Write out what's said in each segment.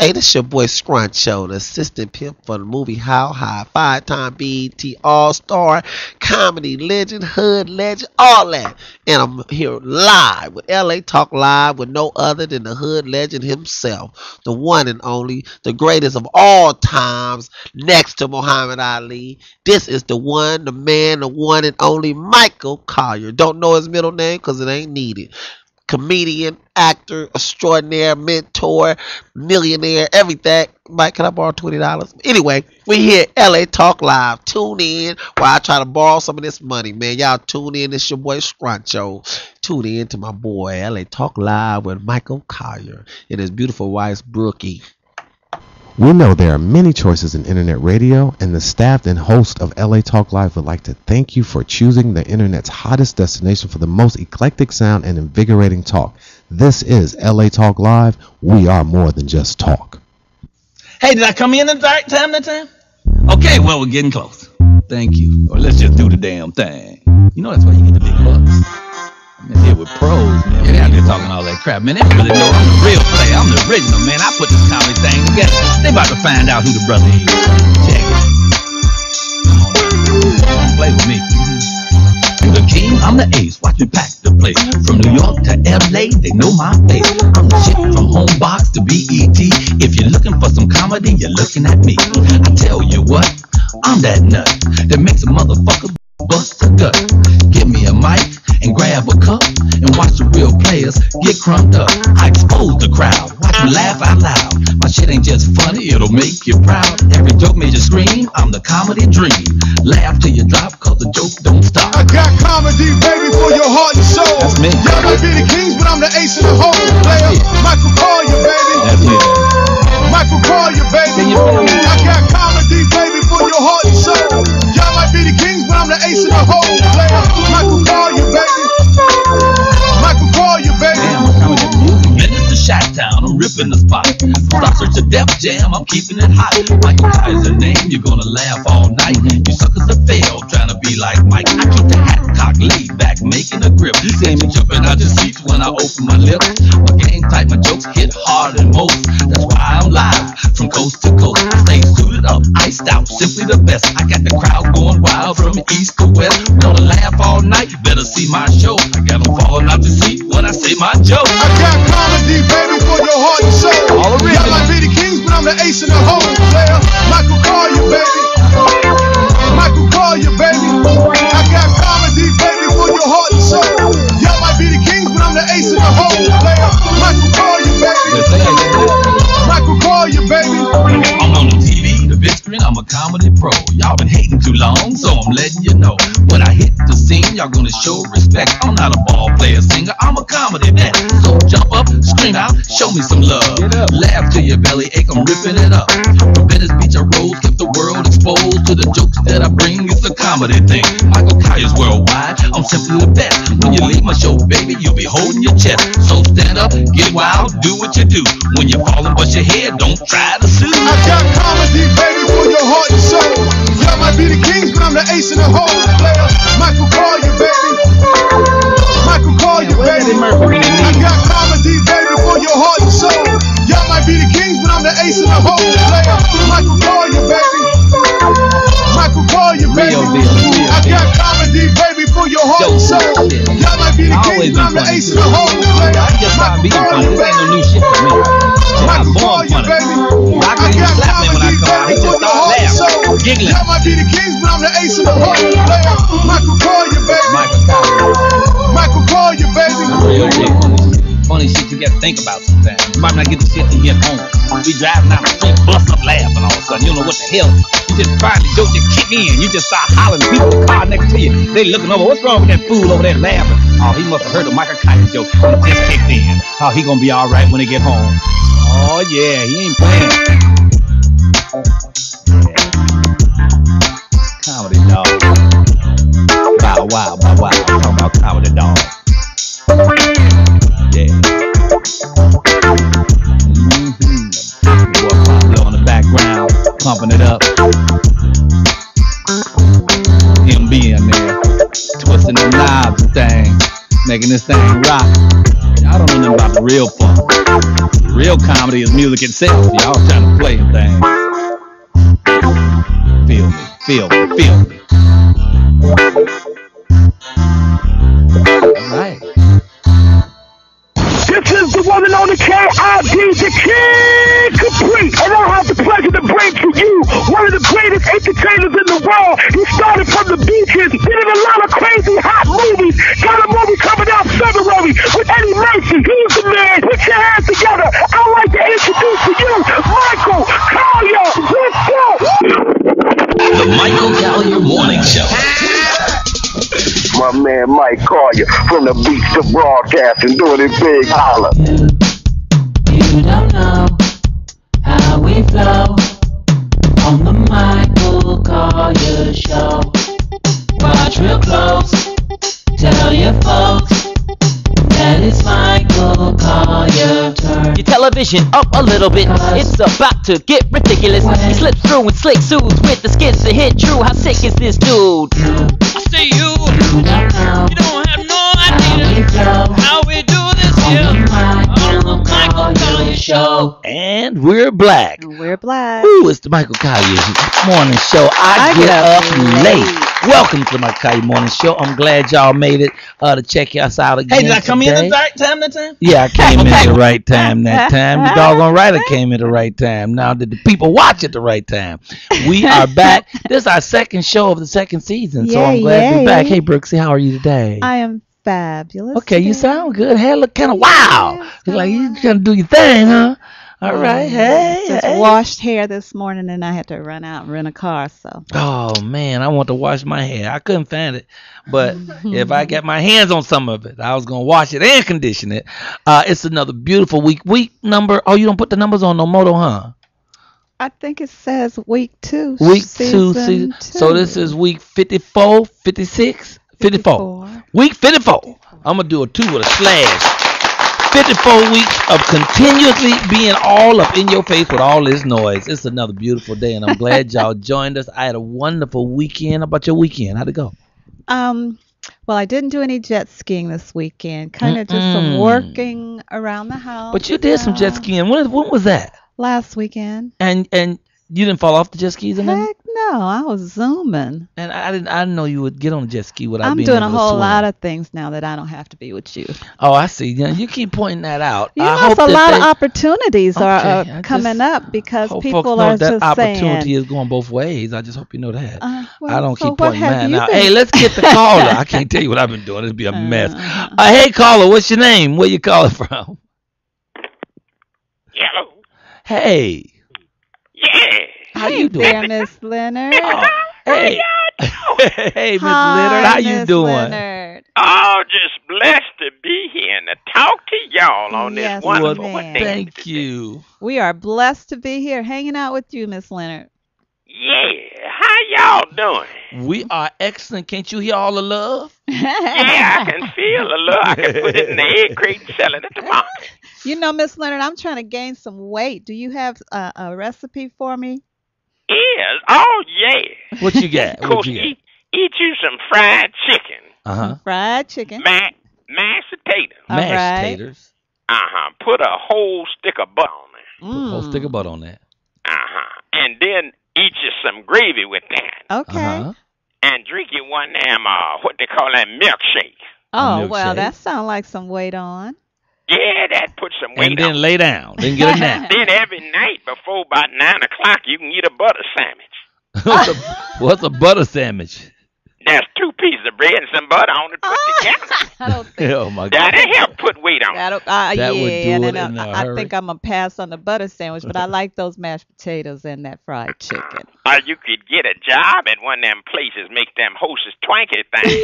Hey, this your boy Scruncho, the assistant pimp for the movie How High, 5-time BET All-Star, comedy legend, hood legend, all that. And I'm here live with LA Talk Live with no other than the hood legend himself, the one and only, the greatest of all times, next to Muhammad Ali. This is the one, the man, the one and only Michael Colyar. Don't know his middle name because it ain't needed. Comedian, actor, extraordinaire, mentor, millionaire, everything. Mike, can I borrow $20? Anyway, we here at LA Talk Live. Tune in while I try to borrow some of this money, man. Y'all tune in. It's your boy Scruncho. Tune in to my boy LA Talk Live with Michael Colyar and his beautiful wife, Brookie. We know there are many choices in internet radio, and the staff and host of LA Talk Live would like to thank you for choosing the internet's hottest destination for the most eclectic sound and invigorating talk. This is LA Talk Live. We are more than just talk. Hey, did I come in at the right time that time? Okay, well, we're getting close. Thank you. Or let's just do the damn thing. You know that's why you get the big bucks. I'm in here with pros, man. They out there talking all that crap, man. They really know I'm the real player. I'm the original, man. I put this comedy thing together. They about to find out who the brother is. Check it. Come on, play with me. I'm the king, I'm the ace. Watch me pack the place. From New York to LA, they know my face. I'm the shit from Homebox to BET. If you're looking for some comedy, you're looking at me. I tell you what, I'm that nut that makes a motherfucker bust a gut. Give me a mic and grab a cup and watch the real players get crunked up. I expose the crowd, watch them laugh out loud. My shit ain't just funny, it'll make you proud. Every joke made you scream, I'm the comedy dream. Laugh till you drop, cause the joke don't stop. I got comedy, baby, for your heart and soul. That's me. Y'all might be the kings, but I'm the ace in the hole. Player, Michael Colyar, baby. That's me. Michael Colyar, baby. I got comedy, baby, for your heart and soul. Y'all might be the kings, but I'm the ace in the hole. Player, Michael Colyar, baby. Michael Colyar, baby. Damn, I'm coming to music. Man, it's the Chi-Town, I'm ripping the spot. Start to Def Jam, I'm keeping it hot. Michael Colyar's the name, you're gonna laugh all night. You suckers have failed, trying to be like Mike. I keep the hat cocked, laid back, making a grip. You see me jumping out your seats when I open my lips. My game tight, my jokes hit harder than most. That's why I'm live, from coast to coast. Stay suited up, iced out, simply the best. I got the crowd going wild from east to west. Gonna laugh all night, you better see my show. I got them falling out the seat when I say my joke. I got comedy, baby, for your heart and soul. All original. Y'all might be the kings, but I'm the ace in the hole. Player, Michael Colyar, baby. Michael Colyar, baby. I got comedy, baby, for your heart and soul. Y'all might be the kings, but I'm the ace in the hole. Player, Michael Colyar, baby. Michael Colyar, baby. I'm on the TV, the big screen, I'm a comedy pro. Y'all been hating too long, so I'm letting you know. When I hit the scene, y'all gonna show respect. I'm not a ball player singer, I'm a comedy man. So jump up, scream out, show me some love. Laugh till your belly ache, I'm ripping it up. From Venice Beach I rose, kept the world exposed to the jokes that I bring. It's a comedy thing. Michael Colyar's worldwide, I'm simply the best. When you leave my show, baby, you'll be holding your chest. So stand up, get wild, do what you do. When you fall and bust your head, don't try to sue. I got comedy, baby, for your heart and soul. Y'all might be the kings, but I'm the ace in the hole. Player, Michael Colyar, baby. Michael Colyar, baby. I got comedy, baby, for your heart and soul. Y'all might be the kings, but I'm the ace in the hole. Player, Michael Colyar, baby. Michael Colyar, baby. I got comedy, baby, for your heart and soul. Y'all might be the kings, but I'm the ace in the hole. Player, Michael Colyar, baby. Michael Colyar, baby. I got comedy, baby, for your heart and soul. Y'all might be the kings, but I'm the ace in the hole. Player, Michael Colyar, baby. Michael Colyar, baby. Funny shit you gotta think about sometimes. You might not get the shit to get home. We driving down the street, bust up laughing all of a sudden. You don't know what the hell. You just find the joke, just kick in. You just start hollering. People in the car next to you, they looking over. What's wrong with that fool over there laughing? Oh, he must have heard the Michael Colyar joke. He just kicked in. Oh, he gonna be all right when they get home. Oh yeah, he ain't playing. Yeah. Comedy dog. Bow wow, bow wow. I'm talking about comedy dog. Yeah. Boy Pablo in the background, pumping it up. Him being there, twisting them knobs and things, making this thing rock. I don't know nothing about the real funk. Real comedy is music itself. Y'all trying to play things. Feel me, feel me, feel me. All right. This is the one and only K.I.D. the King Complete, and I have the pleasure to bring to you one of the greatest entertainers in the world. He started from the beaches, did in a lot of crazy hot movies, got a movie coming out February with Eddie Murphy. He's the man. Put your hands together. I'd like to introduce to you Michael Colyar. Let's go. The Michael Colyar Morning Show. My man Mike Colyar from the beach to broadcasting, doing it big. Holla. You don't know how we flow on the Michael Colyar Show. Watch real close, tell your folks that it's Michael Colyar turn. Your television up a little bit, it's about to get ridiculous. He slips through in slick suits with the skins to hit true. How sick is this dude? I say you don't have no idea how we do this here on the Michael Colyar Show. And we're black. We're black. Ooh, it's the Michael Colyar Morning Show. I get up late. Welcome to my Colyar Morning Show. I'm glad y'all made it to check us out again. Hey, did I come today. in at the right time that time? Yeah, I came in at the right time that time. The doggone right I came at the right time. Now, did the people watch at the right time? We are back. This is our second show of the second season, so I'm glad to be back. Hey, Brooksy, how are you today? I am fabulous. Okay, today. you sound good. Hair look kind of wow. It's like you trying to do your thing, huh? All right, Just washed hair this morning, and I had to run out and rent a car. So. Oh man, I want to wash my hair. I couldn't find it, but if I get my hands on some of it, I was gonna wash it and condition it. It's another beautiful week. Week number. Oh, you don't put the numbers on no moto, huh? I think it says week 2. Week season 2. So this is week 54, 56, 54. Week 54. I'm gonna do a 2 with a slash. 54 weeks of continuously being all up in your face with all this noise. It's another beautiful day, and I'm glad y'all joined us. I had a wonderful weekend. How about your weekend? How'd it go? Well, I didn't do any jet skiing this weekend. Kind of just some working around the house. But you did some jet skiing. When was that? Last weekend. And you didn't fall off the jet skis or nothing? Heck no, I was zooming. And I didn't know you would get on a jet ski without being I'm doing able a to whole swim. lot of things now that I don't have to be with you. Oh, I see. You keep pointing that out. You I know, hope a that lot they, of opportunities are I coming just up because hope people folks know are that just opportunity saying. is going both ways. I just hope you know that. Well, I don't so keep what pointing have mine you out. been- Hey, let's get the caller. I can't tell you what I've been doing. It'd be a mess. Hey, caller, what's your name? Where you calling from? Hello. Hey. Yeah. How you doing? There, Miss Leonard. Hey. Hey, Miss Leonard. How you Miss doing? Leonard. Oh, just blessed to be here and to talk to y'all on Yes, this wonderful ma'am. day. Thank you. We are blessed to be here hanging out with you, Miss Leonard. Yeah. How y'all doing? We are excellent. Can't you hear all the love? Yeah, I can feel the love. I can put it in the egg crate and sell it at the market. You know, Miss Leonard, I'm trying to gain some weight. Do you have a recipe for me? Yes. Oh, yeah. What you got? Of What course, you got? eat you some fried chicken. Uh-huh. Fried chicken. Mashed potatoes. All Mashed right. taters. Uh-huh. Put a whole stick of butter on there. Put a whole stick of butter on that. Uh-huh. And then eat you some gravy with that. Okay. Uh-huh. And drink you one damn, what they call that, milkshake. Oh, milkshake. well, that sounds like some weight on. Yeah, that puts some weight And then on. lay down. Then get a nap. Then every night before about 9 o'clock, you can eat a butter sandwich. What's a butter sandwich? There's 2 pieces of bread and some butter on it put together. I don't think Oh, my God. That'll help put weight on. that'll, That yeah, would do and it then in a I hurry. think I'm going to pass on the butter sandwich, but I like those mashed potatoes and that fried chicken. Or you could get a job at one of them places, make them hostess twanky things.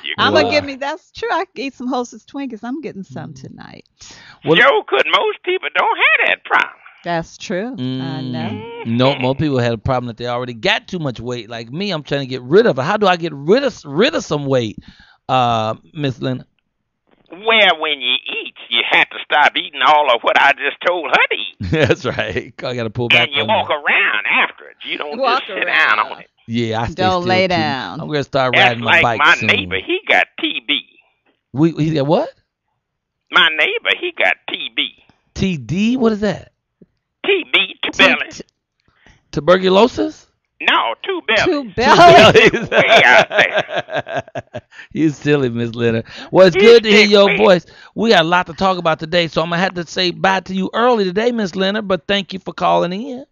You I'm could. going to give me, that's true. I can eat some Hostess Twinkies. I'm getting some tonight. Well, Joe, could most people don't have that problem. That's true. I know. No, most people had a problem that they already got too much weight. Like me, I'm trying to get rid of it. How do I get rid of some weight, Miss Lynn? Well, when you eat, you have to stop eating all of what I just told her to eat. That's right. I got to pull back And you on walk that. around afterwards. You don't Walk just sit down around. on it. Yeah, I stay Don't still, lay too. down. I'm gonna start That's riding my like bike my soon. neighbor. He got TB. He got what? My neighbor, he got TB. TD? What is that? TB, tuberculosis. Tuberculosis? No, two bellies. Two bellies. Way out there. You silly, Miss Leonard. Well, it's good to hear your voice. We got a lot to talk about today, so I'm going to have to say bye to you early today, Miss Leonard, but thank you for calling in. Okay,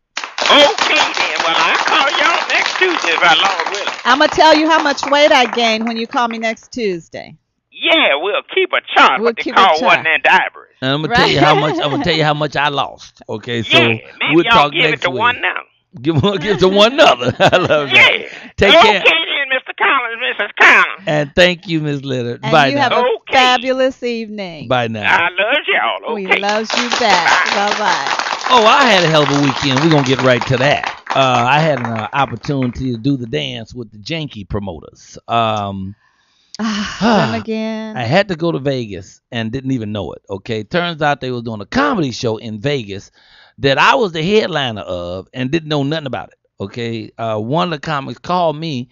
then. Well, I'll call y'all next Tuesday if I Lord willing. I'm going to tell you how much weight I gained when you call me next Tuesday. Yeah, we'll keep a chart. What they call one in diapers. And I'm gonna tell you how much. I'm gonna tell you how much I lost. Okay, so maybe we'll y'all talk give next it to week. one now. Give to one another. I love that. Yeah. Take okay, care. then, Mr. Collins, Mrs. Collins. And thank you, Miss Leonard. And Bye you now. have a fabulous evening. Bye now. I love y'all. Okay. We love you back. Bye-bye. Oh, I had a hell of a weekend. We're going to get right to that. I had an opportunity to do the dance with the Janky promoters. Them again. I had to go to Vegas and didn't even know it, okay? Turns out they was doing a comedy show in Vegas that I was the headliner of and didn't know nothing about it, okay? One of the comics called me.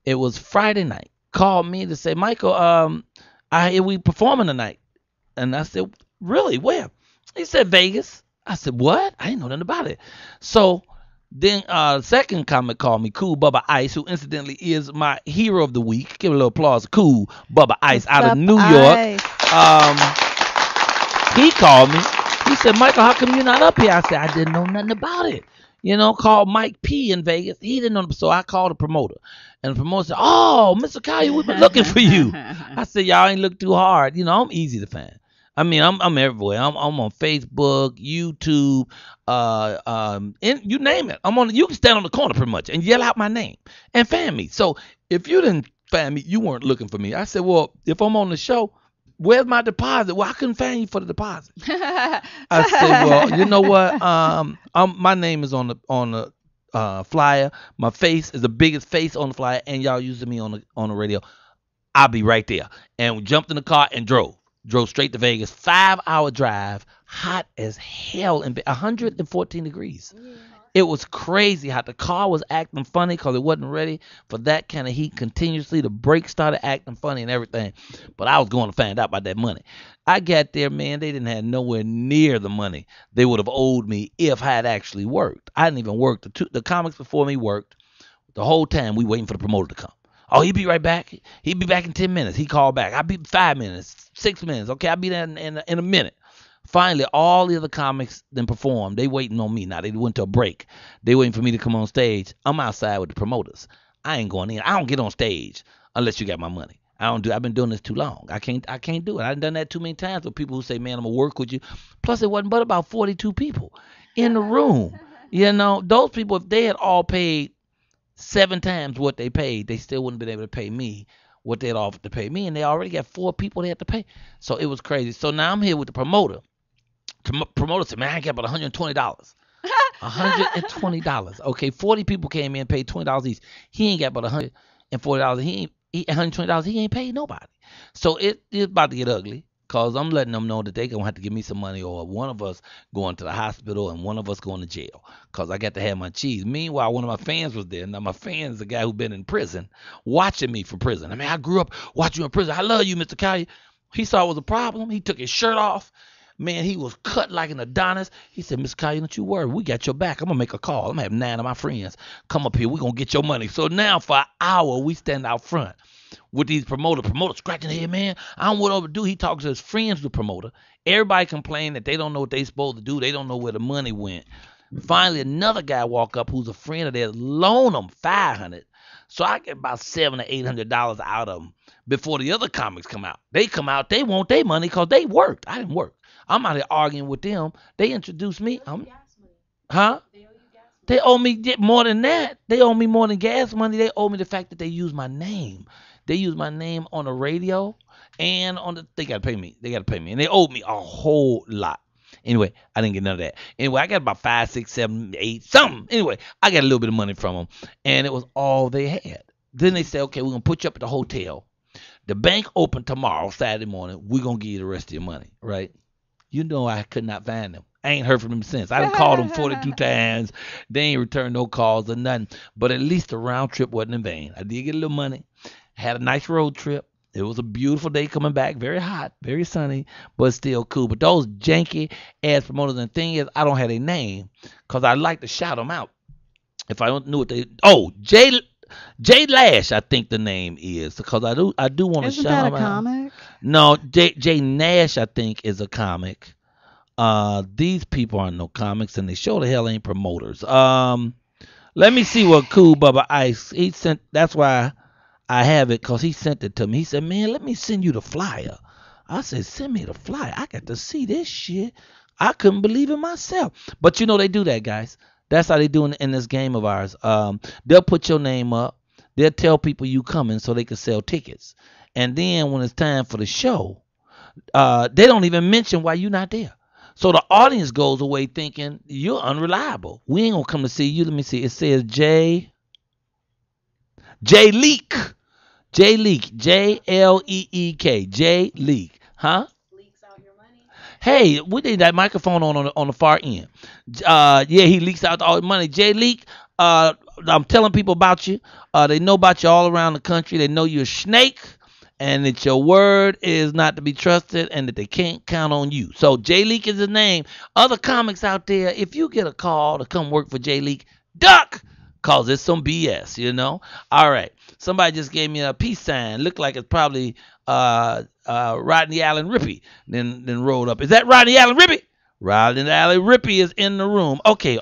It was Friday night. Called me to say, Michael, I hear we performing tonight. And I said, really? Where? He said, Vegas. I said, what? I didn't know nothing about it. So then second comic called me, Cool Bubba Ice, who incidentally is my hero of the week. Give a little applause. Cool Bubba Ice out of New York. He called me. He said, Michael, how come you're not up here? I said, I didn't know nothing about it. You know, called Mike P in Vegas. He didn't know, so I called the promoter. And the promoter said, oh, Mr. Colyar, we've been looking for you. I said, y'all ain't look too hard. You know, I'm easy to find. I mean, I'm everywhere. I'm on Facebook, YouTube, you name it. I'm on. You can stand on the corner pretty much and yell out my name and fan me. So if you didn't fan me, you weren't looking for me. I said, well, if I'm on the show, where's my deposit? Well, I couldn't fan you for the deposit. I said, well, you know what? My name is on the flyer. My face is the biggest face on the flyer, and y'all using me on the radio. I'll be right there. And we jumped in the car and drove straight to Vegas. 5-hour drive, hot as hell, and 114 degrees. Yeah. It was crazy how the car was acting funny because it wasn't ready for that kind of heat continuously. The brakes started acting funny and everything. But I was going to find out about that money. I got there, man. They didn't have nowhere near the money they would have owed me if I had actually worked. I didn't even work. The comics before me worked. The whole time we waiting for the promoter to come. Oh, he'll be right back. He'll be back in 10 minutes. He called back. I'll be 5 minutes, 6 minutes. Okay, I'll be there in a minute. Finally, all the other comics then performed. They waiting on me now. They went to a break. They waiting for me to come on stage. I'm outside with the promoters. I ain't going in. I don't get on stage unless you got my money. I've been doing this too long. I can't do it. I've done that too many times with people who say, man, I'm going to work with you. Plus, it wasn't but about 42 people in the room. You know, those people, if they had all paid 7 times what they paid, they still wouldn't have been able to pay me what they had offered to pay me, and they already got 4 people they had to pay. So it was crazy. So now I'm here with the promoter. Promoter said, man, I got about $120. $120. Okay, 40 people came in, paid $20 each. He ain't got about $140. $120. He ain't paid nobody. So it's about to get ugly. Because I'm letting them know that they're going to have to give me some money, or one of us going to the hospital and one of us going to jail, because I got to have my cheese. Meanwhile, one of my fans was there. Now, my fan's the guy who's been in prison, watching me from prison. I mean, I grew up watching you in prison. I love you, Mr. Colyar. He saw it was a problem. He took his shirt off. Man, he was cut like an Adonis. He said, Mr. Colyar, don't you worry. We got your back. I'm going to make a call. I'm going to have 9 of my friends come up here. We're going to get your money. So now for an hour, we stand out front with these promoters scratching their head, man. I don't know what to do. He talks to his friends, the promoter. Everybody complained that they don't know what they supposed to do. They don't know where the money went. Finally, another guy walk up who's a friend of theirs, loan them $500. So I get about $700 to $800 out of them before the other comics come out. They come out, they want their money because they worked. I didn't work. I'm out here arguing with them. They introduced me. They owe me more than that. They owe me more than gas money. They owe me the fact that they use my name. They use my name on the radio and they got to pay me. And they owed me a whole lot. Anyway, I didn't get none of that. Anyway, I got about 5, 6, 7, 8, something. Anyway, I got a little bit of money from them, and it was all they had. Then they said, okay, we're going to put you up at the hotel. The bank open tomorrow, Saturday morning. We're going to give you the rest of your money, right? You know I could not find them. I ain't heard from them since. I done called them 42 times. They ain't returned no calls or nothing. But at least the round trip wasn't in vain. I did get a little money. Had a nice road trip. It was a beautiful day coming back, very hot, very sunny, but still cool. But those janky ass promoters, and the thing is, I don't have a name because I like to shout them out. If I don't know what they, Jay Lash, I think the name is, because I do want to shout Isn't that him a out. comic? No, Jay Nash, I think, is a comic. These people aren't no comics, and they sure the hell ain't promoters. Let me see what Cool Bubba Ice he sent. That's why I have it, because he sent it to me. He said, man, let me send you the flyer. I said, send me the flyer. I got to see this shit. I couldn't believe it myself. But you know they do that, guys. That's how they do in this game of ours. They'll put your name up. They'll tell people you coming so they can sell tickets. And then when it's time for the show, they don't even mention why you're not there. So the audience goes away thinking you're unreliable. We ain't gonna come to see you. Let me see. It says Jay Leak. Jay Leak. J-L-E-E-K. Jay Leak. Huh? Hey, we need that microphone on the far end. Yeah, he leaks out all the money. Jay Leak, I'm telling people about you. They know about you all around the country. They know you're a snake, and that your word is not to be trusted, and that they can't count on you. So Jay Leak is his name. Other comics out there, if you get a call to come work for Jay Leak, duck, cause it's some BS, you know. All right, somebody just gave me a peace sign. Looked like it's probably Rodney Allen Rippy. Then rolled up. Is that Rodney Allen Rippy? Rodney Allen Rippy is in the room. Okay.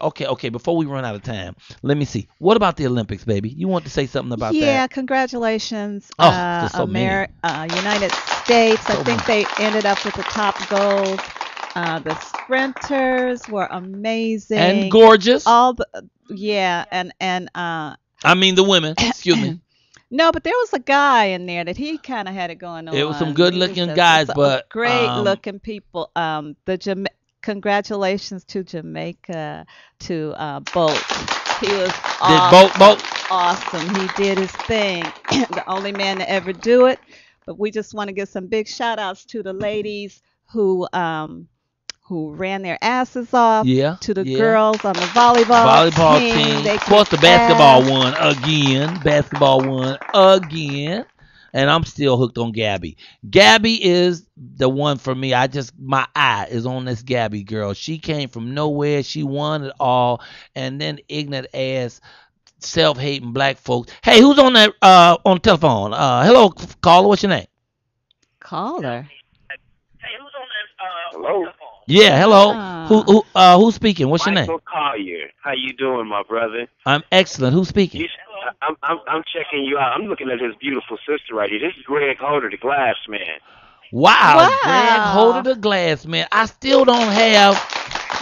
Before we run out of time, let me see. What about the Olympics, baby? You want to say something about that? Yeah, congratulations, there's so many. United States. I think they ended up with the top gold. The sprinters were amazing and gorgeous. All the and I mean the women. Excuse me. No, but there was a guy in there that he kind of had it going on. It was some good-looking guys, but great-looking people. Congratulations to Jamaica, to Bolt. He was awesome. He did his thing. The only man to ever do it. But we just want to give some big shout-outs to the ladies who ran their asses off. Yeah. To the girls on the volleyball team. Of course, the basketball won again. And I'm still hooked on Gabby. Gabby is the one for me. My eye is on this Gabby girl. She came from nowhere. She won it all. And then ignorant ass, self-hating black folks. Hey, who's on that on the telephone? Hello, caller. What's your name? Caller. Hey, who's on that? Hello. Yeah, hello. Who's speaking? What's your name? Michael Colyar. How you doing, my brother? I'm excellent. Who's speaking? I'm checking you out. I'm looking at his beautiful sister right here. This is Greg Holder, the glass man. Wow. Greg Holder, the glass man. I still don't have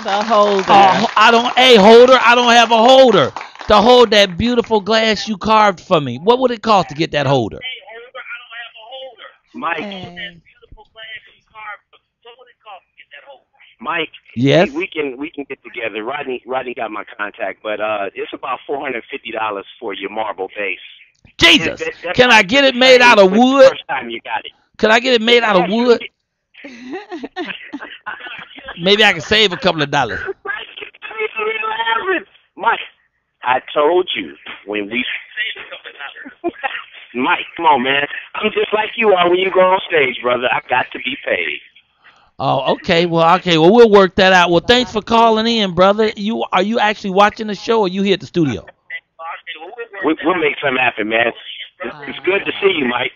the holder. I don't have a holder to hold that beautiful glass you carved for me. What would it cost to get that holder? Hey, Holder, I don't have a holder. Mike. That beautiful glass you carved. What would it cost to get that holder? Mike, yes, we can get together. Rodney got my contact, but it's about $450 for your marble base. Jesus, can I get it made out of wood? First time you got it. Can I get it made out of wood? Maybe I can save a couple of dollars. Mike, I told you when we. Mike, come on, man. I'm just like you are when you go on stage, brother. I got to be paid. Oh, okay. Well, we'll work that out. Well, thanks for calling in, brother. Are you actually watching the show, or you here at the studio? We'll make something happen, man. It's good to see you, Mike.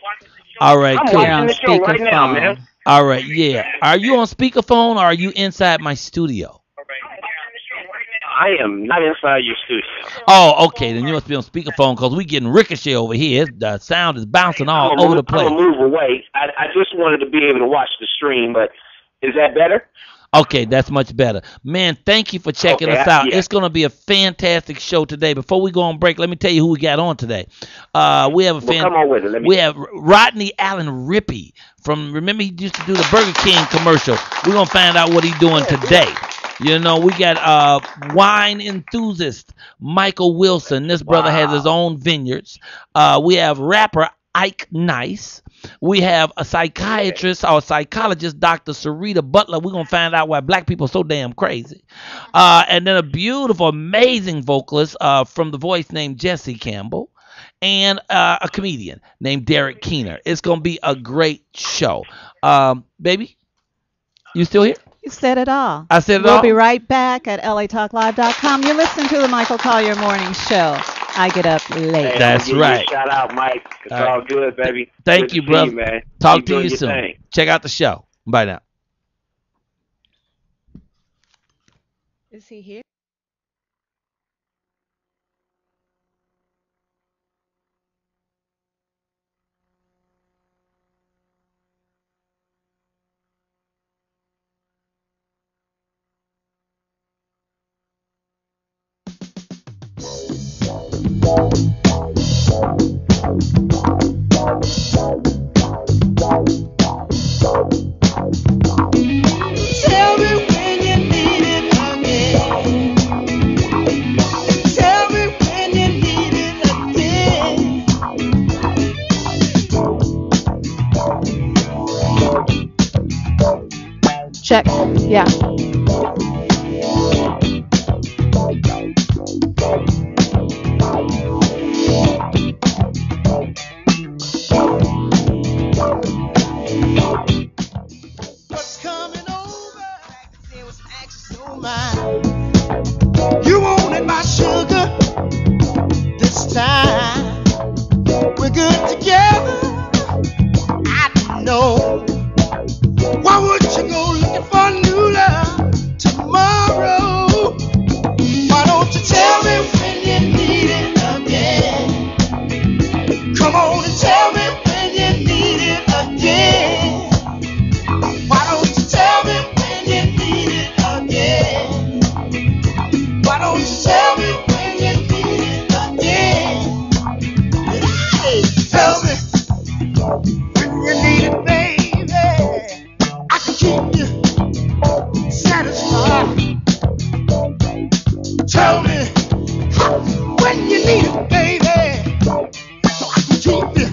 All right, I'm cool. watching the show right now, man. All right, yeah. Are you on speakerphone, or are you inside my studio? I am not inside your studio. Oh, okay. Then you must be on speakerphone, because we getting ricochet over here. The sound is bouncing all over the place. I'm going to move away. I just wanted to be able to watch the stream, but is that better? Okay, that's much better. Man, thank you for checking us out. Yeah. It's going to be a fantastic show today. Before we go on break, let me tell you who we got on today. We have come on with it. We have Rodney Allen Rippy remember he used to do the Burger King commercial. We're going to find out what he's doing today. You know, we got wine enthusiast Michael Wilson. This brother has his own vineyards. We have rapper Ike Nice. We have a psychiatrist or psychologist, Dr. Syreeta Butler. We're going to find out why black people are so damn crazy. And then a beautiful, amazing vocalist from The Voice named Jesse Campbell. and a comedian named Derrick Kenner. It's going to be a great show. Baby, you still here? You said it all. I said it We'll all? be right back at latalklive.com. You're listening to the Michael Colyar Morning Show. I get up late. Hey, That's I'm gonna give you a right. Shout out, Mike. It's All right. all good, baby. Thank Good you, to see brother. man. Talk Keep to doing you your soon. thing. Check out the show. Bye now. Is he here? Tell me when you need it again. Tell me when you need it again. Check. Yeah. What's coming over? There was anxious on mine. You wanted my sugar this time. We're good together. I don't know. Why would you go looking for new love tomorrow? Why don't you tell me when you need it again? Come on and tell me when you need it again. Why don't you tell me when you need it again? Why don't you tell me when you need it again? Hey, tell me when you need it, baby. I can keep you satisfied. Tell me when you need it, baby, so I can keep you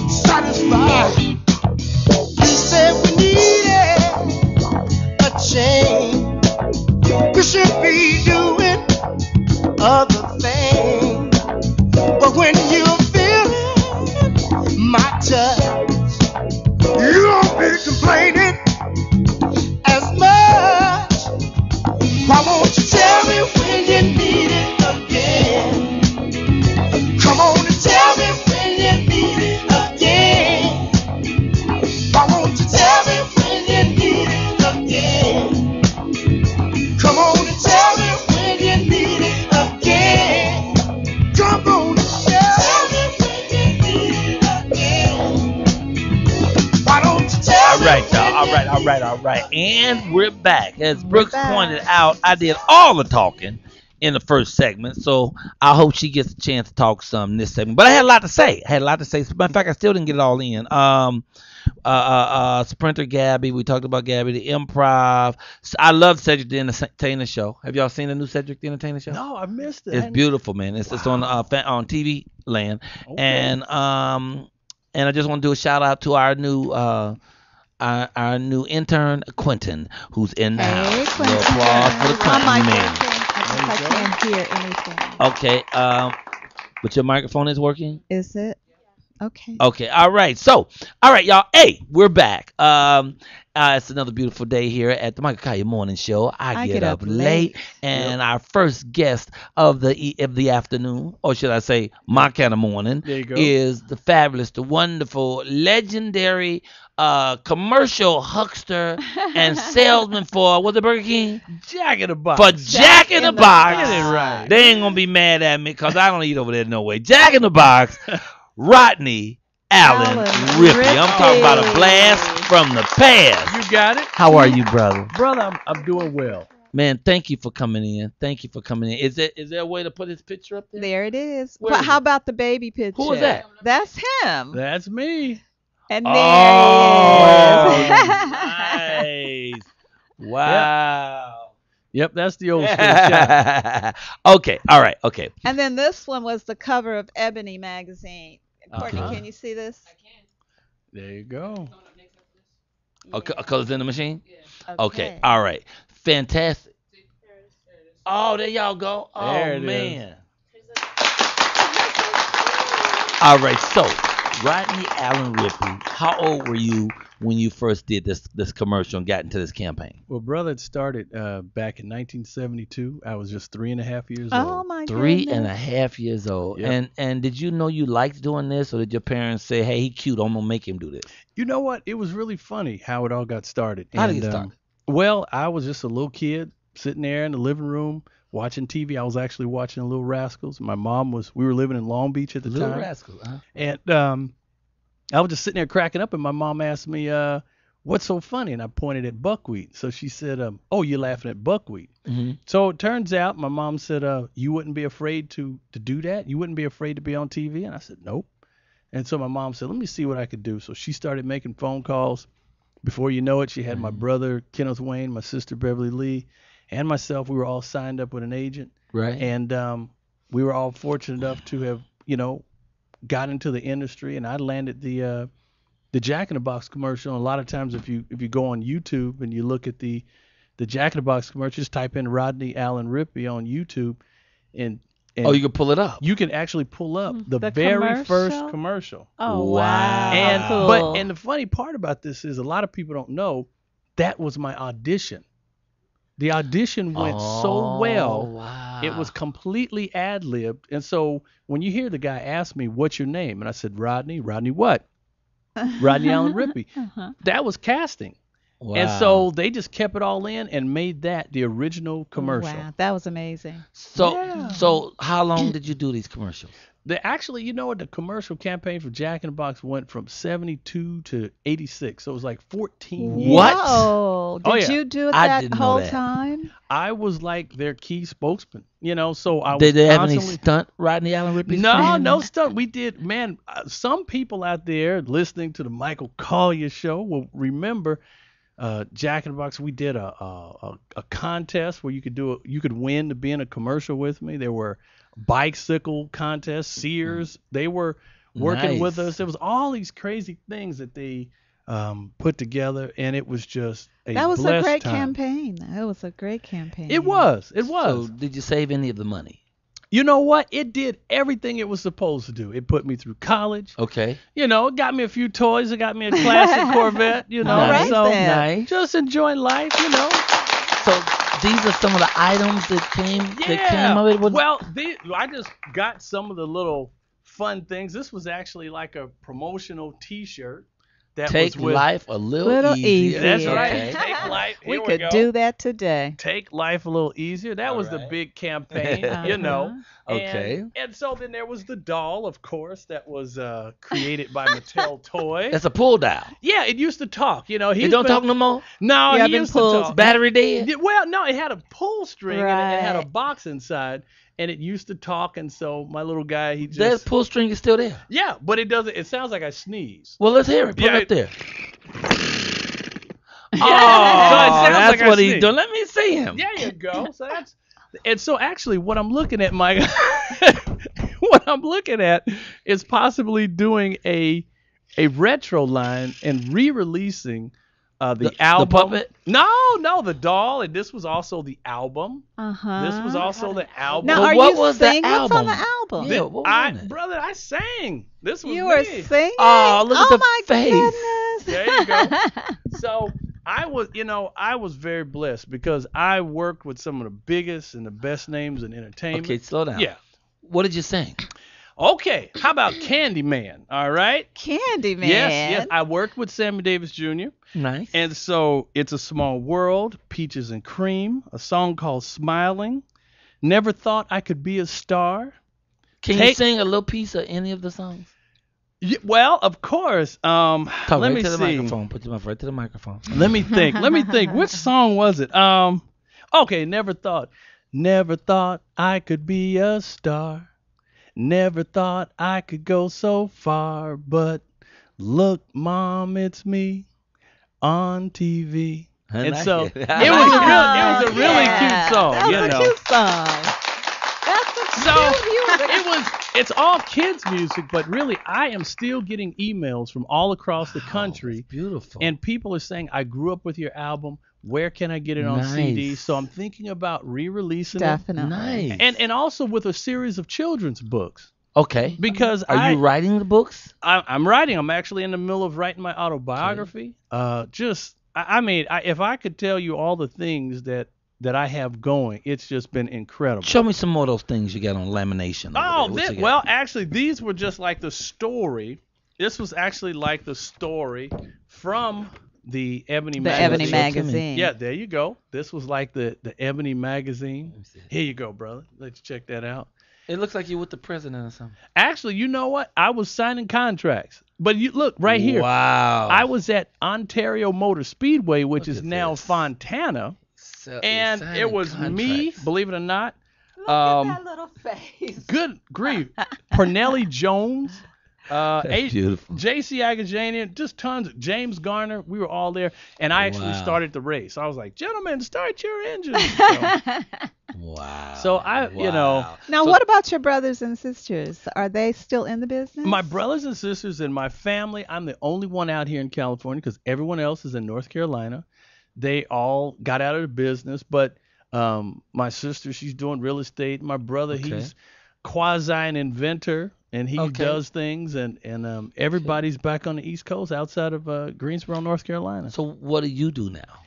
satisfied. You said we needed a change. We should be doing other things. But when you're feeling my touch, you don't be complaining as much. Why won't you tell me when you need it again? Come on and tell me when you need it again. Why won't you tell me when you need it again? Come on and tell me when you need it again. Come on and tell me when you need it again. Why don't you tell All me right, when y'all. All right. And we're back. As Brooks pointed out, I did all the talking in the first segment, so I hope she gets a chance to talk some in this segment. But I had a lot to say. As a matter of fact, I still didn't get it all in. Sprinter Gabby, we talked about Gabby, the improv. I love Cedric the Entertainer show. Have y'all seen the new Cedric the Entertainer show? No, I missed it. It's beautiful, man. It's on TV land, Okay. and I just want to do a shout out to our new intern Quentin, who's in the house. Hey, Little Quentin. applause for the On my Quentin man. I can't hear anything. Okay, but your microphone is working. Is it? Okay. Okay, all right, y'all. Hey, we're back. It's another beautiful day here at the Michael Colyar Morning Show. I get up late, and our first guest of the afternoon, or should I say, my kind of morning, There you go. is the fabulous, the wonderful, legendary commercial huckster and salesman for what's the Burger King? Jack in the Box. For Jack in the Box. Get it right. They ain't gonna be mad at me because I don't eat over there no way. Jack in the Box, Rodney Allen Rippy. I'm talking about a blast from the past. You got it? How are you, brother? Brother, I'm doing well. Man, thank you for coming in. Is there a way to put his picture up there? There it is. Where is How it? about the baby picture? Who is that? That's him. That's me. And there Oh, he is. nice. Wow. Yep, that's the old school shot. Okay, all right, okay. And then this one was the cover of Ebony magazine. Courtney, Uh-huh. can you see this? There you go. Because it's in the machine? Okay, all right. Fantastic. Oh, there y'all go. Oh, There it is. man. All right, so Rodney Allen Rippy, how old were you when you first did this commercial and got into this campaign? Well, brother, it started back in 1972. I was just 3.5 years Oh old. my Three goodness. and a half years old. Yep. And did you know you liked doing this, or did your parents say, hey, he cute, I'm gonna make him do this? You know what? It was really funny how it all got started. How did it start? Well, I was just a little kid sitting there in the living room watching TV. I was actually watching Little Rascals. My mom we were living in Long Beach at the Little time. Rascal, huh? And I was just sitting there cracking up, and my mom asked me, what's so funny? And I pointed at buckwheat. So she said, oh, you're laughing at buckwheat. Mm-hmm. So it turns out my mom said, you wouldn't be afraid to do that? You wouldn't be afraid to be on TV? And I said, nope. And so my mom said, let me see what I could do. So she started making phone calls. Before you know it, she had my brother, Kenneth Wayne, my sister, Beverly Lee, and myself. We were all signed up with an agent. Right. And we were all fortunate enough to have, got into the industry, and I landed the Jack in the Box commercial. And a lot of times if you go on YouTube and you look at the Jack in the Box commercial, just type in Rodney Allen Rippy on YouTube, and you can pull it up. You can actually pull up the The very first commercial? commercial. Oh Wow. And cool. and the funny part about this is a lot of people don't know that was my audition. The audition went so well. Wow. It was completely ad-libbed. And so when you hear the guy ask me, what's your name? And I said, Rodney what? Rodney Allen Rippy. That was casting. Wow. And so they just kept it all in and made that the original commercial. Wow, that was amazing. So how long did you do these commercials? Actually, you know what? The commercial campaign for Jack in the Box went from 72 to 86. So it was like 14 years. What? Whoa. Did Oh, yeah. you do it I that didn't know whole that. time? I was like their key spokesman, so I was Did they have any constantly... stunt Rodney Allen Rippy? No stunt. We did, man. Some people out there listening to the Michael Colyar show will remember Jack in the Box. We did a contest where you could win to be in a commercial with me. There were bicycle contests, Sears. They were working with us. There was all these crazy things that they put together, and it was just That was a blessed great time. campaign. It was a great campaign. It was. So did you save any of the money? You know what? It did everything it was supposed to do. It put me through college. Okay. It got me a few toys. It got me a classic Corvette. Nice. So Nice. just enjoying life. So these are some of the items that came of it. Well, I just got some of the little fun things. This was actually like a promotional T-shirt. That Take was with, life a little easier. That's Okay. right. Take life. We Here could go. do that today. Take life a little easier. That was the big campaign, Okay. And so then there was the doll, of course, that was created by Mattel Toys. That's a pull down. Yeah, it used to talk. It don't talk no more? No, You he haven't used to pulled talk. Battery dead? Well, no, it had a pull string and it had a Right. box inside, and it used to talk. And so my little guy, he just That pull string is still there. yeah, but it doesn't. It sounds like I sneeze. Well, let's hear it. Put Yeah, it up there. So it Oh, sounds that's like I what he's sneeze. doing. Let me see him. There you go. So that's and so actually what I'm looking at, Mike, what I'm looking at is possibly doing a retro line and re-releasing the album. The puppet? No, the doll, and this was also the album. Uh-huh. This was also the album. Now, Well, are what you was the singing? What's on the album? album? Yeah, what was on it? Brother, I sang. This was You me. were singing? Oh, look at the my face. goodness. There you go. So I was very blessed because I worked with some of the biggest and the best names in entertainment. Okay, slow down. Yeah. What did you sing? Okay. How about Candyman? All right. Candyman. Yes. I worked with Sammy Davis Jr. Nice. And so It's a Small World, Peaches and Cream, a song called Smiling, Never Thought I Could Be a Star. Can you sing a little piece of any of the songs? Well, of course. Talk Let right me to the see. microphone. Put your mouth right to the microphone. Let me think. Which song was it? Okay, Never Thought I Could Be a Star. Never thought I could go so far, but look, Mom, it's me on TV. I And like so it. it was a really cute song, That was a cute song. It's all kids music, but really I am still getting emails from all across the country. That's beautiful. And people are saying, I grew up with your album. Where can I get it on Nice. CD? So I'm thinking about re-releasing Definitely. Nice. it. And also with a series of children's books. Okay. Because Are you writing the books? I'm writing. I'm actually in the middle of writing my autobiography. If I could tell you all the things that I have going, it's just been incredible. Show me some more of those things you got on lamination. Actually, these were just like the story. This was actually like the story from the Ebony magazine. Ebony magazine. Yeah, there you go. This was like the Ebony magazine. Here you go, brother. Let's check that out. It looks like you're with the president or something. Actually, you know what? I was signing contracts. But you look right here. Wow. I was at Ontario Motor Speedway, which is now Fontana. And it was me, believe it or not. Look at that little face. Good grief. Pernelli Jones. That's beautiful. JC Agajanian, just tons. James Garner, we were all there, and I actually started the race. I was like, "Gentlemen, start your engines." Wow. So Now, what about your brothers and sisters? Are they still in the business? My brothers and sisters and my family, I'm the only one out here in California because everyone else is in North Carolina. They all got out of the business, but my sister, she's doing real estate. My brother, he's quasi an inventor. And he does things, and everybody's back on the East Coast outside of Greensboro, North Carolina. So what do you do now?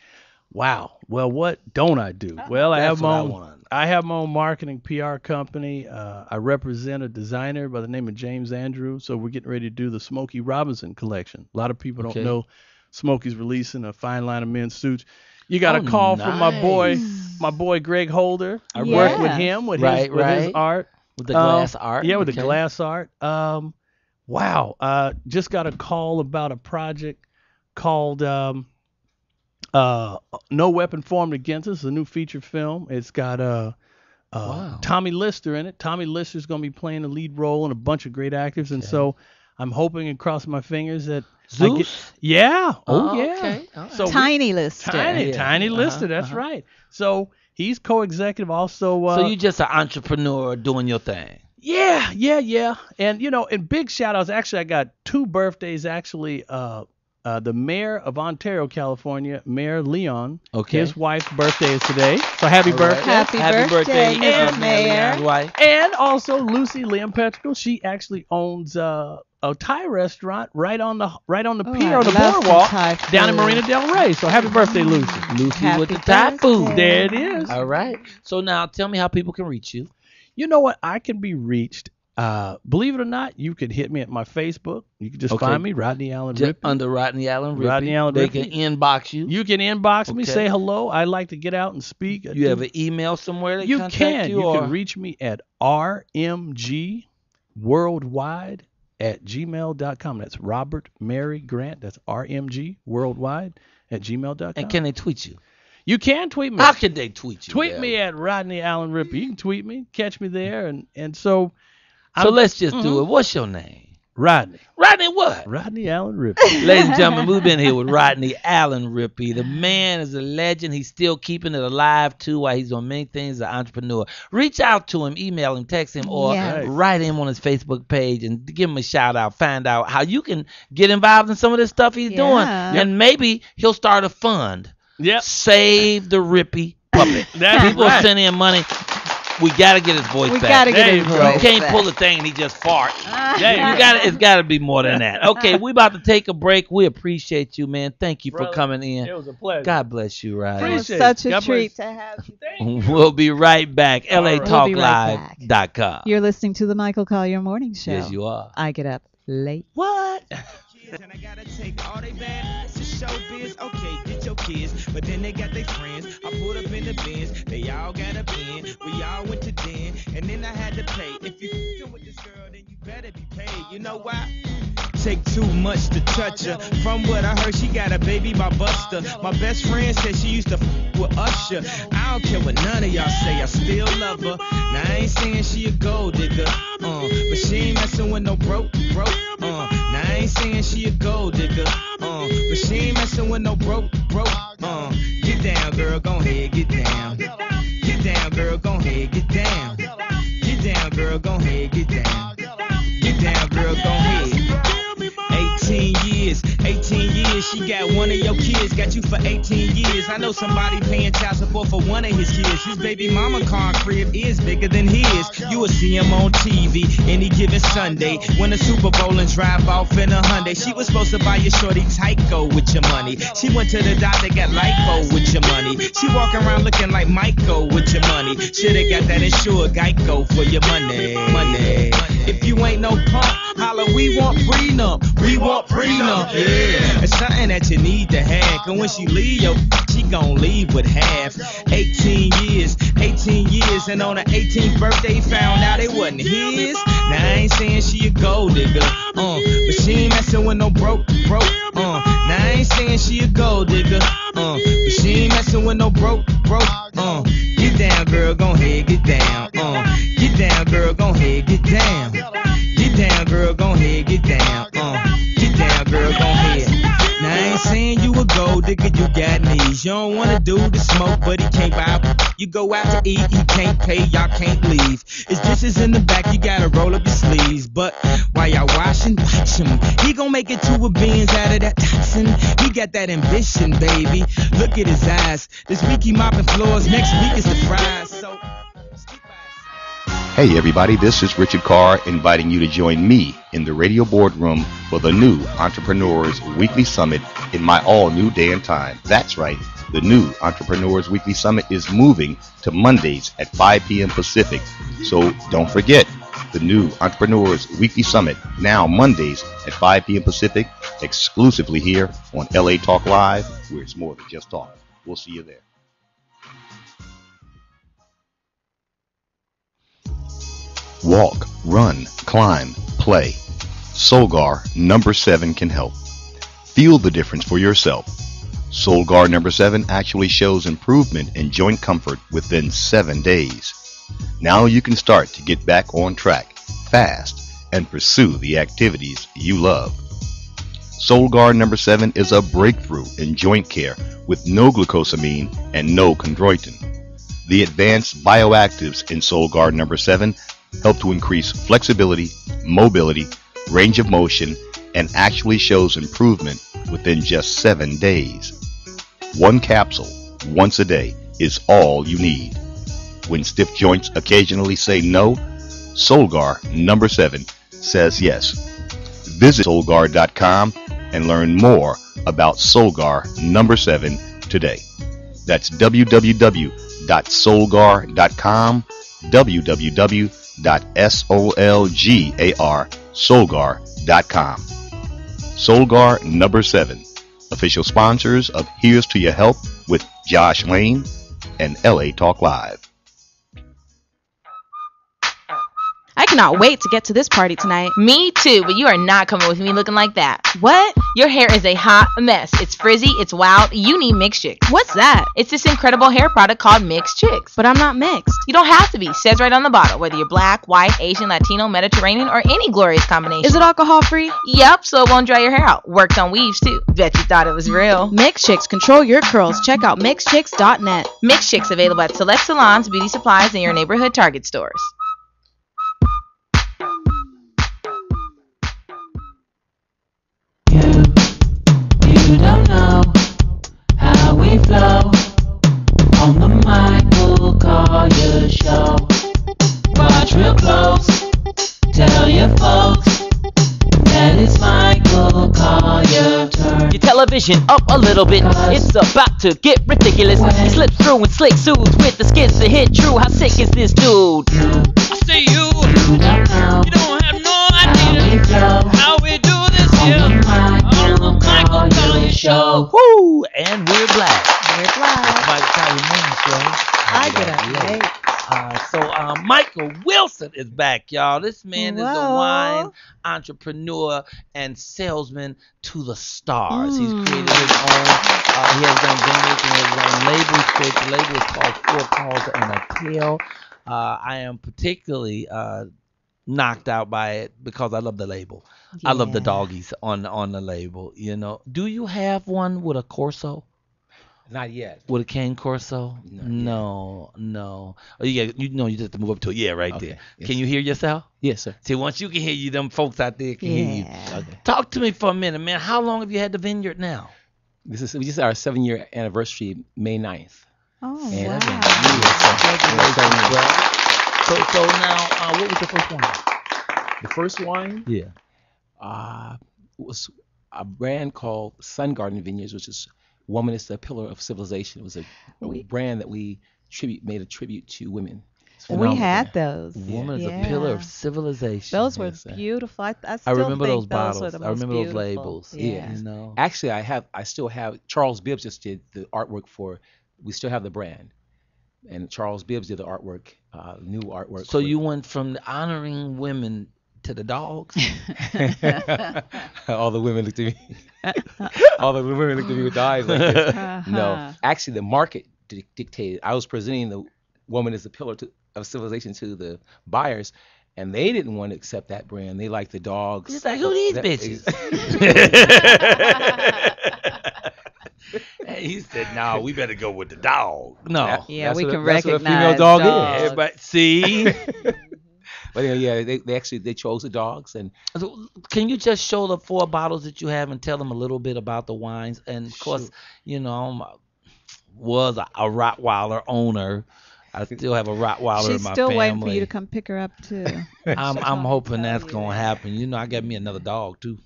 Wow. Well, what don't I do? Well, I have my own marketing PR company. I represent a designer by the name of James Andrew. So we're getting ready to do the Smokey Robinson collection. A lot of people don't know Smokey's releasing a fine line of men's suits. You got a call from my boy Greg Holder. I work with him with his art. With the glass art? Yeah, with the glass art. Just got a call about a project called No Weapon Formed Against Us, a new feature film. It's got Tommy Lister in it. Tommy Lister's going to be playing the lead role and a bunch of great actors. And so I'm hoping and crossing my fingers that Zeus? Yeah. Yeah. Okay. Right. So Tiny Lister. Tiny Lister, that's right. So he's co-executive also. So you're just an entrepreneur doing your thing. Yeah. And, and big shout-outs. Actually, I got 2 birthdays, actually. The mayor of Ontario, California, Mayor Leon. His wife's birthday is today. So happy birthday. Happy birthday, Mayor. And also Lucy Liam Petrichel. She actually owns a Thai restaurant right on the pier on the boardwalk down in Marina Del Rey. So happy birthday, Lucy. Lucy with the Thai food. There it is. All right. So now tell me how people can reach you. You know what? I can be reached. Believe it or not, you could hit me at my Facebook. You can just find me, Rodney Allen Rippy. Under Rodney Allen Rippy. Rodney Allen Rippy. They can inbox you. You can inbox me, say hello. I like to get out and speak. You have an email somewhere that contact you? You can reach me at rmgworldwide@gmail.com. That's Robert Mary Grant. That's rmgworldwide@gmail.com. And can they tweet you? You can tweet me. How can they tweet you? Tweet me at Rodney Allen Rippy. You can tweet me, catch me there, and so. So let's just do it. What's your name? Rodney. Rodney what? Rodney Allen Rippy. Ladies and gentlemen, we've been here with Rodney Allen Rippy. The man is a legend. He's still keeping it alive, too, while he's doing many things as an entrepreneur. Reach out to him, email him, text him, or write him on his Facebook page and give him a shout-out. Find out how you can get involved in some of this stuff he's doing. And maybe he'll start a fund. Yep. Save the Rippy puppet. People send in money. We gotta get his voice back. We gotta get his voice back. You can't pull the thing and he just farts. It's gotta be more than that. Okay, we about to take a break. We appreciate you, man. Thank you for coming in. It was a pleasure. God bless you, Rodney. It was such a treat to have you. We'll be right back. LATalkLive.com. You're listening to the Michael Colyar Morning Show. Yes, you are. I get up late. What? And I gotta take all they bad to show biz. Okay, get your kids, but then they got their friends. I pulled up in the Benz, they all got a pen. We all went to den, and then I had to pay. If you f***ing with this girl, then you better be paid. You know why? Take too much to touch her. From what I heard, she got a baby by Buster. My best friend said she used to f*** with Usher. I don't care what none of y'all say, I still love her. Now I ain't saying she a gold digger, but she ain't messing with no broke. Now I ain't saying she a gold digger, but she ain't messing with no broke. Get down, girl, gon' head, get down. Get down, girl, gon' head, get down. Get down, girl, gon' head, get down. Get down, girl, gon' head. 18 years is she got one of your kids, got you for 18 years. I know somebody paying child support for one of his kids. His baby mama car crib is bigger than his. You will see him on TV any given Sunday. Win a Super Bowl and drive off in a Hyundai. She was supposed to buy your shorty Tyco with your money. She went to the doctor, got lipo with your money. She walk around looking like Michael with your money. Shoulda got that insured Geico for your money. If you ain't no punk, holla, we want prenup. We want prenup, yeah. It's something that you need to have. Cause when she leave, she gon' leave with half. 18 years, and on her 18th birthday found out it wasn't his. Now I ain't saying she a gold digger, but she ain't messing with no broke. Now I ain't saying she a gold digger, but she ain't messing with no broke. Get down, girl, gon' head, get down. Get down, girl, gon' head, get down. Get down, girl, gon' head, get down. Get down, girl, gon' head. Now I ain't saying you a gold digger, you got knees. You don't want a dude to smoke, but he can't buy. You go out to eat, he can't pay, y'all can't leave. It's dishes in the back, you gotta roll up your sleeves. But while y'all washing, watch him. He gon' make it to a beans out of that toxin. He got that ambition, baby. Look at his eyes. This week he mopping floors, next week is the fries. So. Hey everybody, this is Richard Carr inviting you to join me in the radio boardroom for the new Entrepreneurs Weekly Summit in my all-new day and time. That's right, the new Entrepreneurs Weekly Summit is moving to Mondays at 5 p.m. Pacific. So don't forget, the new Entrepreneurs Weekly Summit, now Mondays at 5 p.m. Pacific, exclusively here on LA Talk Live, where it's more than just talk. We'll see you there. Walk, run, climb, play. Solgar number 7 can help. Feel the difference for yourself. Solgar number 7 actually shows improvement in joint comfort within 7 days. Now you can start to get back on track fast and pursue the activities you love. Solgar number 7 is a breakthrough in joint care with no glucosamine and no chondroitin. The advanced bioactives in Solgar number 7 help to increase flexibility, mobility, range of motion, and actually shows improvement within just 7 days. One capsule, once a day, is all you need. When stiff joints occasionally say no, Solgar number 7 says yes. Visit Solgar.com and learn more about Solgar number 7 today. That's www.solgar.com, www.solgar.com. Solgar number 7, official sponsors of Here's to Your Help with Josh Lane and LA Talk Live. I cannot wait to get to this party tonight. Me too, but you are not coming with me looking like that. What? Your hair is a hot mess. It's frizzy, it's wild. You need Mixed Chicks. What's that? It's this incredible hair product called Mixed Chicks. But I'm not mixed. You don't have to be. Says right on the bottle, whether you're black, white, Asian, Latino, Mediterranean, or any glorious combination. Is it alcohol free? Yep, so it won't dry your hair out. Works on weaves too. Bet you thought it was real. Mixed Chicks control your curls. Check out mixedchicks.net. Mixed Chicks available at select salons, beauty supplies, and your neighborhood Target stores. You don't know how we flow on the Michael Colyar Show. Watch real close, tell your folks that it's Michael Colyar's turn. Your television up a little bit, it's about to get ridiculous. He slips through in slick suits with the skits that hit true. How sick is this dude? I say you don't have no idea how we do this here on the Michael Colyar Show. Woo! And we're black. We're black. By the time we name the show, I get up late. So Michael Wilson is back, y'all. This man is a wine entrepreneur and salesman to the stars. He's created his own. He has done vineyards and his own label. He's created the label. It's called Four Paws and a Tail. I am particularly knocked out by it because I love the label. I love the doggies on the label. You know, do you have one with a Corso? Not yet. With a cane corso? No. Oh, you just have to move up to it. Yeah, right there. Yes. Can you hear yourself? Yes, sir. See, once you can hear you, them folks out there can hear you. Okay. Talk to me for a minute, man. How long have you had the vineyard now? This is our 7-year anniversary, May 9th. Oh, And wow. So now, what was the first one? The first wine Yeah. was a brand called Sun Garden Vineyards, which is Woman is the Pillar of Civilization. It was a brand that we made a tribute to women. We had those. Woman is a pillar of civilization. Those were beautiful. I still remember think those bottles. Were the I remember most those beautiful. labels. Yeah. You know. Actually, I still have, Charles Bibbs just did the artwork we still have the brand. And Charles Bibbs did the artwork, new artwork. So you went from honoring women to the dogs? All the women looked at me. All the women looked at me with the eyes like this. No, actually, the market dictated. I was presenting the Woman is the Pillar of Civilization to the buyers, and they didn't want to accept that brand. They liked the dogs. It's like, who these bitches? And he said, "No, we better go with the dog." No, we can that's recognize what a female dog dogs. is. Everybody, see. But yeah, they chose the dogs. And can you just show the 4 bottles that you have and tell them a little bit about the wines? And of course, was a Rottweiler owner. I still have a Rottweiler in my family. She's still waiting for you to come pick her up too. I'm hoping that's gonna happen. I got me another dog too.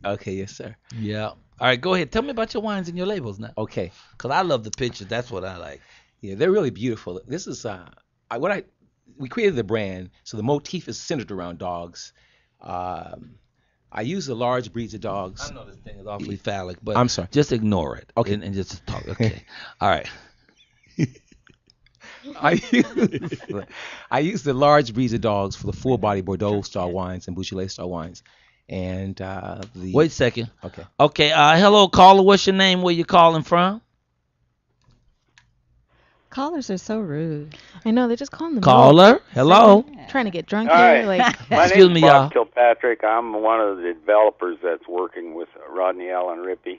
Okay, yes, sir. Yeah. All right, go ahead. Tell me about your wines and your labels now. Okay. Cause I love the pictures. That's what I like. Yeah, they're really beautiful. This is we created the brand, so the motif is centered around dogs. I use the large breeds of dogs. I know this thing is awfully phallic, but I'm sorry. Just ignore it. Okay, and just talk. Okay. All right. I use the large breeds of dogs for the full body Bordeaux style wines and Beaujolais style wines. And wait a second. Okay. Okay. Hello, caller. What's your name? Where you calling from? Callers are so rude. I know, they're just calling them. Caller. Hello. Trying to get drunk Hi. here. Like, My Excuse name's me, Bob y'all. Kilpatrick. I'm one of the developers that's working with Rodney Allen Rippy,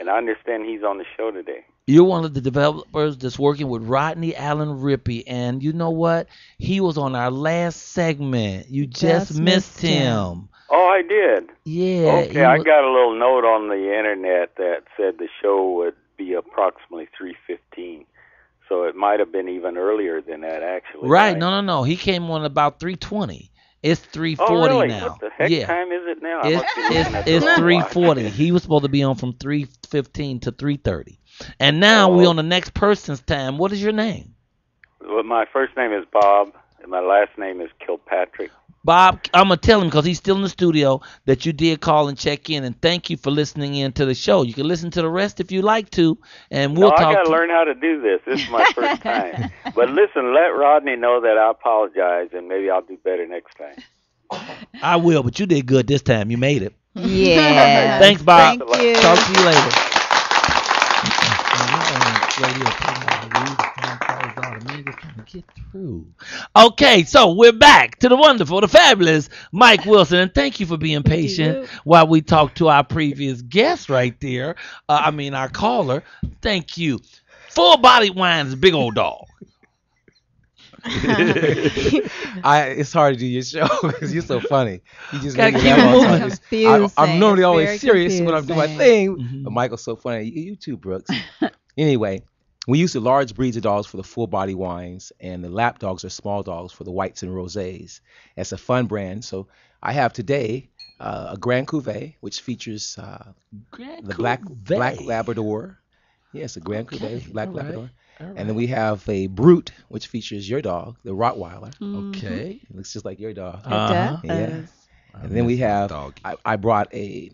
and I understand he's on the show today. You're one of the developers that's working with Rodney Allen Rippy, and you know what? He was on our last segment. You just missed him. Oh, I did? Yeah. Okay, I got a little note on the internet that said the show would be approximately 3:15. So it might have been even earlier than that, actually. Right. No. He came on about 3:20. It's 3:40 oh, really? now. What the heck time is it now? It's 3:40. He was supposed to be on from 3:15 to 3:30. And now we're on the next person's time. What is your name? Well, my first name is Bob, and my last name is Kilpatrick. Bob, I'm going to tell him because he's still in the studio that you did call and check in, and thank you for listening in to the show. You can listen to the rest if you like to, and we'll talk. I got to learn how to do this. This is my first time. But listen, let Rodney know that I apologize, and maybe I'll do better next time. I will, but you did good this time. You made it. Yeah. Thanks, Bob. Thank you. Talk to you later. Okay, so we're back to the wonderful, the fabulous Mike Wilson, and thank you for being patient while we talk to our previous guest right there. Our caller. Thank you. Full body wine is a big old dog. It's hard to do your show because you're so funny. You just Gotta make keep me laugh all it the time. moving. I'm normally It's always very serious when I'm doing my confusing. thing, but Michael's so funny. You too, Brooks. Anyway, we use the large breeds of dogs for the full body wines, and the lap dogs are small dogs for the whites and rosés. It's a fun brand. So I have today a Grand Cuvée, which features the black Labrador. Yes, a Grand Cuvée, black Labrador. And then we have a Brute, which features your dog, the Rottweiler. Okay. It looks just like your dog. It does. Yeah. And then we have, I brought a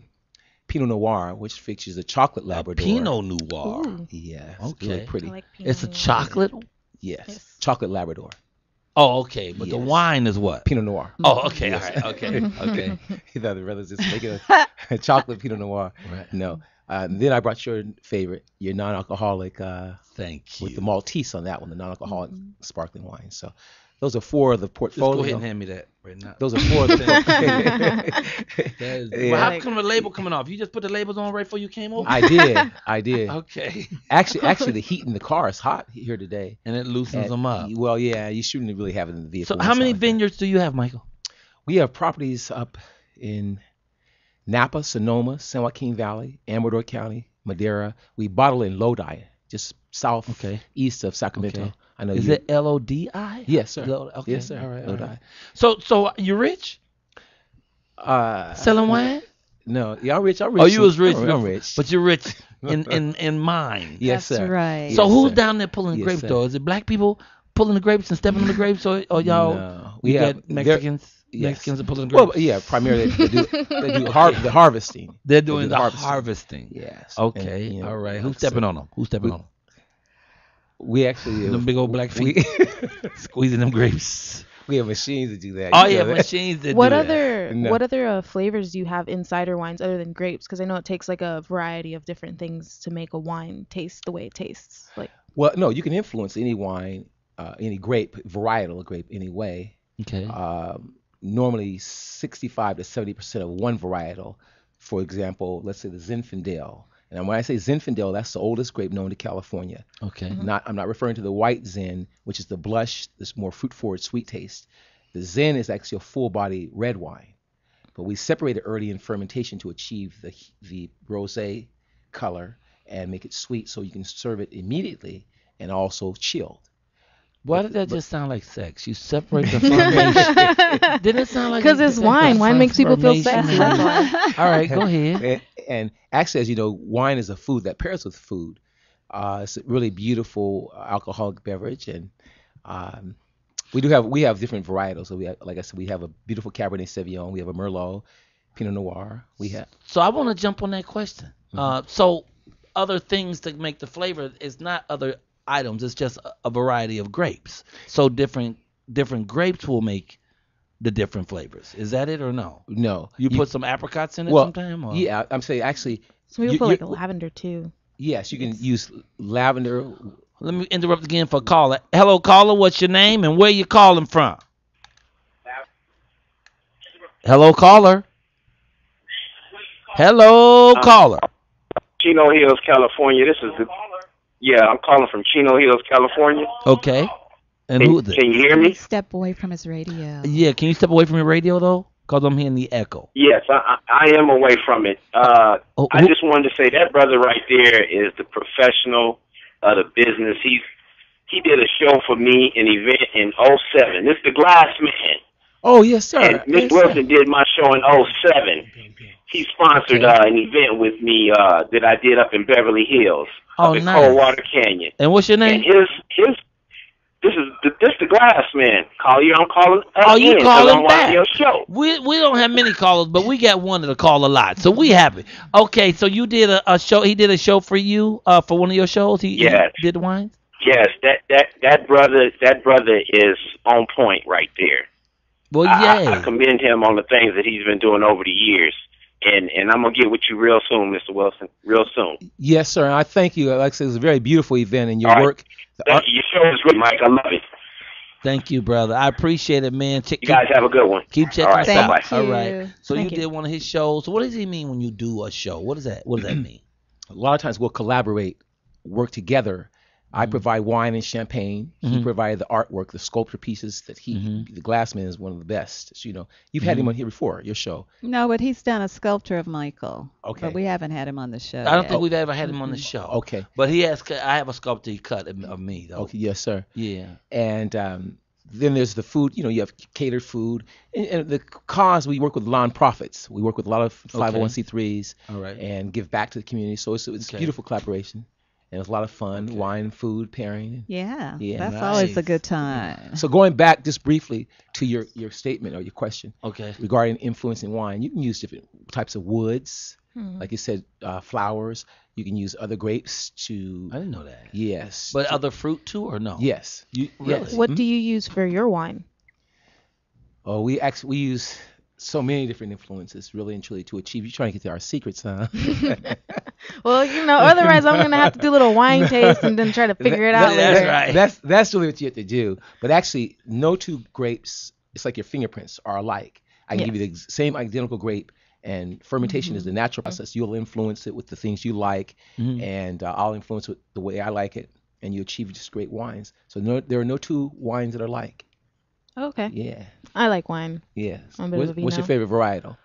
Pinot Noir, which features a chocolate Labrador. Pinot Noir. Ooh. Yeah. It's Okay. really pretty. I like Pinot It's a Noir. chocolate. Yes. Chocolate Labrador. Oh, okay. But the wine is what? Pinot Noir. Oh, okay. Yes. All right. Okay. He thought the brothers just make it a chocolate Pinot Noir. Right. No. Then I brought your favorite, your non-alcoholic. Thank you. With the Maltese on that one, the non-alcoholic sparkling wine. So those are 4 of the Just portfolio. go ahead and hand me that right now. Those are 4 of the Well, how come the label coming off? You just put the labels on right before you came over? I did. Okay. Actually, the heat in the car is hot here today, and it loosens them up. Well, yeah, you shouldn't really have it in the vehicle. So how many vineyards do you have, Michael? We have properties up in Napa, Sonoma, San Joaquin Valley, Amador County, Madera. We bottle in Lodi, just east of Sacramento. Okay. I know. Is it Lodi? Yes, sir. Okay. Yes, sir. All right. Lodi. So you rich? Selling wine? No, yeah, I'm rich. I'm rich. Oh, you was rich. I'm rich. But you're rich in mind. Yes, That's sir. right. So Yes, who's sir. down there pulling Yes, grapes sir. though? Is it black people pulling the grapes and stepping on the grapes, or y'all? No. We have got Mexicans. Yes. Mexicans are pulling grapes. Well, yeah, primarily they do the harvesting. They're doing the harvesting. Yes. Okay. And, all right. Who's stepping on them? Who's stepping on them? We actually Them big old black feet squeezing them grapes. We have machines to do that. Oh, You yeah, know that. machines that What do other No. what other flavors do you have in cider wines other than grapes? Because I know it takes like a variety of different things to make a wine taste the way it tastes. Like Well, no, you can influence any wine, any grape, varietal grape, anyway. Okay. Normally, 65 to 70% of one varietal. For example, let's say the Zinfandel. And when I say Zinfandel, that's the oldest grape known to California. Okay. I'm not referring to the white Zin, which is the blush, this more fruit-forward sweet taste. The Zin is actually a full-body red wine, but we separate it early in fermentation to achieve the rosé color and make it sweet, so you can serve it immediately and also chilled. Why did that just sound like sex? You separate the fermentation. Didn't it sound like? because it's wine. Wine makes people feel sexy. That's why. All right, go ahead. And actually, as you know, wine is a food that pairs with food. It's a really beautiful alcoholic beverage, and we have different varietals. So we have, like I said, we have a beautiful Cabernet Sauvignon, we have a Merlot, Pinot Noir. We have. So I want to jump on that question. So other things to make the flavor is not other items. It's just a variety of grapes. So different grapes will make the different flavors. Is that it or no? No. You put some apricots in it Well, sometime? Or? yeah, I'm saying actually. Some people put like lavender too. Yes, you can use lavender. Let me interrupt again for caller. Hello, caller. What's your name and where you calling from? Hello, caller. Hello, caller. Chino Hills, California. This is I'm calling from Chino Hills, California. Okay. And Can- who is it? can you hear me? Step away from his radio. Yeah, can you step away from your radio though? Cause I'm hearing the echo. Yes, I am away from it. I just wanted to say that brother right there is the professional of the business. He did a show for me, an event in '07. This is the Glass Man. Oh, yes, sir. And Miss Wilson did my show in '07. He sponsored an event with me that I did up in Beverly Hills, Oh, up in nice. Coldwater Canyon. And what's your name? And this is the Glass Man. Colyar, I'm calling. Oh, you in, 'cause calling I'm watching back? your show. We don't have many callers, but we got one that'll call a lot, so we happy. Okay, so you did a show. He did a show for you for one of your shows. He did wine. Yes, that brother is on point right there. Well, I commend him on the things that he's been doing over the years, and I'm gonna get with you real soon, Mr. Wilson, real soon. Yes, sir. And I thank you. Like I said, it was a very beautiful event, and your All right. work. Thank you. Your show is great, Mike. I love it. Thank you, brother. I appreciate it, man. You guys have a good one. Keep checking All right, us out. bye-bye. All right. So Thank you did one of his shows. So what does he mean when you do a show? What does that mean? A lot of times we'll collaborate, work together. I provide wine and champagne. He provided the artwork, the sculpture pieces that the Glassman is one of the best. So, you've had him on here before, your show. No, but he's done a sculpture of Michael. Okay. But we haven't had him on the show. I don't yet. think we've ever had him on the show. Okay. But he has. I have a sculpture he cut of me though. Okay, yes, sir. Yeah. And then there's the food. You have catered food. And the cause, we work with nonprofits. We work with a lot of 501c3s. All right. And give back to the community. So it's a beautiful collaboration. And it's a lot of fun, wine, food, pairing. Yeah, Yeah, that's nice. always a good time. So going back just briefly to your statement or your question, okay, regarding influencing wine, you can use different types of woods, like you said, flowers. You can use other grapes to. I didn't know that. Yes, But other fruit too, or no? yes, Really? yes. What do you use for your wine? Oh, we use so many different influences, really and truly, to achieve. You're trying to get to our secrets, huh? Well, otherwise I'm gonna have to do a little wine taste and then try to figure it out later. Right. That's really what you have to do. But actually, no two grapes, it's like your fingerprints, are alike. I can give you the same identical grape, and fermentation is the natural process. You'll influence it with the things you like, and I'll influence it the way I like it, and you achieve just great wines. So there are no two wines that are alike. Okay. Yeah. I like wine. Yes. I'm a bit of a vino. What's your favorite varietal?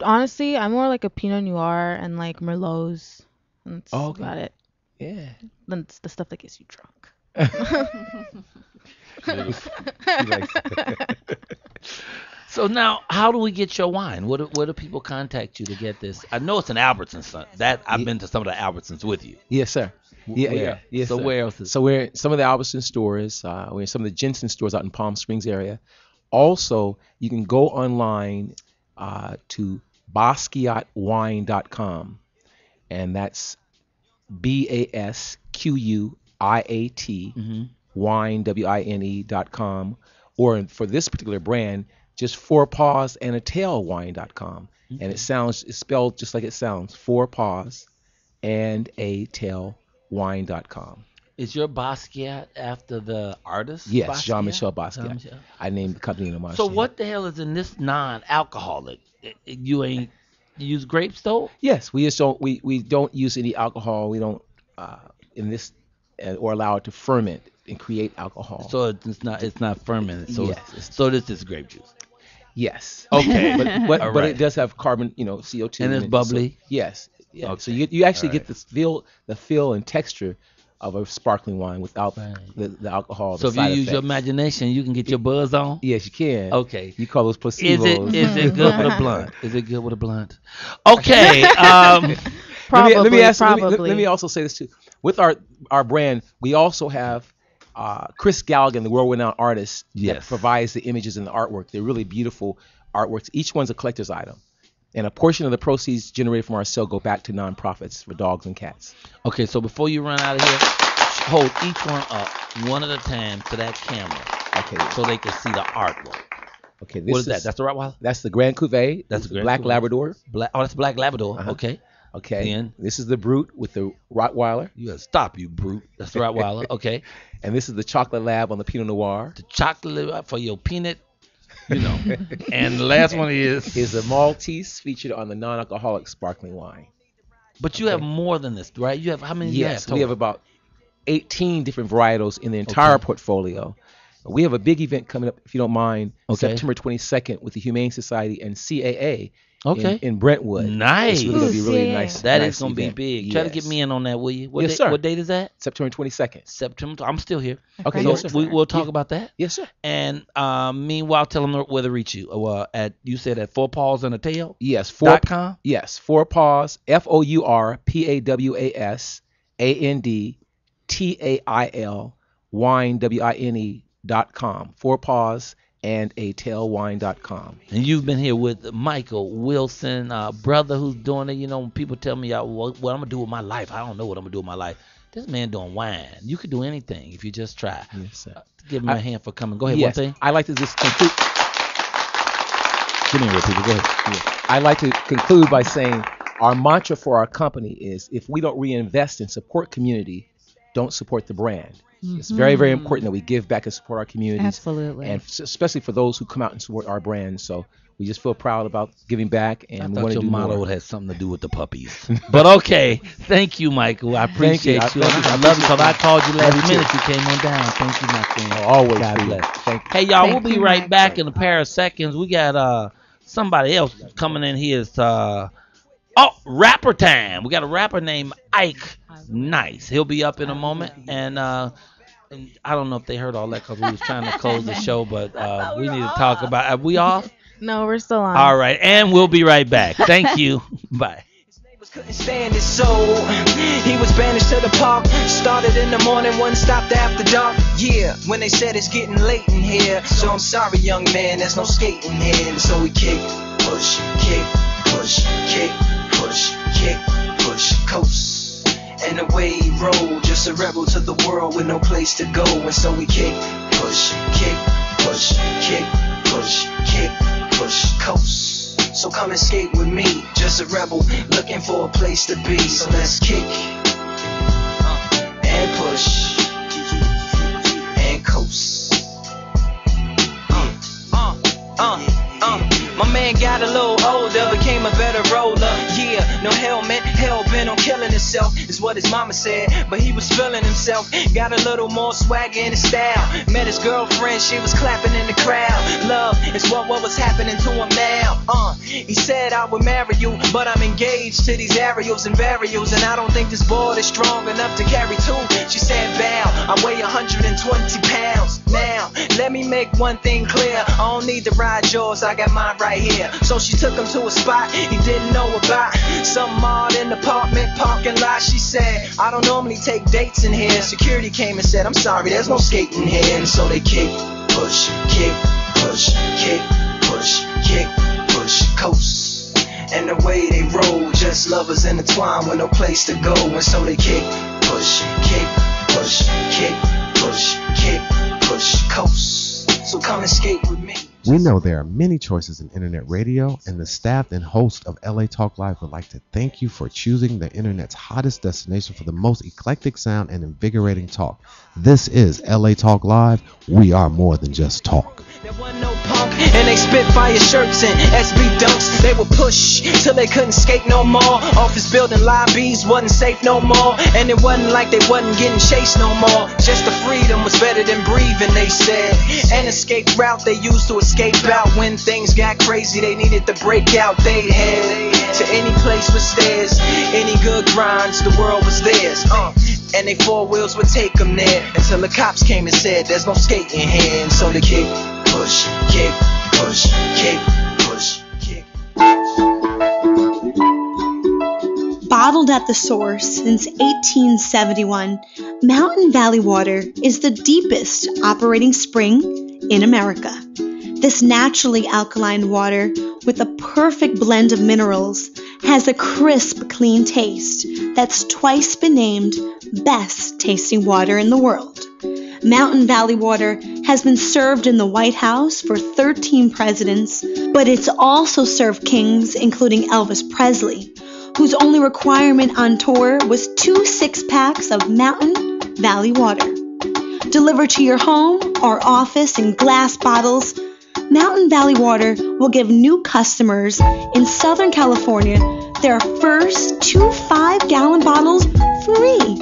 Honestly, I'm more like a Pinot Noir and like Merlots. That's about it. Yeah. That's the stuff that gets you drunk. So now, how do we get your wine? Where do people contact you to get this? I know it's an Albertsons. I've been to some of the Albertsons with you. Yes, sir. Yeah. So sir. where else? So we're in some of the Albertsons stores. We're in some of the Jensen stores out in Palm Springs area. Also, you can go online to basquiatwine.com, and that's BASQUIAT wine WINE.com, or for this particular brand, just 4 paws and a tail wine.com, and it's spelled just like it sounds, 4 paws and a tail wine.com. Is your Basquiat after the artist? Yes, Basquiat? Jean-Michel Basquiat. Jean-Michel. I named the company in homage. So what the hell is in this non-alcoholic? You ain't use grapes though? Yes, we just don't. We don't use any alcohol. We don't in this or allow it to ferment and create alcohol. So it's not fermented. So yes, so this is grape juice. Yes. Okay. but it does have carbon, CO2. And it's bubbly. So, yes. Yeah. Okay. So you actually get the feel and texture of a sparkling wine without the alcohol. So if you use your imagination, you can get your buzz on? Yes, you can. Okay. You call those placebos. Is it good with a blunt? Is it good with a blunt? Okay. Probably. Let me also say this too. With our brand, we also have Chris Galligan, the world-renowned artist, that provides the images and the artwork. They're really beautiful artworks. Each one's a collector's item. And a portion of the proceeds generated from our sale go back to nonprofits for dogs and cats. Okay, so before you run out of here, hold each one up one at a time to that camera. Okay. So they can see the artwork. Okay. What is that? That's the Rottweiler? That's the Grand Cuvée. That's the Black Labrador. That's Black Labrador. Okay. Okay. Then this is the Brute with the Rottweiler. You gotta stop, you Brute. That's the Rottweiler. Okay. And this is the Chocolate Lab on the Pinot Noir. The Chocolate Lab for your peanut. And the last one is the Maltese featured on the non-alcoholic sparkling wine. But you have more than this, right? You have how many? Yes, we have about 18 different varietals in the entire portfolio. We have a big event coming up, if you don't mind, September 22nd with the Humane Society and CAA in Brentwood. Nice. It's really going to be really nice. That is going to be big. Try to get me in on that, will you? Yes, sir. What date is that? September 22nd. September. I'm still here. Okay, so yes, sir. We'll talk about that. Yes, sir. And meanwhile, tell them where to reach you. You said at 4 paws and a tail? Yes. .com? Yes. 4 paws, FOURPAWAS ANDTAIL wine WINE.com. 4 paws and a tailwine.com. And you've been here with Michael Wilson, brother who's doing it. When people tell me what I'm going to do with my life, I don't know what I'm going to do with my life. This man doing wine. You could do anything if you just try. Yes, sir. Give him a hand for coming. Go ahead, yes, one thing. I like to just conclude. Give me a real people. Go ahead. Yeah. I like to conclude by saying our mantra for our company is if we don't reinvest and support community, don't support the brand. It's very, very important that we give back and support our communities. Absolutely. And especially for those who come out and support our brand. So we just feel proud about giving back, and we want to do more. I thought your motto had something to do with the puppies. But okay. Thank you, Michael. I appreciate you. I love you because I called you last minute. You came on down. Thank you, my friend. Always. God bless. Thank you. Hey, y'all, we'll be right back in a pair of seconds. We got somebody else coming in here. It's rapper time. We got a rapper named Ike Nice. He'll be up in a moment, and I don't know if they heard all that because we was trying to close the show, but we need to talk about. Are we off? No, we're still on. All right, and we'll be right back. Thank you. Bye. Couldn't stand his soul. He was banished to the park. Started in the morning, one stopped after dark. Yeah, when they said it's getting late in here. So I'm sorry, young man, there's no skating here. And so we kick, push, kick, push, kick, push, kick, push, coast. And away he rolled, just a rebel to the world with no place to go. And so we kick, push, kick, push, kick, push, kick, push, coast. So come and skate with me. Just a rebel looking for a place to be. So let's kick and push and coast. My man got a little older, became a better roller. Yeah, no helmet, hell bent on killing himself, is what his mama said. But he was feeling himself, got a little more swagger in his style. Met his girlfriend, she was clapping in the crowd. Love is what was happening to him now. He said I would marry you, but I'm engaged to these aerials and burials, and I don't think this board is strong enough to carry two. She said, Val, I weigh 120 pounds. Now, let me make one thing clear, I don't need to ride yours, I got mine right here. So she took him to a spot he didn't know about, some odd in the apartment parking lot. She said, I don't normally take dates in here. Security came and said, I'm sorry, there's no skating here. And so they kick, push, kick, push, kick, push, kick, push, coast. And the way they roll, just lovers intertwined with no place to go. And so they kick, push, kick, push, kick, push, kick, push, coast. So come and skate with me. We know there are many choices in internet radio, and the staff and host of LA Talk Live would like to thank you for choosing the internet's hottest destination for the most eclectic sound and invigorating talk. This is LA Talk Live. We are more than just talk. There wasn't no punk, and they spit fire shirts and SB dunks. They would push till they couldn't skate no more. Office building lobbies wasn't safe no more, and it wasn't like they wasn't getting chased no more. Just the freedom was better than breathing, they said. An escape route they used to escape out when things got crazy. They needed to break out. They head to any place with stairs, any good grinds, the world was theirs. And they four wheels would take them there until the cops came and said there's no skating here. And so they kick, push, kick, push, kick, push, kick. Bottled at the source since 1871, Mountain Valley Water is the deepest operating spring in America. This naturally alkaline water, with a perfect blend of minerals, has a crisp, clean taste that's twice been named best tasting water in the world. Mountain Valley Water has been served in the White House for 13 presidents, but it's also served kings including Elvis Presley, whose only requirement on tour was 2 6-packs of Mountain Valley Water. Delivered to your home or office in glass bottles, Mountain Valley Water will give new customers in Southern California their first 2 5-gallon bottles free.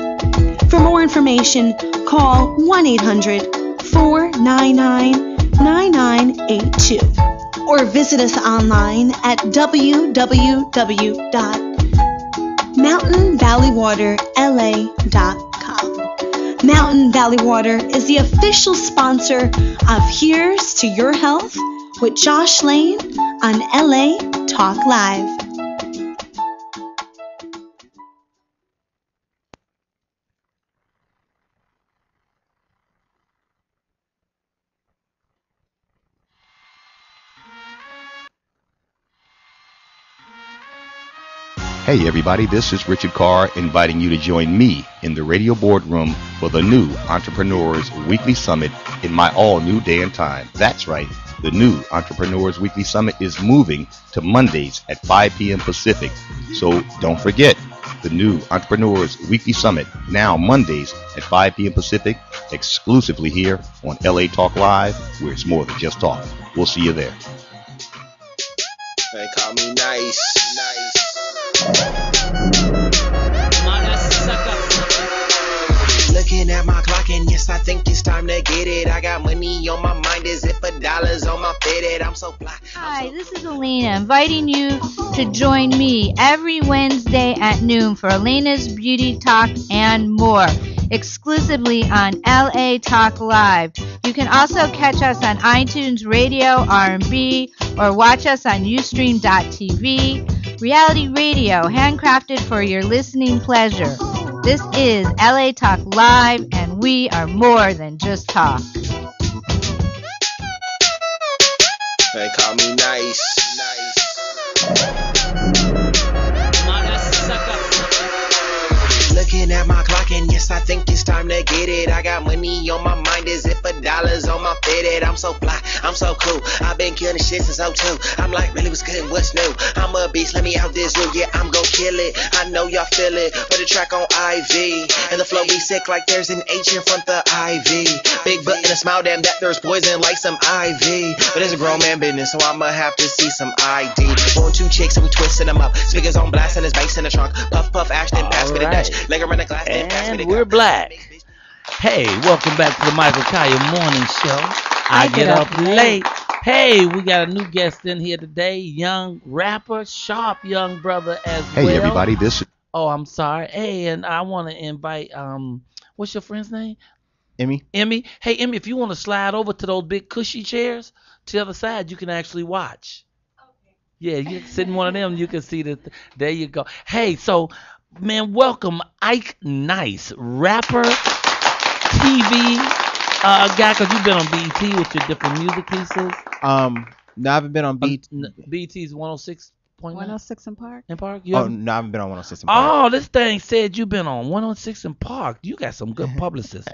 For more information, call 1-800-499-9982 or visit us online at www.mountainvalleywaterla.com. Mountain Valley Water is the official sponsor of Here's to Your Health with Josh Lane on LA Talk Live. Hey everybody, this is Richard Carr inviting you to join me in the radio boardroom for the new Entrepreneurs Weekly Summit in my all-new day and time. That's right, the new Entrepreneurs Weekly Summit is moving to Mondays at 5 p.m. Pacific. So don't forget, the new Entrepreneurs Weekly Summit, now Mondays at 5 p.m. Pacific, exclusively here on LA Talk Live, where it's more than just talk. We'll see you there. They call me Nice. Looking at my clock and yes, I think it's time to get it. I got money on my mind as if $1 on my fitted. I'm so fly. Hi, this is Elena inviting you to join me every Wednesday at noon for Elena's Beauty Talk and more, exclusively on LA Talk Live. You can also catch us on iTunes Radio, R&B, or watch us on Ustream.tv. Reality radio, handcrafted for your listening pleasure. This is LA Talk Live, and we are more than just talk. They call me Nice. looking at my clock and yes, I think it's time to get it. I got money on my mind as if $1 on my fitted. I'm so fly, I'm so cool. I've been killing shit since 02. I'm like, really, what's good, what's new? I'm a beast, let me out this room. Yeah, I'm gon' kill it. I know y'all feel it. Put a track on IV. And the flow be sick like there's an H in front the IV. Big butt and a smile, damn that there's poison like some IV. But it's a grown man business, so I'ma have to see some ID. Born 2 chicks and we twisting them up. Speakers on blast and his bass in the trunk. Puff, puff, Ashton, pass me the Dutch. Leg around the glass, then pass me the And we're black. Hey, welcome back to the Michael Colyar Morning Show. I get up late. Hey, we got a new guest in here today. Young rapper, sharp young brother as well. Hey, everybody, this is... Oh, I'm sorry. Hey, and I want to invite, what's your friend's name? Emmy. Emmy. Hey, Emmy, if you want to slide over to those big cushy chairs to the other side, you can actually watch. Okay. Yeah, you can sit in one of them. You can see that. There you go. Hey, so, man, welcome Ike Nice, rapper, TV guy, because you've been on BET with your different music pieces. No, I haven't been on BET. BET's 106.9? 106 in Park. In Park? No, I haven't been on 106 in Park. Oh, this thing said you've been on 106 in Park. You got some good publicists.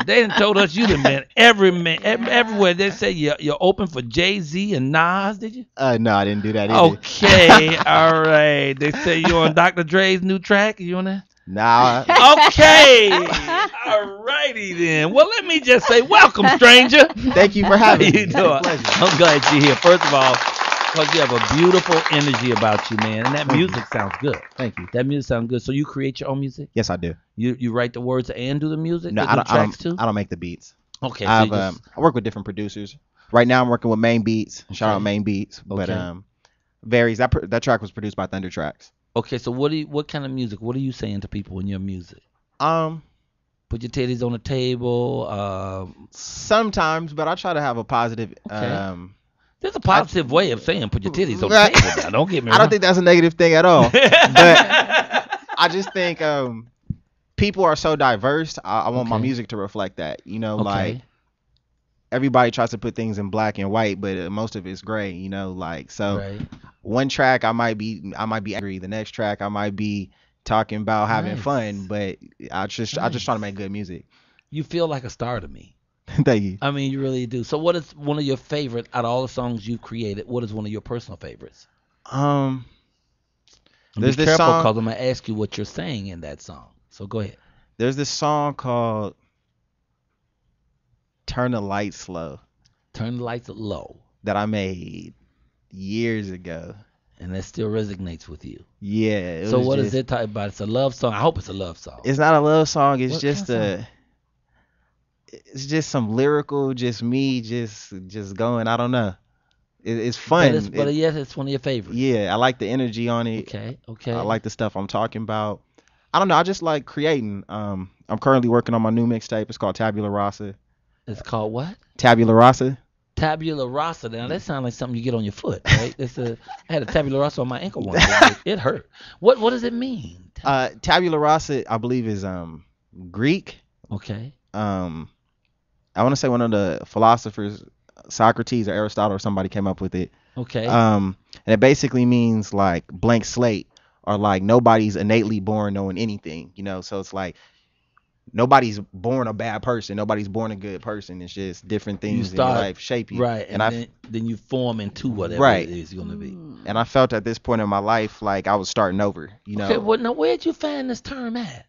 They done told us you done been everywhere. They say you're open for Jay-Z and Nas, did you? No, I didn't do that either. Okay, all right. They say you're on Dr. Dre's new track. You on that? Nah. Okay. All righty then. Well, let me just say welcome, stranger. Thank you for having me. I'm glad you're here. First of all, because you have a beautiful energy about you, man. And that music sounds good. Thank you. That music sounds good. So you create your own music? Yes, I do. You write the words and do the music? No, I don't make the beats. Okay. I work with different producers. Right now I'm working with Main Beats. Shout out Main Beats. But varies. That track was produced by Thunder Tracks. Okay, so what kind of music? What are you saying to people in your music? Put your titties on the table. Sometimes, but I try to have a positive. Okay. There's a positive way of saying put your titties on the table. Now, don't get me wrong. I don't think that's a negative thing at all. But I just think people are so diverse. I want my music to reflect that. You know, like everybody tries to put things in black and white, but most of it's gray. You know, like so. Right. One track I might be angry. The next track I might be talking about having fun. But I just try to make good music. You feel like a star to me. Thank you. I mean, you really do. So what is one of your favorite out of all the songs you've created? What is one of your personal favorites? There's this this song. song. Because I'm gonna ask you what you're saying in that song. So go ahead. There's this song called "Turn the Lights Low." Turn the lights low. That I made years ago. And that still resonates with you. Yeah. So what is it talking about? It's a love song. I hope it's a love song. It's not a love song. It's just it's just some lyrical, just me, just going. I don't know. It's fun. But yes, it's one of your favorites. Yeah, I like the energy on it. Okay. I like the stuff I'm talking about. I don't know. I just like creating. I'm currently working on my new mixtape. It's called Tabula Rasa. It's called what? Tabula Rasa. Tabula Rasa. Now that sounds like something you get on your foot, right? I had a tabula rasa on my ankle once. It hurt. What does it mean? Tabula Rasa, I believe, is Greek. Okay. I want to say one of the philosophers, Socrates or Aristotle or somebody, came up with it. Okay. And it basically means like blank slate, or like nobody's innately born knowing anything, you know. So it's like nobody's born a bad person, nobody's born a good person. It's just different things in your life shape you. Right. And then you form into whatever it is you're gonna be. And I felt at this point in my life like I was starting over, you know. Okay. Well, now where'd you find this term at?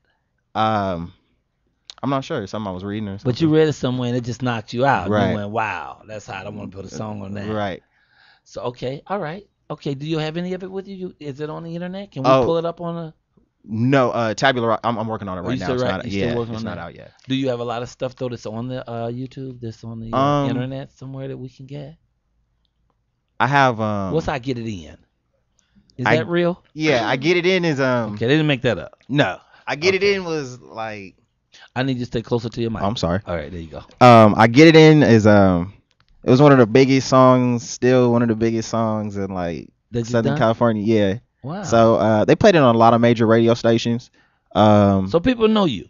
I'm not sure. Something I was reading or something. But you read it somewhere and it just knocked you out. Right. You went, wow, that's hot. I want to put a song on that. Right. So, okay. All right. Okay. Do you have any of it with you? Is it on the internet? Can we pull it up on a... No, Tabula. I'm working on it right now. Still It's working not on out yet. Do you have a lot of stuff though that's on the YouTube, that's on the internet somewhere that we can get? I have. What's I Get It In? Is that real? Yeah, I Get It In is Okay, they didn't make that up. No, I Get It In was like. I need you to stay closer to your mic. Oh, I'm sorry. All right, there you go. I Get It In is it was one of the biggest songs, still one of the biggest songs in like Southern California. Yeah. Wow. So they played it on a lot of major radio stations. So people know you.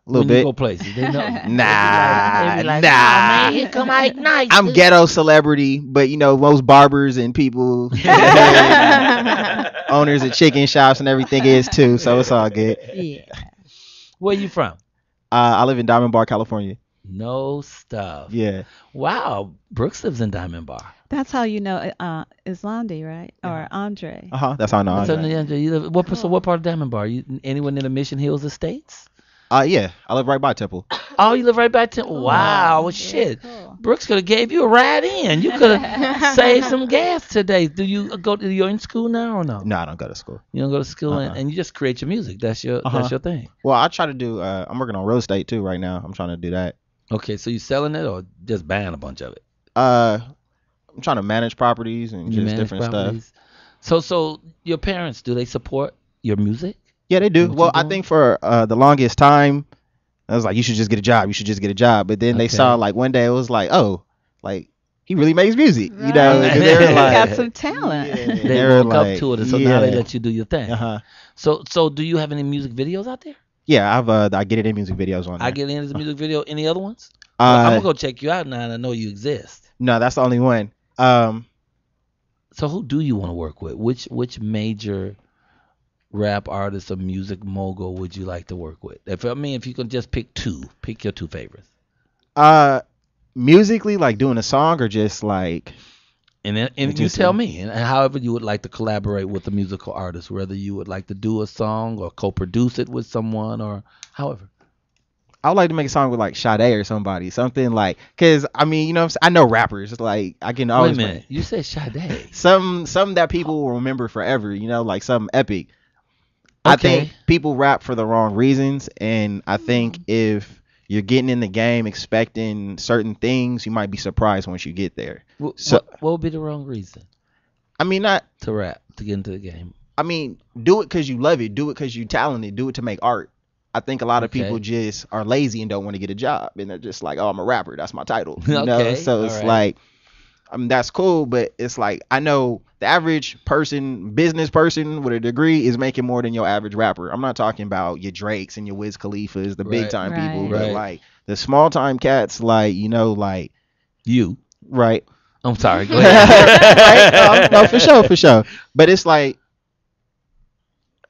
A little when bit. You go places. They know. Nah, They be like, nah. "Oh, man, here come Ike Nice." I'm ghetto celebrity, but you know most barbers and people, owners of chicken shops and everything is too. So it's all good. Yeah. Where you from? I live in Diamond Bar, California. No stuff. Yeah. Wow. Brooks lives in Diamond Bar. That's how you know Islandi, right? Or Andre. That's how I know. So, you live, what part of Diamond Bar? You anywhere near the Mission Hills Estates? Yeah, I live right by Temple. Oh, you live right by Temple. Wow, well, shit. Cool. Brooks could have gave you a ride in. You could have saved some gas today. Do you go to? You're in school now or no? No, I don't go to school. You don't go to school, and you just create your music. That's your thing. Well, I try to do. I'm working on real estate too right now. I'm trying to do that. Okay, so you selling it or just buying a bunch of it? I'm trying to manage properties and just different stuff. So your parents, do they support your music? Yeah, they do. Well, I think for the longest time, I was like, you should just get a job. You should just get a job. But then they saw like one day it was like, oh, like he really makes music. Right. You know, they were like, got some talent. Yeah, they woke up to it, and so now they let you do your thing. So do you have any music videos out there? Yeah, I Get It In music videos on there. I Get It In as a music video. Any other ones? I'm gonna go check you out now, and I know you exist. No, that's the only one. So who do you want to work with? Which major rap artist or music mogul would you like to work with? If you could just pick your two favorites. Musically, like doing a song or just like. And you tell me, and however you would like to collaborate with a musical artist, whether you would like to do a song or co-produce it with someone or however. I would like to make a song with like Sade or somebody, something like, cause I mean, you know, I know rappers, like I can always. Wait a minute, you said Sade. Some that people will remember forever, you know, like something epic. Okay. I think people rap for the wrong reasons, and I think if you're getting in the game expecting certain things, you might be surprised once you get there. So, what would be the wrong reason? I mean, not to rap, to get into the game. I mean, do it because you love it. Do it because you're talented. Do it to make art. I think a lot of people just are lazy and don't want to get a job, and they're just like, "Oh, I'm a rapper. That's my title." You know? So it's like, I mean, that's cool, but it's like I know the average person, business person with a degree is making more than your average rapper. I'm not talking about your Drakes and your Wiz Khalifas, the big time people, but like the small time cats, like, you know, like you, right? I'm sorry. Go ahead. Right? No, for sure. But it's like,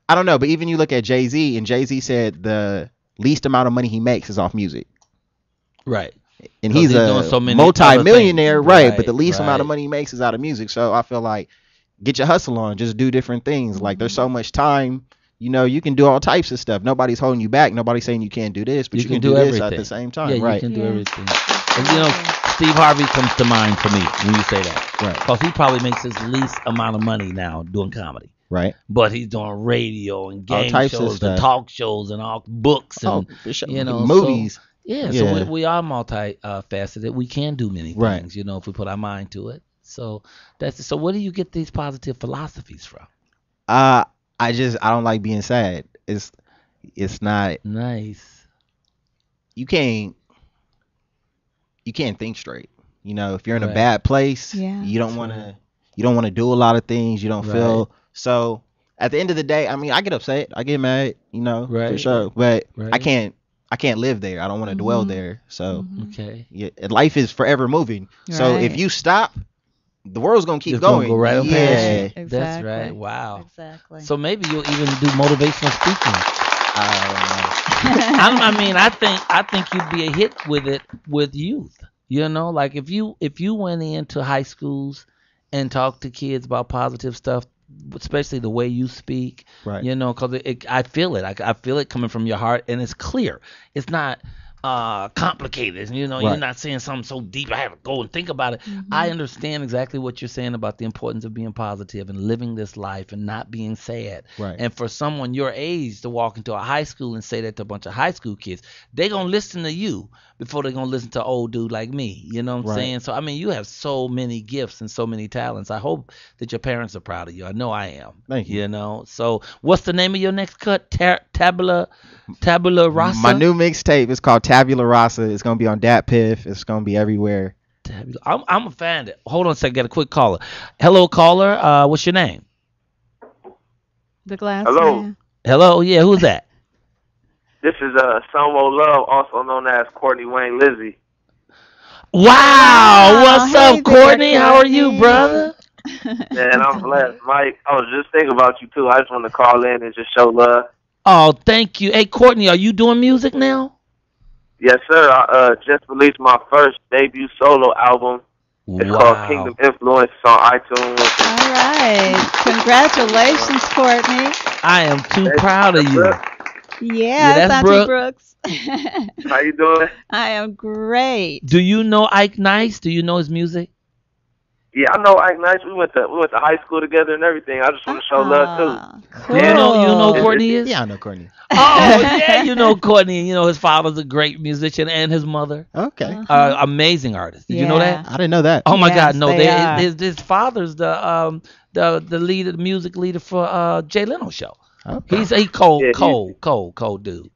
I don't know. But even you look at Jay-Z, and Jay-Z said the least amount of money he makes is off music. Right. And he's a so multi-millionaire, right? But the least amount of money he makes is out of music. So I feel like get your hustle on, just do different things. Like there's so much time, you know, you can do all types of stuff. Nobody's holding you back. Nobody's saying you can't do this, but you can do this at the same time, yeah, right? You can do everything. And you know, Steve Harvey comes to mind for me when you say that, right? Because he probably makes his least amount of money now doing comedy. Right. But he's doing radio and game shows and talk shows and all books and you know, movies. So we are multi-faceted. We can do many things, you know, if we put our mind to it. So so where do you get these positive philosophies from? I don't like being sad. It's not nice. You can't think straight. You know, if you're in a bad place, you don't want to do a lot of things. You don't feel so. At the end of the day, I mean, I get upset, I get mad, you know, for sure. But I can't live there. I don't want to dwell there. So life is forever moving. So if you stop, the world's gonna keep going. Go right on past you. Exactly. That's right. Wow. Exactly. So maybe you'll even do motivational speaking. I mean, I think you'd be a hit with it with youth. You know, like if you went into high schools and talked to kids about positive stuff, especially the way you speak, you know, because I feel it. I feel it coming from your heart, and it's clear. It's not complicated. You know, you're not saying something so deep I have to go and think about it. I understand exactly what you're saying about the importance of being positive and living this life and not being sad. And for someone your age to walk into a high school and say that to a bunch of high school kids, they're going to listen to you before they're going to listen to an old dude like me. You know what I'm saying? So, I mean, you have so many gifts and so many talents. I hope that your parents are proud of you. I know I am. Thank you. You know? So, what's the name of your next cut? Tabula Rasa? My new mixtape is called Tabula Rasa. It's going to be on Dat Piff. It's going to be everywhere. I'm going to find it. Hold on a second. Got a quick caller. Hello, caller. What's your name? The glass Hello. man. Hello. Yeah, who's that? This is Sunwo Love, also known as Courtney Wayne Lizzie. Wow, what's up, Courtney? How are you, brother? Man, I'm blessed, Mike. I was just thinking about you too. I just want to call in and just show love. Oh, thank you. Hey, Courtney, are you doing music now? Yes, sir. I just released my first debut solo album. It's called Kingdom Influence. It's on iTunes. All right. Congratulations, Courtney. I am too proud of you. Yeah, that's Auntie Brooks. How you doing? I am great. Do you know Ike Nice? Do you know his music? Yeah, I know Ike Nice. We went to high school together and everything. I just want to show love too. Cool. You know who Courtney is? Yeah, I know Courtney. Oh, yeah, you know Courtney. You know his father's a great musician and his mother. Okay. Amazing artist. Did you know that? I didn't know that. Oh my Yes, God, no! they are. His father's the leader, the music leader for Jay Leno show. Okay. He's a cold dude.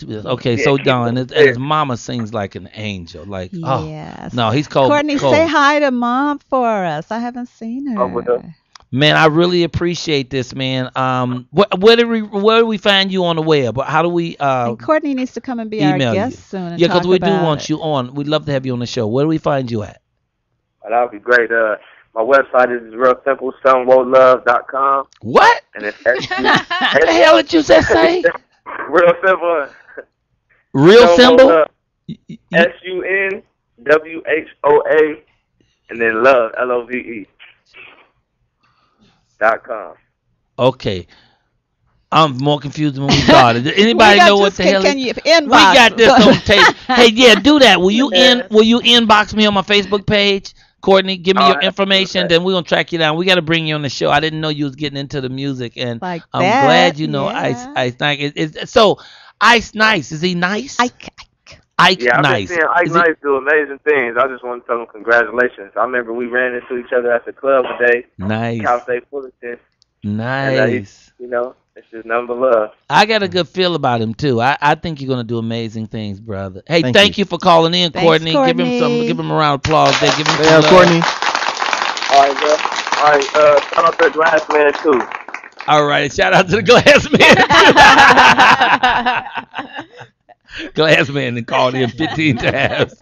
Okay, so Don, and his mama sings like an angel. Like, Yes. no, he's cold. Courtney, cold. say hi to Mom for us. I haven't seen her. Man, I really appreciate this, man. Where do we find you on the web? How do we? And Courtney needs to come and be our email guest you? soon. And Yeah, because talk we do about want it. you on. We'd love to have you on the show. Where do we find you at? That would be great. My website is real simple, sunwolove.com. What? And it's What the hell did you just say? Real simple. Real simple? SUNWHOA and then love, LOVE. .com. Okay. I'm more confused than when we started. Did anybody know what the hell? Can you inbox? We got this on tape. Hey, yeah, do that. Will you inbox me on my Facebook page? Courtney, give me your information, then we're going to track you down. We got to bring you on the show. I didn't know you was getting into the music, and I'm glad you know Ice Nice. So, Ice Nice, is he nice? Ike Yeah, I've Nice. been seeing Ike Nice do amazing things. I just want to tell him congratulations. I remember we ran into each other at the club today. Nice. Cal State Fullerton. Nice. And, it's just number love. I got a good feel about him too. I think you're gonna do amazing things, brother. Hey, Thank thank you for calling in, Thanks, Courtney. Courtney. Give him a round of applause. There. Give him some love. Courtney. All right, bro. All right, shout out to the Glass Man too. All right, shout out to the Glass Man. Glass Man and called in 15 times.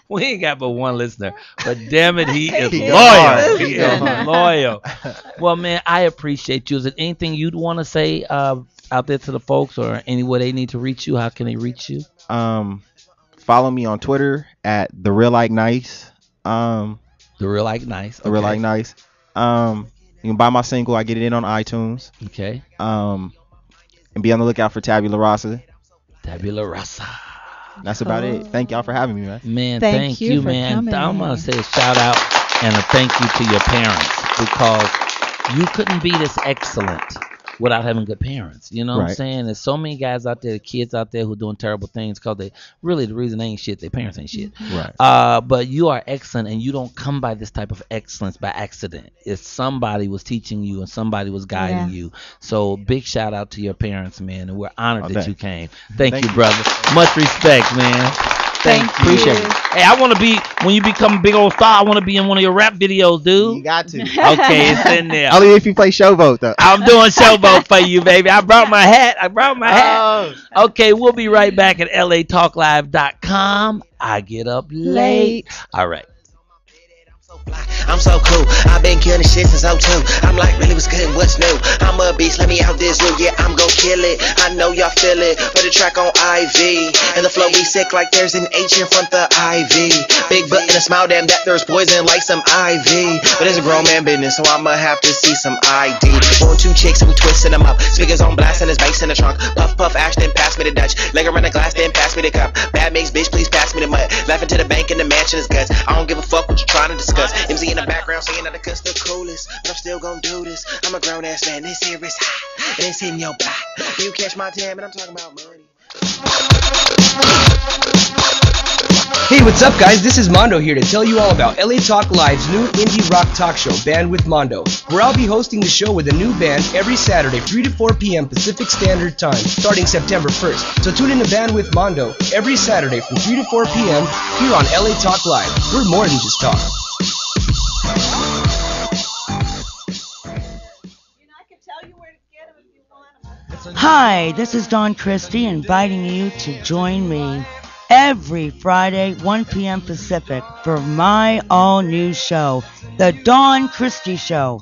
We ain't got but one listener, but damn it, he is loyal. He is loyal. Well, man, I appreciate you. Is there anything you'd want to say out there to the folks, or anywhere they need to reach you? How can they reach you? Follow me on Twitter at The Real Ike Nice. The Real Ike Nice. The Real Ike Nice. You can buy my single. I get it in on iTunes. Okay. And be on the lookout for Tabula Rasa. Tabula Rasa. That's about it. Thank y'all for having me, man. Man, thank you, for man. coming. I'm going to say a shout out and a thank you to your parents, because you couldn't be this excellent without having good parents. You know what I'm saying? There's so many guys out there, kids out there who doing terrible things because they really, the reason they ain't shit, their parents ain't shit. Right. But you are excellent, and you don't come by this type of excellence by accident. It's somebody was teaching you and somebody was guiding you. So big shout out to your parents, man, and we're honored that you came. Thank you, brother. Much respect, man. Thank you. Appreciate it. Hey, I want to be, when you become a big old star, I want to be in one of your rap videos, dude. You got to. Okay, it's in there. Only if you play Showboat, though. I'm doing Showboat for you, baby. I brought my hat. Oh. Okay, we'll be right back at latalklive.com. I get up late. All right. I'm so cool, I've been killing shit since 02. I'm like, really, what's good and what's new? I'm a beast, let me out this zoo, yeah, I'm gon' kill it. I know y'all feel it, put a track on IV. And the flow be sick like there's an H in front the IV. Big butt and a smile, damn, that there's poison like some IV. But it's a grown man business, so I'ma have to see some ID. One, two chicks and we twisting them up. Speakers on blast and his bass in the trunk. Puff, puff, Ashton, pass me the Dutch. Leg around the glass, then pass me the cup. Bad mix, bitch, please pass me the mud. Laughing to the bank in the mansion is guts. I don't give a fuck what you trying to discuss. MC in the background saying that the cuss the coolest, but I'm still gon' do this. I'm a grown ass man, this here is hot, and it's in your block. You catch my damn, and I'm talking about money. Hey, what's up, guys? This is Mondo here to tell you all about LA Talk Live's new indie rock talk show, Band with Mondo, where I'll be hosting the show with a new band every Saturday, 3 to 4 p.m. Pacific Standard Time, starting September 1st. So tune in to Band with Mondo every Saturday from 3 to 4 p.m. here on LA Talk Live. We're more than just talk. Hi, this is Dawn Christie inviting you to join me every Friday, 1 p.m. Pacific, for my all-new show, The Dawn Christie Show.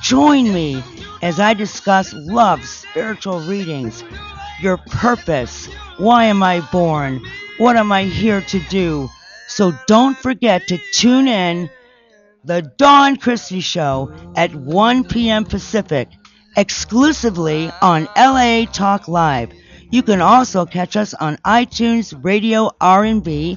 Join me as I discuss love, spiritual readings, your purpose, why am I born, what am I here to do. So don't forget to tune in The Dawn Christie Show at 1 p.m. Pacific, exclusively on LA Talk Live. You can also catch us on iTunes Radio R&B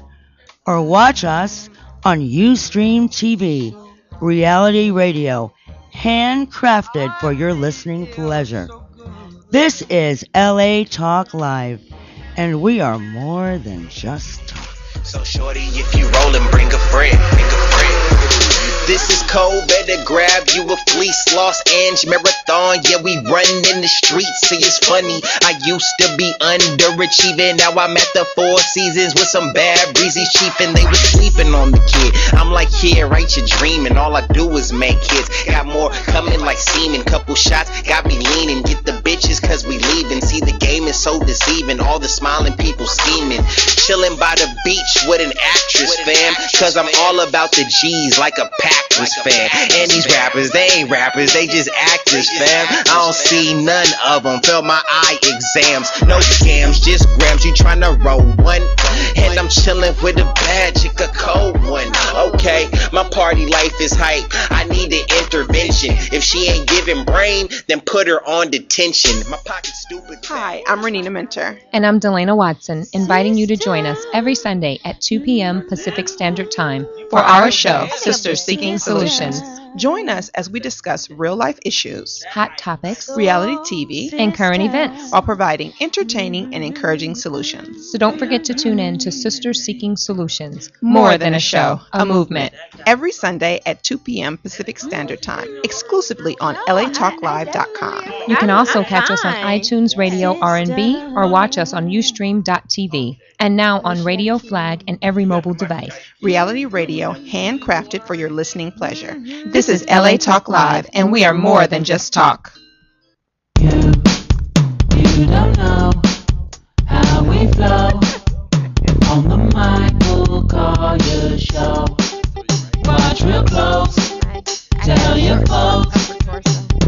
or watch us on Ustream TV, reality radio, handcrafted for your listening pleasure. This is LA Talk Live, and we are more than just talk. So shorty, if you rollin', bring a friend. This is cold, better grab you a fleece. Los Angeles Marathon, yeah, we running in the streets. See, it's funny, I used to be underachieving. Now I'm at the Four Seasons with some bad breezy chiefin'. They was sleeping on the kid. I'm like, yeah, right, you're dreaming. All I do is make kids. Got more coming like semen. Couple shots, got me leaning. Get the bitches cause we leaving. See, the game is so deceiving. All the smiling people scheming. Chilling by the beach with an actress, fam. Cause I'm all about the G's like a Packers fan. And these rappers, they ain't rappers, they just actors, fam. I don't see none of them. Fail my eye exams. No scams, just grams. You tryna roll one. And I'm chilling with a bad chick, a cold one. Okay, my party life is hype. I need an intervention. If she ain't giving brain, then put her on detention. My pocket's stupid. Hi, I'm Renina Mentor. And I'm Delana Watson, inviting you to join us every Sunday at 2 p.m. Pacific Standard Time For our show, Sisters Seeking Solutions. Join us as we discuss real-life issues, hot topics, reality TV, and current events, while providing entertaining and encouraging solutions. So don't forget to tune in to Sisters Seeking Solutions. More than a show, a movement. Every Sunday at 2 p.m. Pacific Standard Time, exclusively on latalklive.com. You can also catch us on iTunes Radio R&B or watch us on Ustream.tv. And now on Radio Flag and every mobile device. Reality radio, handcrafted for your listening pleasure. This is LA Talk Live, and we are more than just talk. You don't know how we flow on the Michael Colyar Show. Watch real close, tell your folks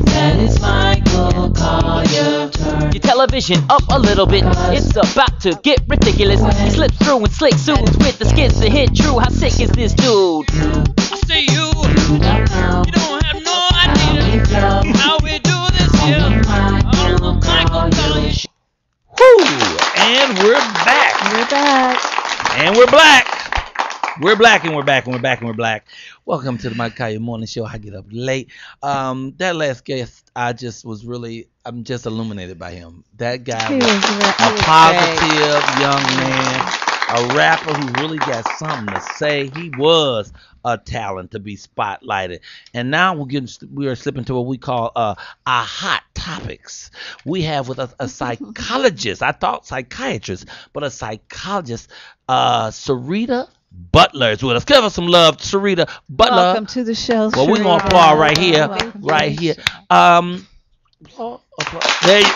that it's Michael Colyar turn. Your television up a little bit, it's about to get ridiculous. He slips through in slick suits with the skits that hit true. How sick is this dude? I say you don't have no idea how we do this here on the Michael Colyar Show. Woo! And we're back. We're back. And we're black. We're black and we're back and we're back and we're black. Welcome to the Mike Colyar Morning Show. I get up late. That last guest, I'm just illuminated by him. That guy was a positive young man, a rapper who really got something to say. He was a talent to be spotlighted. And now we are slipping to what we call our hot topics. We have with us a psychologist. I thought psychiatrist, but a psychologist, Syreeta Butler is with us. Give us some love, Syreeta Butler. Welcome to the show. Well, we're gonna applaud right here, right here. There you,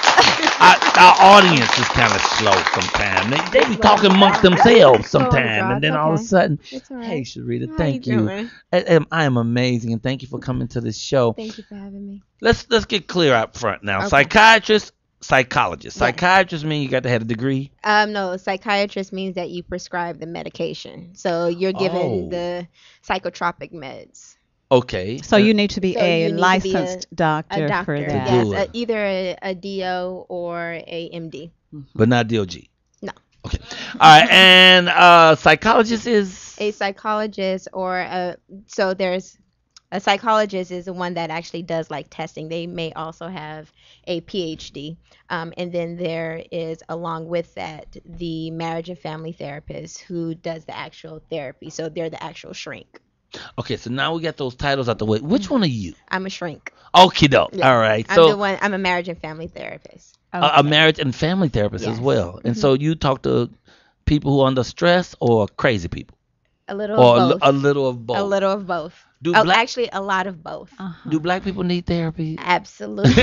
our audience is kind of slow sometimes. They be talking amongst themselves sometimes, and then all of a sudden, hey, Syreeta, thank you. I am amazing, and thank you for coming to this show. Thank you for having me. Let's get clear up front now. Okay. Psychiatrist, psychologist. Yeah. Psychiatrist mean you got to have a degree? No, psychiatrist means that you prescribe the medication. So you're given the psychotropic meds. Okay. So you need to be a licensed doctor, for that. Yes, either a DO or a MD. But not DOG. No. Okay. All right. And psychologist is? A psychologist so there's a psychologist is the one that actually does like testing. They may also have a PhD. And then there is, along with that, the marriage and family therapist who does the actual therapy. So they're the actual shrink. Okay, so now we got those titles out the way. Which one are you? I'm a shrink. Okie doke. Yeah. All right. I'm a marriage and family therapist. A marriage and family therapist as well. And so you talk to people who are under stress or crazy people? A little of both. A little of both. A little of both. Actually, a lot of both. Do black people need therapy? Absolutely.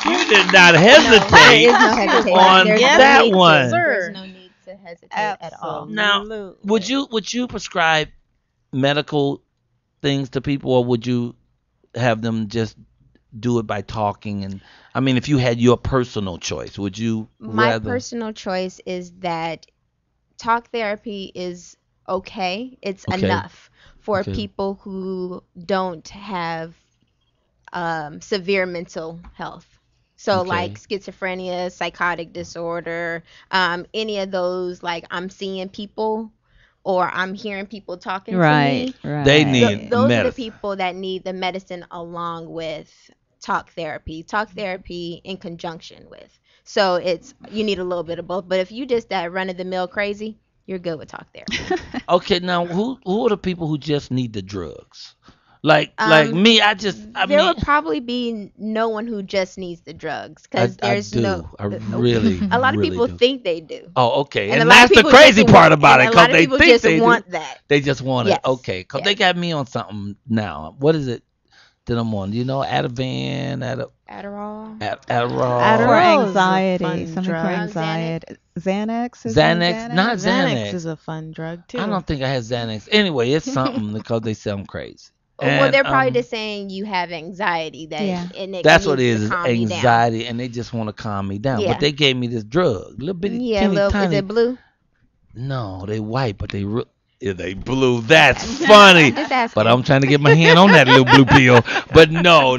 You did not hesitate there is no hesitation. on There's no that need to. one. There's no need to hesitate at all. Now, would you prescribe medical things to people, or would you have them just do it by talking? And I mean, if you had your personal choice, would you My rather? personal choice is that talk therapy is okay. It's Okay. enough for Okay. people who don't have severe mental health. So Okay. like schizophrenia, psychotic disorder, any of those, like I'm seeing people or I'm hearing people talking Right, to me. right. They need Those are the medicine. people that need the medicine along with talk therapy in conjunction with. So you need a little bit of both. But if you just that run of the mill crazy, you're good with talk therapy. Okay, now who are the people who just need the drugs? Like me, There would probably be no one who just needs the drugs because there's no. I really, A lot of really people do. think they do. Oh, okay. And And a lot of that's the people crazy just part want- about it, and a because lot of they people think just they want do. that. They just want Yes. it. Okay, because they got me on something now. What is it that I'm on? You know, Ativan, Adderall. For Adderall. anxiety, fun something drug. for anxiety. Xanax. Is Xanax, not Xanax. Xanax is a fun drug too. I don't think I had Xanax. Anyway, it's something because they say I'm crazy. Well, And, they're probably just saying you have anxiety. And it that's what it needs is, to calm you down. anxiety, and they just want to calm me down. Yeah. But they gave me this drug, little bitty, Yeah, teeny is tiny. it blue? No, they white, but they blue. That's funny. Just asking. But I'm trying to get my hand on that little blue pill. But no,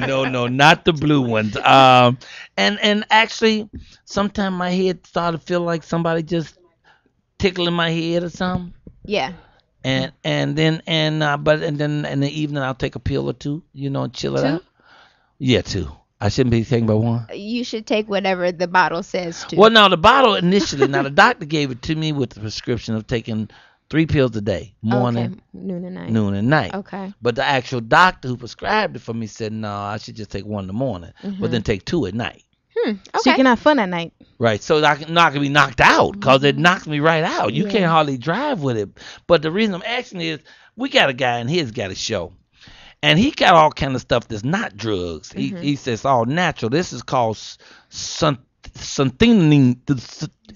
not the blue ones. And actually, sometimes my head started to feel like somebody just tickling my head or something. Yeah. But then in the evening I'll take a pill or two, and chill it Two? out. Yeah, two. I shouldn't be taking but one. You should take whatever the bottle says to. Well, now the bottle initially, now the doctor gave it to me with the prescription of taking 3 pills a day, morning, Okay. Noon and night. Okay. But the actual doctor who prescribed it for me said, no, I should just take 1 in the morning, but then take 2 at night. Okay. So you can have fun at night. Right, so I can not be knocked out because it knocks me right out. You can't hardly drive with it. But the reason I'm asking is we got a guy in here's got a show, and he got all kind of stuff that's not drugs. He says all natural. This is called something.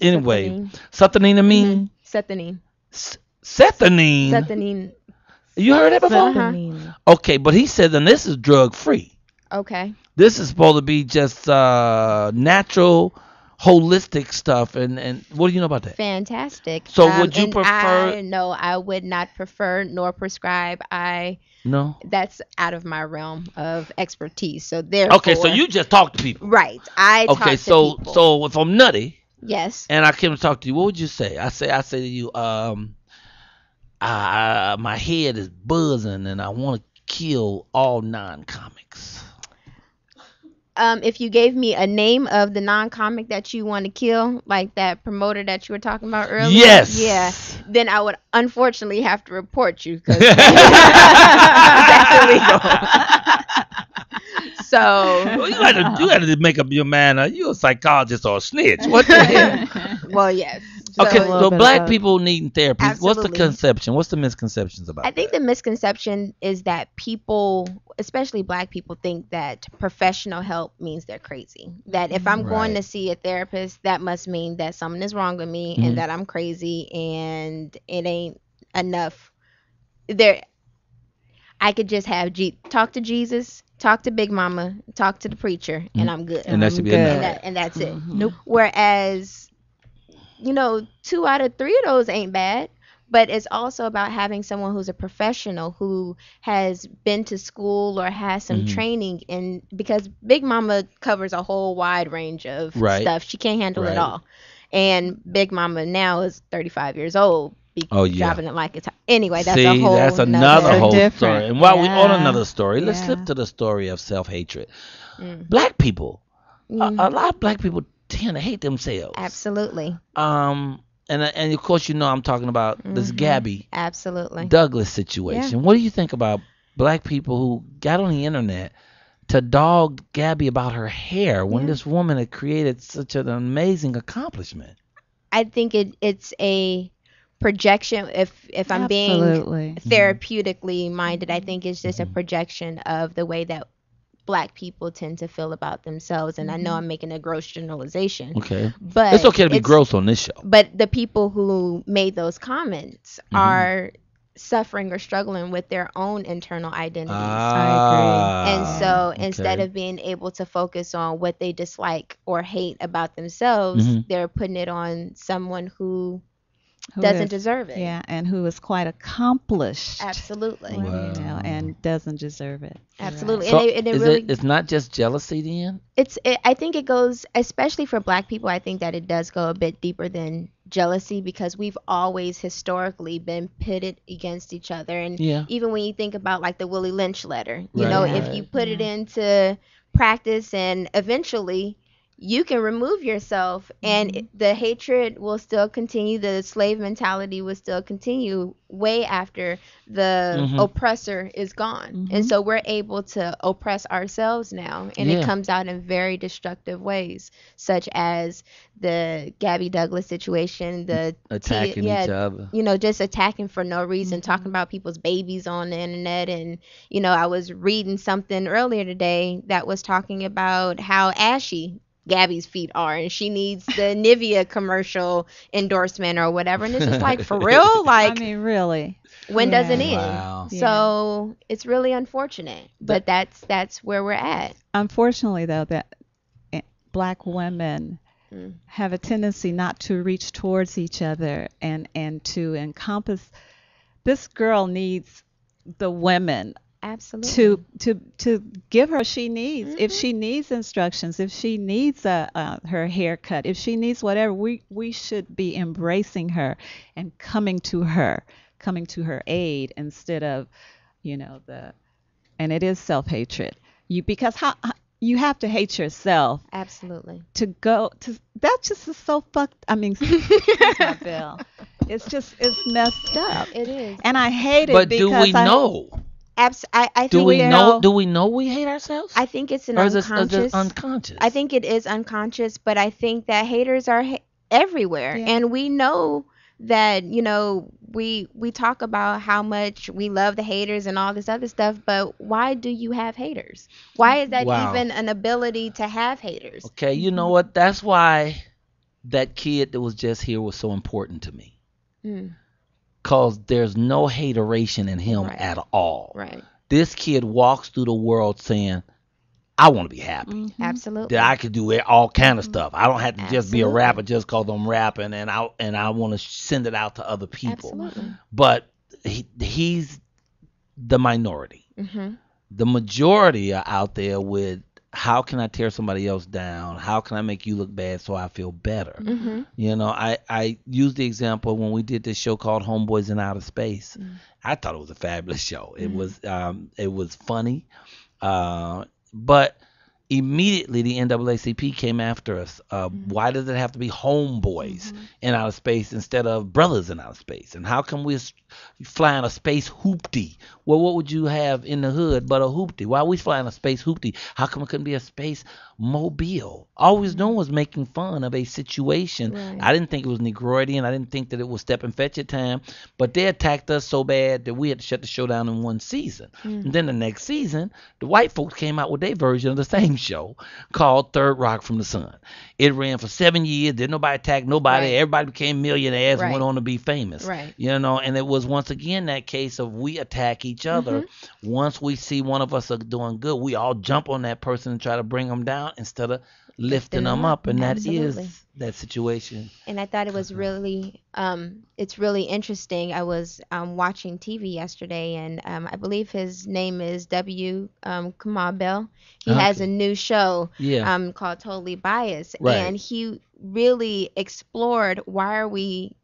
Anyway, Sethanine. Sethanine. Sethanine. You heard that before? Uh-huh. Okay, but he said, and this is drug free. Okay. This is supposed to be just natural, holistic stuff. And what do you know about that? Fantastic. So would you and prefer? No, I would not prefer nor prescribe. No. That's out of my realm of expertise. So therefore. Okay, so you just talk to people. Right. I talk Okay, to so people. so if I'm nutty. Yes. And I came to talk to you, what would you say? I say to you, my head is buzzing and I want to kill all non-comics. If you gave me a name of the non-comic that you want to kill, like that promoter that you were talking about earlier, Yes. yeah, then I would unfortunately have to report you because that's illegal. So Well, you got to make up your mind. You a psychologist or a snitch? What the hell? well, yes. Okay, So- so black people needing therapy. What's the Absolutely. conception? What's the misconceptions about I think the misconception is that people, especially black people, think that professional help means they're crazy. That if I'm going to see a therapist, that must mean that something is wrong with me Mhm. and that I'm crazy and it ain't enough. I could just have talk to Jesus, talk to Big Mama, talk to the preacher, and I'm good. And that should be enough. And that's it. Nope. Whereas, 2 out of 3 of those ain't bad, but it's also about having someone who's a professional who has been to school or has some Mhm. training in, because Big Mama covers a whole wide range of Right. stuff. She can't handle Right. it all. And Big Mama now is 35 years old. Oh, yeah. Driving it like it's anyway. That's See, a whole. that's another nother- whole different. story. And while we're on Yeah. another story, let's Yeah. slip to the story of self-hatred. Mm. Black people, Mm. a lot of black people tend to hate themselves. Absolutely. And of course, I'm talking about this Mhm. Gabby Absolutely. Douglas situation. What do you think about black people who got on the internet to dog Gabby about her hair when this woman had created such an amazing accomplishment? I think it's a projection. If I'm Absolutely. being therapeutically minded, I think it's just a projection of the way that Black people tend to feel about themselves. And I know I'm making a gross generalization. Okay. But it's okay to be gross on this show. But the people who made those comments are suffering or struggling with their own internal identities. I agree. And so instead of being able to focus on what they dislike or hate about themselves, they're putting it on someone who doesn't deserve it. Yeah, and who is quite accomplished. Absolutely. Wow. You know, and doesn't deserve it. Absolutely. So And it really, it's not just jealousy then? I think it goes, especially for Black people, I think that it does go a bit deeper than jealousy, because we've always historically been pitted against each other. And even when you think about like the Willie Lynch letter, you know, if you put it into practice, and eventually you can remove yourself, and the hatred will still continue. The slave mentality will still continue way after the oppressor is gone. And so we're able to oppress ourselves now, and it comes out in very destructive ways, such as the Gabby Douglas situation, the attacking each other. You know, just attacking for no reason, talking about people's babies on the internet. And, you know, I was reading something earlier today that was talking about how ashy Gabby's feet are, and she needs the Nivea commercial endorsement or whatever. And it's just like, for real? Like, I mean, really? When does it end? Wow. So it's really unfortunate, but that's where we're at. Unfortunately, though, that Black women have a tendency not to reach towards each other and to encompass. This girl needs the women. Absolutely. To give her what she needs. If she needs instructions, if she needs her haircut, if she needs whatever, we should be embracing her and coming to her aid, instead of, you know, and it is self-hatred. Because you have to hate yourself. Absolutely. To go to that just is so fucked. I mean, my Bill. It's messed up. It is. And I hate it. But do we know? I think do we know? Do we know we hate ourselves? I think it's unconscious. Is it unconscious? I think it is unconscious, but I think that haters are everywhere, and we know that. You know, we talk about how much we love the haters and all this other stuff, but why do you have haters? Why is that even an ability to have haters? Okay, you know what? That's why that kid that was just here was so important to me. Because there's no hateration in him at all. Right. This kid walks through the world saying, I want to be happy. Absolutely. That I could do all kind of stuff. I don't have to just be a rapper just because I'm rapping, and I want to send it out to other people. Absolutely. But he's the minority. The majority are out there with, how can I tear somebody else down? How can I make you look bad so I feel better? You know, I used the example when we did this show called Homeboys in Outer Space. I thought it was a fabulous show. It was funny, but immediately the NAACP came after us. Why does it have to be homeboys in outer space instead of brothers in outer space? And how come we're flying a space hoopty? Well, what would you have in the hood but a hoopty? Why are we flying a space hoopty? How come it couldn't be a space mobile? All we was doing was making fun of a situation. I didn't think it was Negroidian. I didn't think that it was step and fetch it time. But they attacked us so bad that we had to shut the show down in one season. And then the next season, the white folks came out with their version of the same show called Third Rock from the Sun. It ran for 7 years. Didn't nobody attack nobody. Everybody became millionaires and went on to be famous. You know, and it was once again that case of we attack each other. Once we see one of us are doing good, we all jump on that person and try to bring them down instead of lifting them up. And that is that situation. And I thought it was really, it's really interesting. I was watching TV yesterday, and I believe his name is Kamal Bell. He has a new show called Totally Biased, and he really explored why are we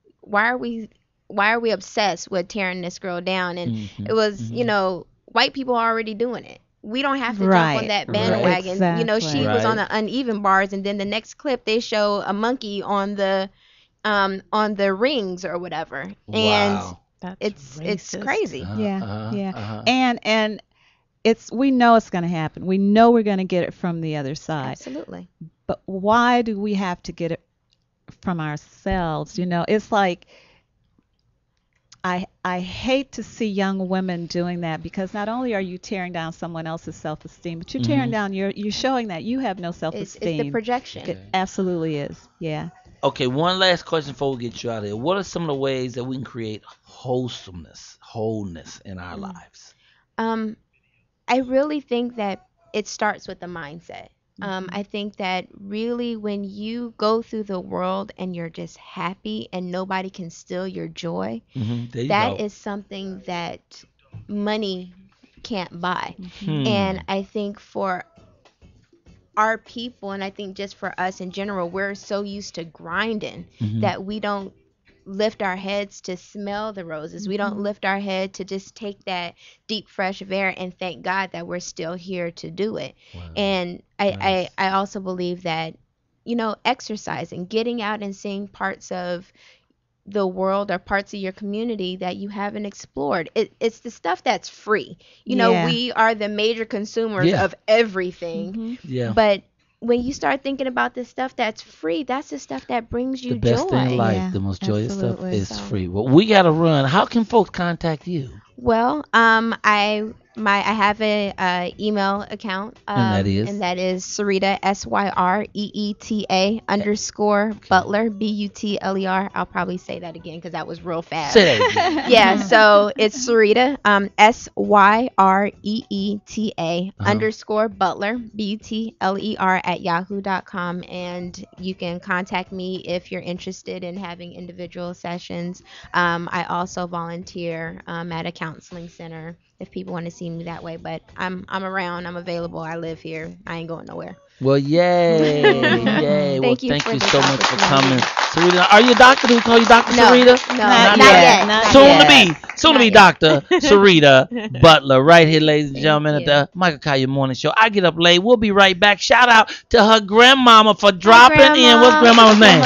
obsessed with tearing this girl down. And it was, you know, white people are already doing it. We don't have to jump on that bandwagon. Exactly. You know, she was on the uneven bars, and then the next clip they show a monkey on the rings or whatever. And it's crazy. And we know it's going to happen. We know we're going to get it from the other side. Absolutely. But why do we have to get it from ourselves? You know, it's like, I hate to see young women doing that, because not only are you tearing down someone else's self-esteem, but you're tearing down you're showing that you have no self-esteem. It's the projection. It absolutely is. Yeah. Okay, one last question before we get you out of here. What are some of the ways that we can create wholeness in our lives? I really think that it starts with the mindset. I think that really when you go through the world and you're just happy and nobody can steal your joy, that is something that money can't buy. And I think for our people, and I think just for us in general, we're so used to grinding that we don't lift our heads to smell the roses. We don't lift our head to just take that deep, fresh air and thank God that we're still here to do it. And I also believe that, exercising, getting out and seeing parts of the world or parts of your community that you haven't explored. It's the stuff that's free. We are the major consumers of everything. But when you start thinking about the stuff that's free, that's the stuff that brings you joy. The best thing in life, the most joyous stuff is free. Well, we got to run. How can folks contact you? Well, I have a email account, and that is Syreeta SYREETA _Butler BUTLER. I'll probably say that again because that was real fast. Say that again. Yeah, so it's Syreeta SYREETA _Butler BUTLER @yahoo.com, and you can contact me if you're interested in having individual sessions. I also volunteer at a counseling center if people want to see me that way, but I'm around, I'm available, I live here, I ain't going nowhere. Well, yay. Thank you so much for coming. Syreeta, are you a doctor? Do we call you Dr. Syreeta? No, not yet. Soon to be Dr. Syreeta Butler, right here, ladies and gentlemen, at the Michael Colyar Morning Show. I get up late. We'll be right back. Shout out to her grandmama for dropping in. What's grandmama's name?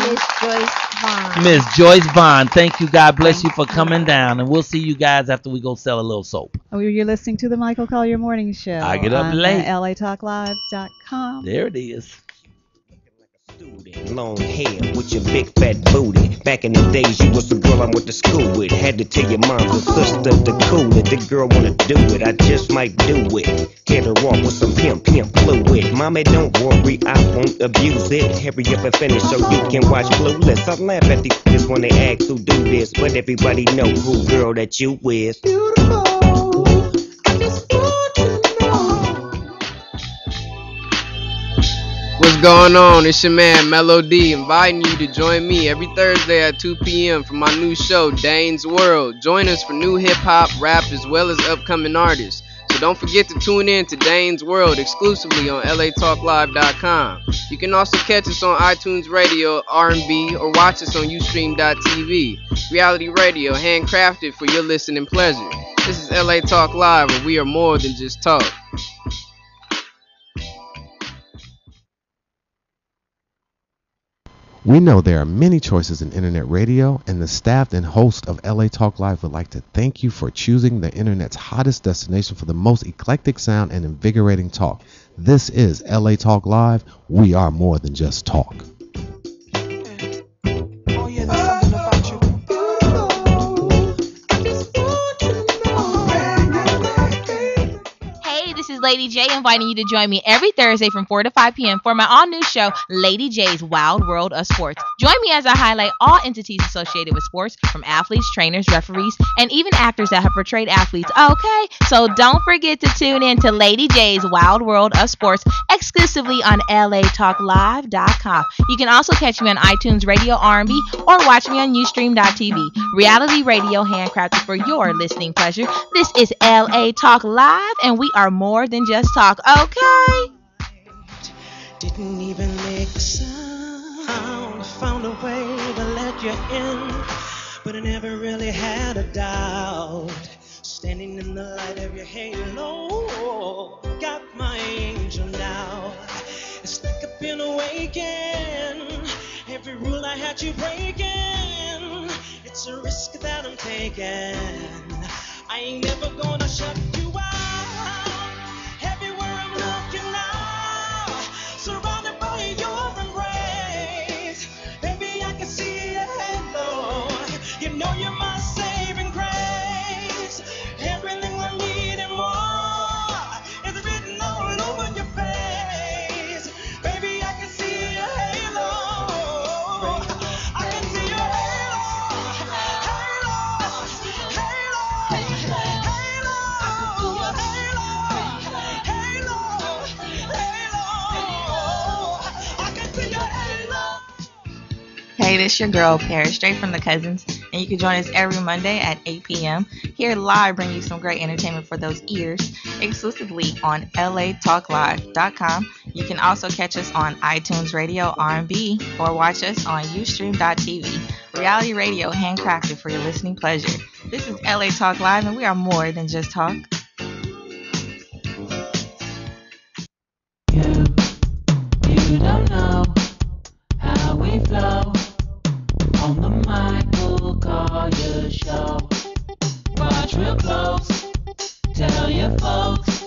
Miss Joyce Vaughn. Miss Joyce Vaughn. Thank you. God bless you for coming down. And we'll see you guys after we go sell a little soap. You're listening to the Michael Colyar Morning Show. I get up late. LATalkLive.com. There it is. Long hair with your big fat booty. Back in the days, you was the girl I went to school with. Had to tell your mom and sister to cool it. The girl wanna do it, I just might do it. Hit her off with some pimp fluid. Mommy, don't worry, I won't abuse it. Hurry up and finish so you can watch Clueless. I laugh at these kids when they ask who do this, but everybody know who girl that you is. Beautiful. What's going on? It's your man Melody, inviting you to join me every Thursday at 2 p.m. for my new show, Dane's World. Join us for new hip-hop, rap, as well as upcoming artists. So don't forget to tune in to Dane's World exclusively on LATalkLive.com. You can also catch us on iTunes Radio, R&B, or watch us on Ustream.tv. Reality radio, handcrafted for your listening pleasure. This is LA Talk Live, where we are more than just talk. We know there are many choices in internet radio, and the staff and host of LA Talk Live would like to thank you for choosing the internet's hottest destination for the most eclectic sound and invigorating talk. This is LA Talk Live. We are more than just talk. This is Lady J, inviting you to join me every Thursday from 4 to 5 p.m. for my all-new show, Lady J's Wild World of Sports. Join me as I highlight all entities associated with sports, from athletes, trainers, referees, and even actors that have portrayed athletes. Okay, so don't forget to tune in to Lady J's Wild World of Sports exclusively on LATalkLive.com. You can also catch me on iTunes Radio R&B or watch me on Ustream.tv. Reality radio handcrafted for your listening pleasure. This is LA Talk Live, and we are more than just talk, okay? Didn't even make a sound. Found a way to let you in, but I never really had a doubt. Standing in the light of your halo, got my angel now. It's like I've been awakened. Every rule I had you breaking. It's a risk that I'm taking. I ain't never gonna shut you out. Surrounded by your embrace, baby, I can see your halo. You know you're my savior. Hey, this your girl, Paris, straight from the Cousins, and you can join us every Monday at 8 p.m. here live, bring you some great entertainment for those ears, exclusively on latalklive.com. You can also catch us on iTunes Radio R&B or watch us on Ustream.tv. Reality radio handcrafted for your listening pleasure. This is LA Talk Live, and we are more than just talk. You don't know how we flow on the Michael Colyar Show. Watch real close, tell your folks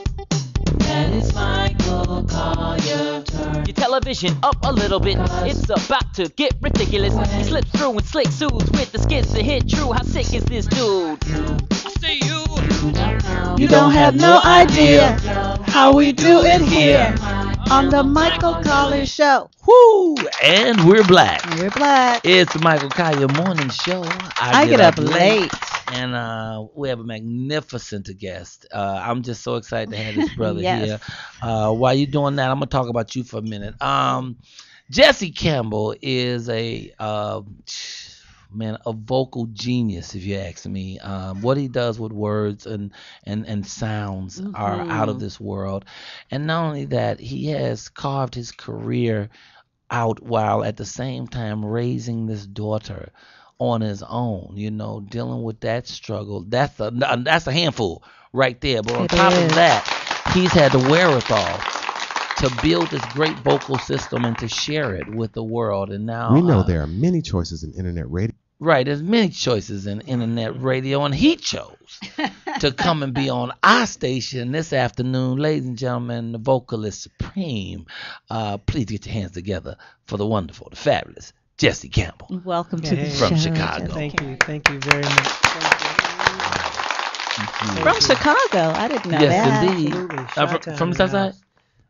that it's Michael Colyar's turn. Your television up a little bit, it's about to get ridiculous. He slips through in slick suits with the skits that hit true. How sick is this dude? I see you. You don't have no idea how we do it here on the Michael Colyar Show. Woo! And we're black. We're black. It's the Michael Colyar Morning Show. I get up late. And we have a magnificent guest. I'm just so excited to have this brother Yes. here. While you're doing that, I'm going to talk about you for a minute. Jesse Campbell is a vocal genius, if you ask me. What he does with words and sounds are out of this world. And not only that, he has carved his career out while at the same time raising this daughter on his own, dealing with that struggle. That's a handful right there. But on top of that, he's had the wherewithal to build this great vocal system and to share it with the world. And now We know there are many choices in internet radio. Right, there's many choices in internet radio, and he chose to come and be on our station this afternoon. Ladies and gentlemen, the vocalist supreme. Please get your hands together for the wonderful, the fabulous Jesse Campbell. Welcome to the from show. Chicago. Thank you very much. From Chicago, I didn't know that. Yes, indeed. Absolutely. From the south side?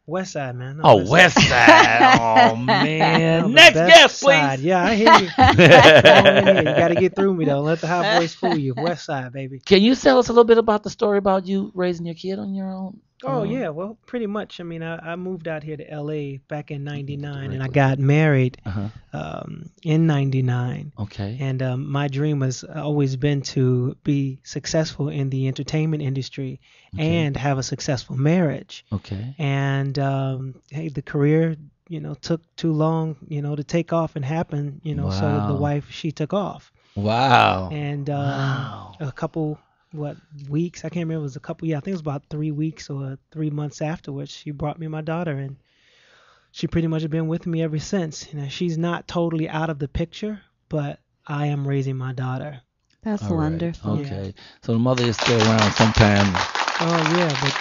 West Side, man. Oh, West Side. Oh, man. Next guest, please. Side. Yeah, I hear you. You got to get through me, though. Let the high voice fool you. West Side, baby. Can you tell us a little bit about the story about you raising your kid on your own? Oh, yeah. Well, pretty much. I mean, I moved out here to L.A. back in 99, and I got married in 99. Okay. And my dream has always been to be successful in the entertainment industry and have a successful marriage. Okay. And, hey, the career, took too long, to take off and happen, so the wife, she took off. Wow. And a couple... weeks? I can't remember. It was a couple. Yeah, I think it was about 3 weeks or 3 months afterwards. She brought me my daughter, and she pretty much has been with me ever since. She's not totally out of the picture, but I am raising my daughter. That's All right. wonderful. Okay, so the mother is still around sometime. Oh yeah, but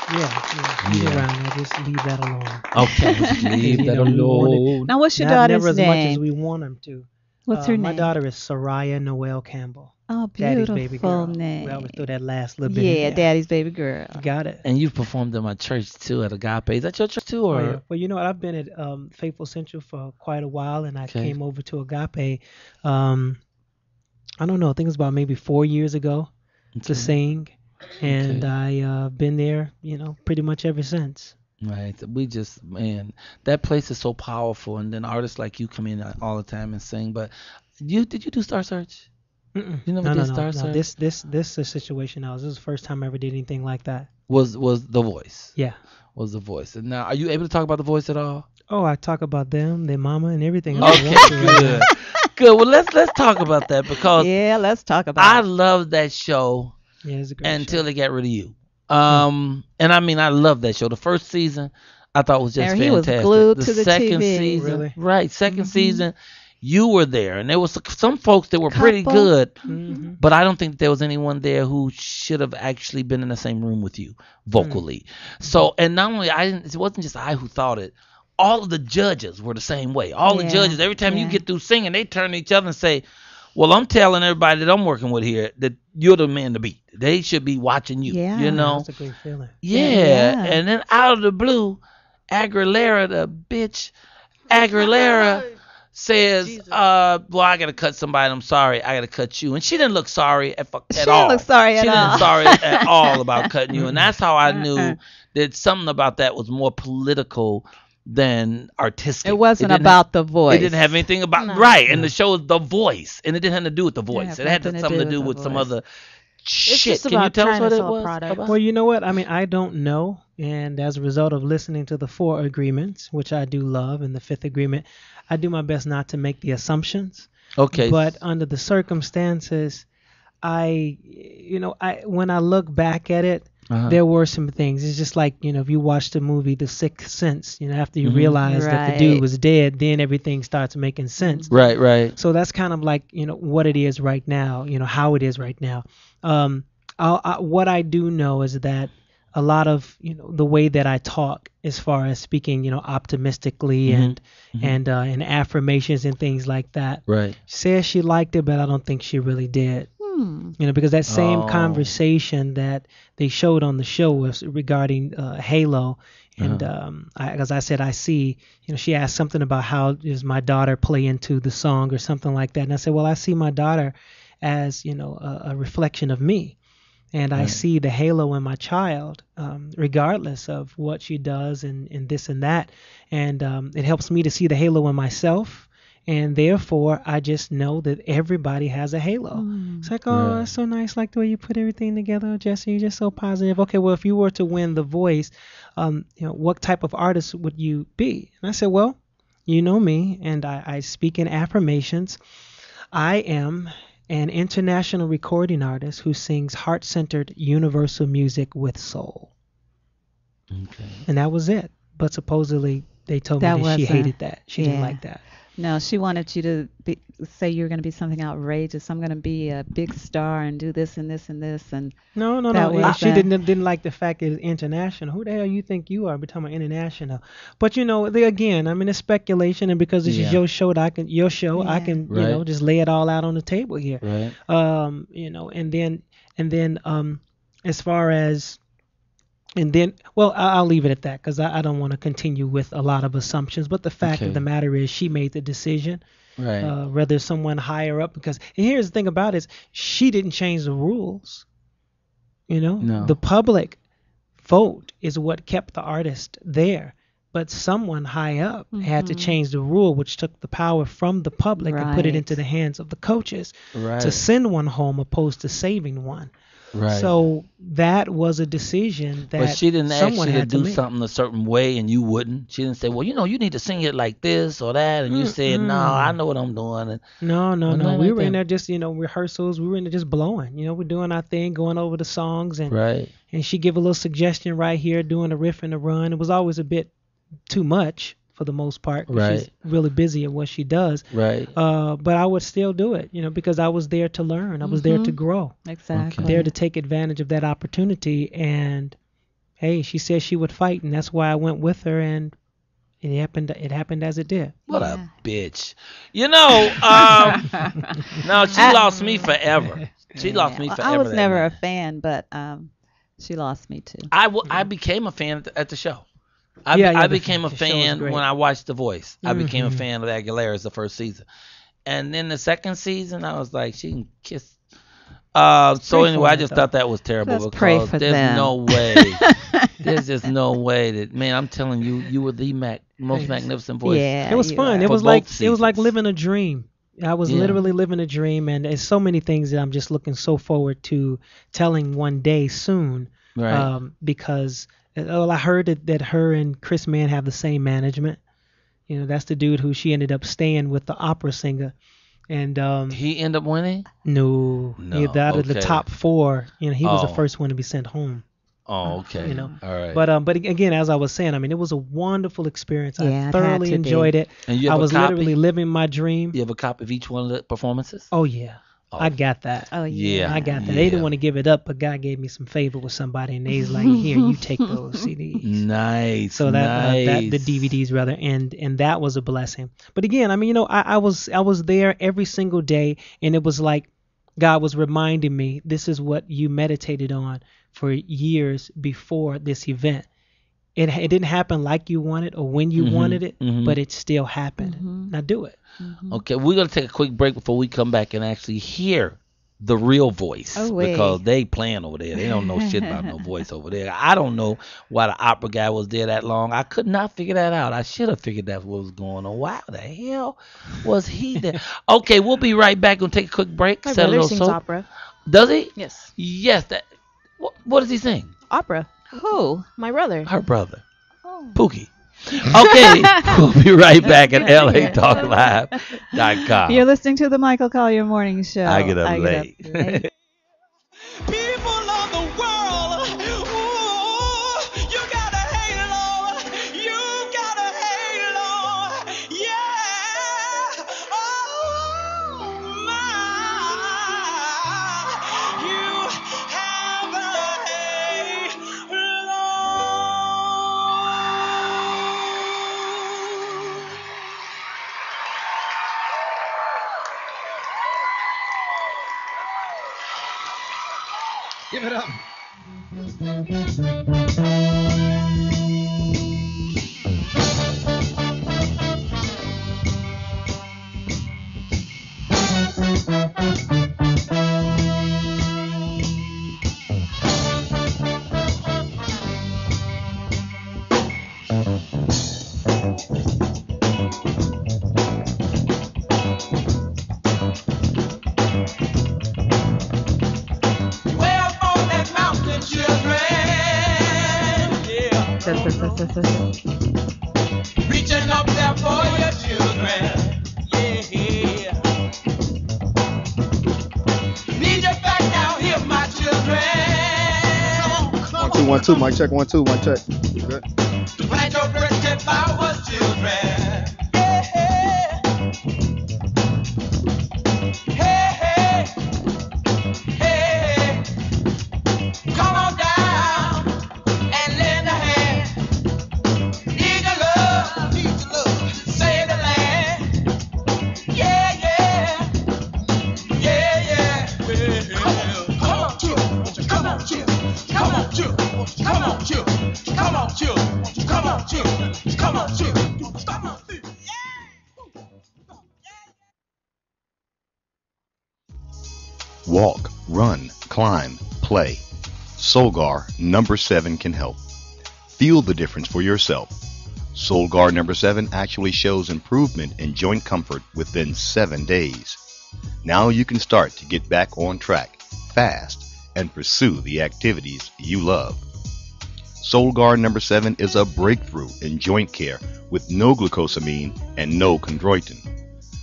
she's around. I just leave that alone. Okay, just leave that alone. Now, what's your Not daughter's never as name? much as we want them to. What's her My name? daughter is Syreeta Noel Campbell. Oh, Daddy's beautiful baby girl. name. We always throw that last little bit. Yeah, in there. Daddy's baby girl. You got it. And you've performed in my church too at Agape. Is that your church too, or? Oh, yeah. Well, you know what? I've been at Faithful Central for quite a while, and I came over to Agape. I don't know. I think it was about maybe 4 years ago to sing, and I've been there, pretty much ever since. Right. We just, man, that place is so powerful, and then artists like you come in all the time and sing. But did you do Star Search? Mm-mm. You never did Star Search? This is a situation now. This is the first time I ever did anything like that. Was The Voice? Yeah. Was The Voice. And now, are you able to talk about The Voice at all? Oh, I talk about them, their mama, and everything. Okay, good. Good. Well, let's talk about that because let's talk about I love that show. Yeah, it's a great until they got rid of you. And I mean, I love that show. The first season, I thought was just fantastic. He was glued the to the second TV. season, Really? right? Second season, you were there, and there was some folks that were pretty good, but I don't think there was anyone there who should have actually been in the same room with you vocally. So, and not only it wasn't just I who thought it. All of the judges were the same way. All the judges, every time you get through singing, they turn to each other and say, well, I'm telling everybody that I'm working with here that you're the man to beat. They should be watching you, you know? That's a great feeling. Yeah. And then out of the blue, Aguilera, the bitch, Aguilera says, well, I got to cut somebody. I'm sorry. I got to cut you. And she didn't look sorry at all. She didn't look sorry at all. She didn't sorry at all about cutting you. And that's how I knew that something about that was more political than artistic. It wasn't about the voice. It didn't have anything about right, and the show is The Voice, and it didn't have to do with the voice. It had something to do with some other shit. Can you tell us what it was? Well, you know what? I mean, I don't know, and as a result of listening to the 4 agreements, which I do love, and the 5th agreement, I do my best not to make the assumptions. Okay. But under the circumstances, when I look back at it, there were some things. It's just like, if you watch the movie The Sixth Sense, after you realize that the dude was dead, then everything starts making sense. Right. So that's kind of like, what it is right now, how it is right now. What I do know is that a lot of, the way that I talk as far as speaking, optimistically and affirmations and things like that. Right. She says she liked it, but I don't think she really did. Because that same conversation that they showed on the show was regarding Halo, and as I said, I see, she asked something about how does my daughter play into the song or something like that, and I said, well, I see my daughter as a reflection of me, and I see the halo in my child, regardless of what she does and this and that, and it helps me to see the halo in myself. And therefore, I just know that everybody has a halo. It's like, oh, that's so nice, like the way you put everything together, Jesse. You're just so positive. Okay, well, if you were to win The Voice, what type of artist would you be? And I said, well, you know me, and I speak in affirmations. I am an international recording artist who sings heart-centered universal music with soul. Okay. And that was it. But supposedly, they told me that she hated that. She didn't like that. No, she wanted you to say you're going to be something outrageous. I'm going to be a big star and do this and this and this. And no. She didn't like the fact that it's international. Who the hell you think you are? We're talking about international. But again, I mean, it's speculation, and because this is your show, I can just lay it all out on the table here. Right. And then as far as. And then, well, I'll leave it at that because I don't want to continue with a lot of assumptions. But the fact of the matter is she made the decision, right? Whether someone higher up, and here's the thing about it is she didn't change the rules. No. The public vote is what kept the artist there. But someone high up had to change the rule, which took the power from the public and put it into the hands of the coaches to send one home opposed to saving one. Right. So that was a decision that but she didn't ask you to do make. something a certain way and you wouldn't. She didn't say, well, you need to sing it like this or that, and you said, no, I know what I'm doing. And no. We were in there just rehearsals. We were in there just blowing. We're doing our thing, going over the songs, and and she give a little suggestion right here, doing a riff and a run. It was always a bit too much for the most part. She's really busy at what she does. Right. But I would still do it, because I was there to learn. I was there to grow. Exactly. There to take advantage of that opportunity. And hey, she said she would fight, and that's why I went with her, and it happened as it did. What a bitch. No, she lost me forever. She lost me forever. I was never a fan, but she lost me too. I became a fan at the show. I became a fan when I watched The Voice. I became a fan of Aguilera's the first season. And then the second season, I was like, she can kiss. So anyway, I just thought that was terrible because there's no way. There's just no way that, man, I'm telling you, you were the most magnificent voice. Yeah, it was fun. It was like living a dream. I was literally living a dream, and there's so many things that I'm just looking so forward to telling one day soon. Right. Because I heard that her and Chris Mann have the same management. That's the dude who she ended up staying with, the opera singer. And he ended up winning? No. Out of the top 4, he was the first one to be sent home. Oh, okay. All right. But again, as I was saying, I mean, it was a wonderful experience. I thoroughly enjoyed it. And you I was literally living my dream. You have a copy of each one of the performances? Oh yeah. I got that. Oh yeah. I got that. They didn't want to give it up, but God gave me some favor with somebody, and they's like, "Here, you take those CDs." Nice. So that the DVDs rather, and that was a blessing. But again, I mean, I was there every single day, and it was like God was reminding me, this is what you meditated on for years before this event. It didn't happen like you wanted or when you wanted it, but it still happened. Now do it. Okay, we're going to take a quick break before we come back and actually hear The Real Voice, Oh, wait. because they playing over there. They don't know shit about no voice over there. I don't know why the opera guy was there that long. I could not figure that out. I should have figured that's what was going on. Why the hell was he there? Okay, we'll be right back. Gonna take a quick break. My Set a brother little sings soap. opera. Does he? Yes. Yes. What does he sing? Opera. Who? My brother. Her brother. Pookie. Okay, we'll be right back at LATalkLive.com. You're listening to the Michael Colyar Morning Show. I get up late. Give it up. Reaching up there for your children. Yeah. Need you back down here, my children. 1 2 1 2. Mic check 1 2. Mic check. Good. Plant your primitive flowers, children. Yeah. Hey, hey. Hey. Come on down and lend a hand. Need your love. Save the land. Yeah, yeah. Yeah, yeah. Come on, children. Come on, children. Come on, children. Come on, children. Come on, children. Come on, children. Come on, children. Come on, children. Walk, run, climb, play. Solgar number 7 can help. Feel the difference for yourself. Solgar number 7 actually shows improvement in joint comfort within 7 days. Now you can start to get back on track fast and pursue the activities you love. Solgar number 7 is a breakthrough in joint care with no glucosamine and no chondroitin.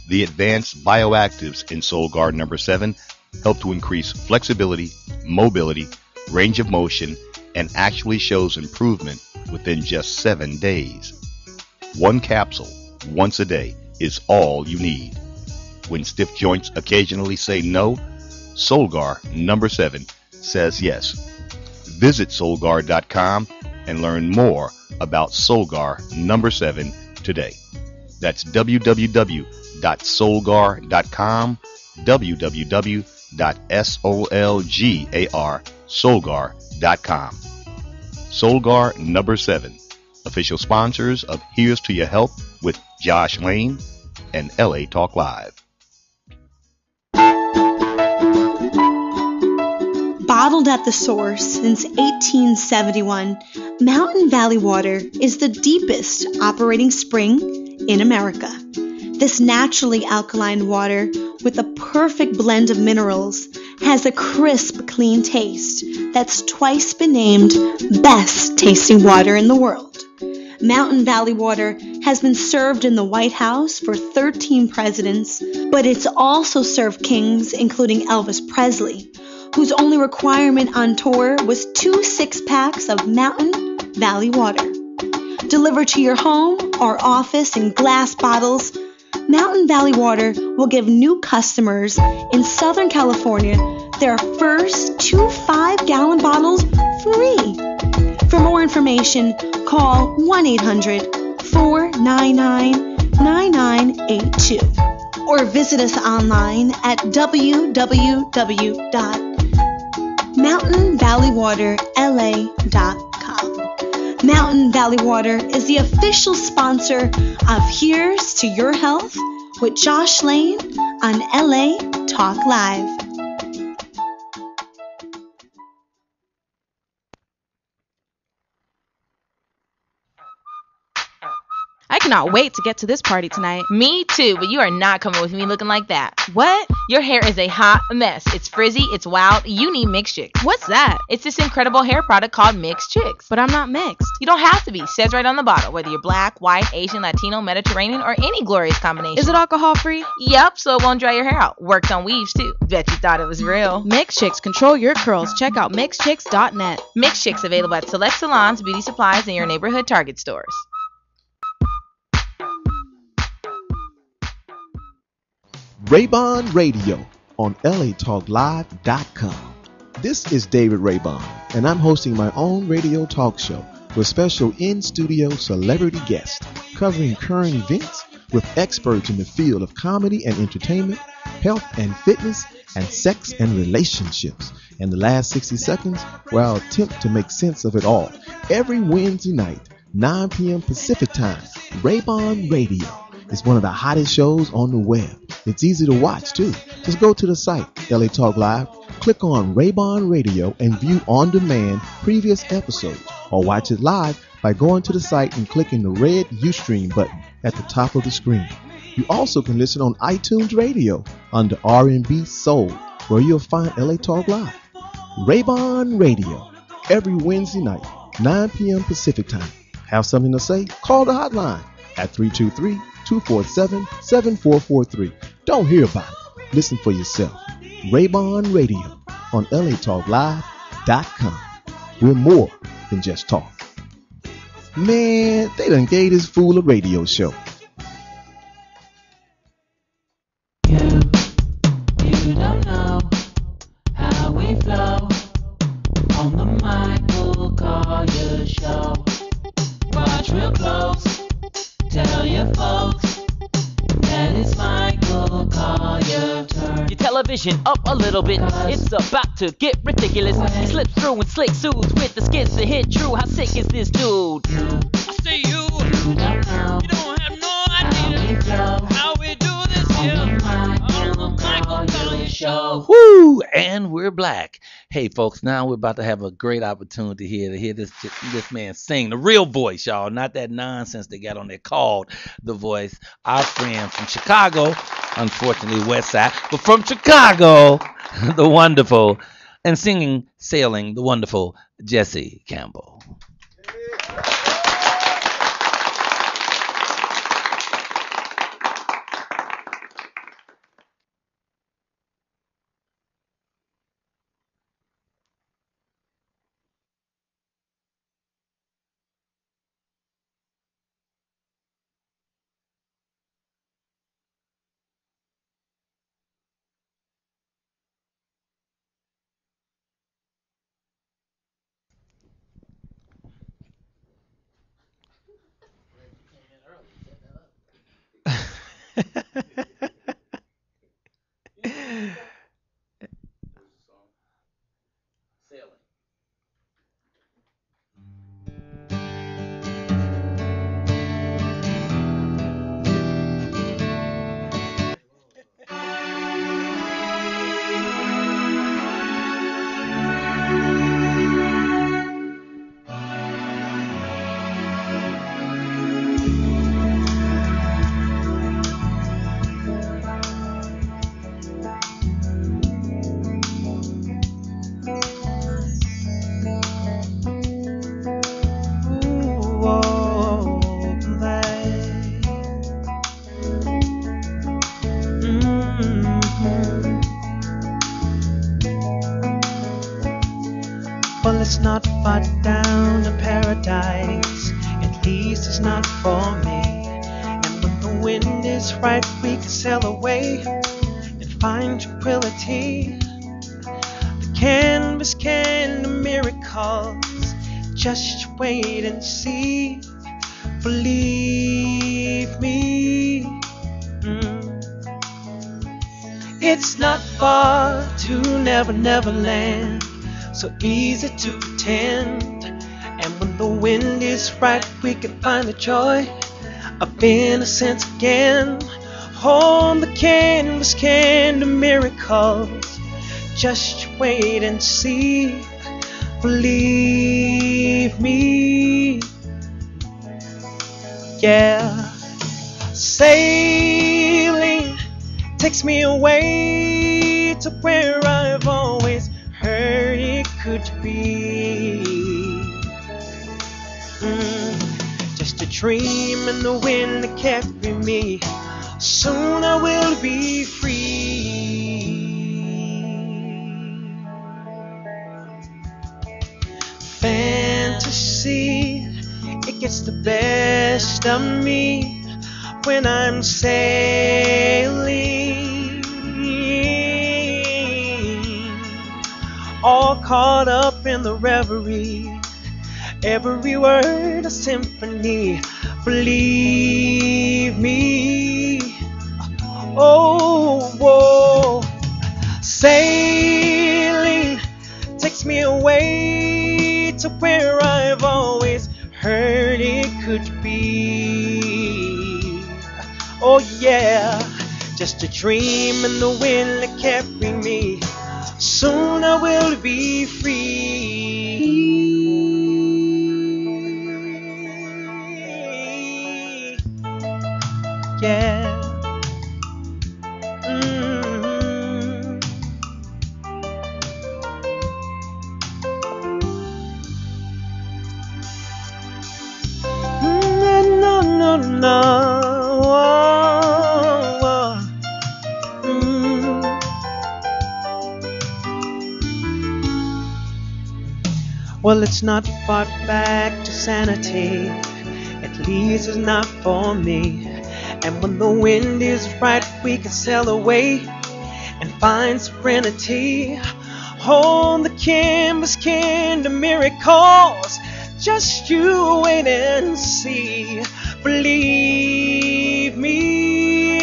The advanced bioactives in Solgar number 7 help to increase flexibility, mobility, range of motion, and actually shows improvement within just 7 days. 1 capsule once a day is all you need. When stiff joints occasionally say no, Solgar number 7 says yes. Visit Solgar.com and learn more about Solgar number 7 today. That's www.solgar.com, www.solgar.com. Solgar number 7, official sponsors of Here's to Your Help with Josh Lane and LA Talk Live. Bottled at the source since 1871, Mountain Valley Water is the deepest operating spring in America. This naturally alkaline water, with a perfect blend of minerals, has a crisp, clean taste that's twice been named best tasting water in the world. Mountain Valley Water has been served in the White House for 13 presidents, but it's also served kings including Elvis Presley, whose only requirement on tour was 2 6-packs of Mountain Valley Water. Delivered to your home or office in glass bottles, Mountain Valley Water will give new customers in Southern California their first 2 5-gallon bottles free. For more information, call 1-800-499-9982 or visit us online at www.mountainvalleywaterla.com. Mountain Valley Water is the official sponsor of Here's to Your Health with Josh Lane on LA Talk Live. cannot wait to get to this party tonight. Me too, but you are not coming with me looking like that. What? Your hair is a hot mess. It's frizzy, it's wild. You need Mix Chicks. What's that? It's this incredible hair product called Mix Chicks. But I'm not mixed. You don't have to be. Says right on the bottle, whether you're black, white, Asian, Latino, Mediterranean, or any glorious combination. Is it alcohol free? Yep, so it won't dry your hair out. Works on weaves too. Bet you thought it was real. Mix Chicks, control your curls. Check out mixchicks.net. Mix Chicks available at select salons, beauty supplies, and your neighborhood Target stores. Raybon Radio on LATalkLive.com. This is David Raybon, and I'm hosting my own radio talk show with special in-studio celebrity guests covering current events with experts in the field of comedy and entertainment, health and fitness, and sex and relationships. In the last 60 seconds, where I'll attempt to make sense of it all. Every Wednesday night, 9 p.m. Pacific Time, Raybon Radio is one of the hottest shows on the web. It's easy to watch, too. Just go to the site, LA Talk Live, click on Raybon Radio, and view on-demand previous episodes, or watch it live by going to the site and clicking the red Ustream button at the top of the screen. You also can listen on iTunes Radio under R&B Soul, where you'll find LA Talk Live. Raybon Radio, every Wednesday night, 9 p.m. Pacific Time. Have something to say? Call the hotline at 323-247-7443. Don't hear about it. Listen for yourself. Raybon Radio on LATalkLive.com. We're more than just talk. Man, they done gave this fool a radio show. You don't know how we flow on the Michael Colyar Show. Watch real close, tell your folks that it's Michael Colyar's turn. Your television up a little bit, it's about to get ridiculous. He slips through in slick suits with the skits that hit true. How sick is this dude? I say you don't have no idea how we do this here on the Michael Colyar Show. Woo! And we're black. Hey, folks, now we're about to have a great opportunity here to hear this man sing. The real voice, y'all. Not that nonsense they got on there called The Voice. Our friend from Chicago, unfortunately West Side, but from Chicago, the wonderful, and singing, sailing, the wonderful Jesse Campbell. Well, it's not far down to paradise, at least it's not for me. And when the wind is right, we can sail away and find tranquility. The canvas can do miracles, just wait and see. Believe me. It's not far to Never Never Land, so easy to pretend. And when the wind is right, we can find the joy of innocence again. On the canvas can do miracles, just wait and see. Believe me. Yeah. Sailing takes me away to where I've always heard it could be. Just a dream in the wind that carry me. Soon I will be free. Fantasy, it gets the best of me when I'm sailing, all caught up in the reverie. Every word a symphony, believe me. Oh, whoa. Sailing takes me away to where I've always heard it could be. Oh yeah, just a dream in the wind that carry me. Soon I will be free. Yeah. No. Well, it's not far back to sanity. At least it's not for me. And when the wind is right, we can sail away and find serenity. On the canvas, can the miracles. Just you wait and see. Believe me,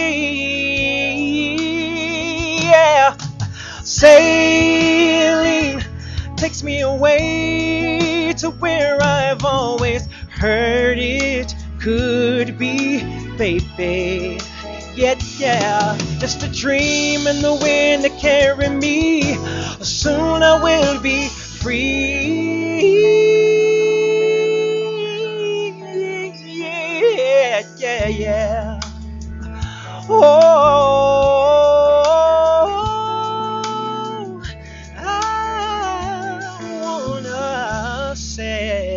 yeah. Sailing takes me away to where I've always heard it could be, baby. Yeah, just a dream in the wind to carry me. Soon I will be free. Yeah. Oh, I wanna sail.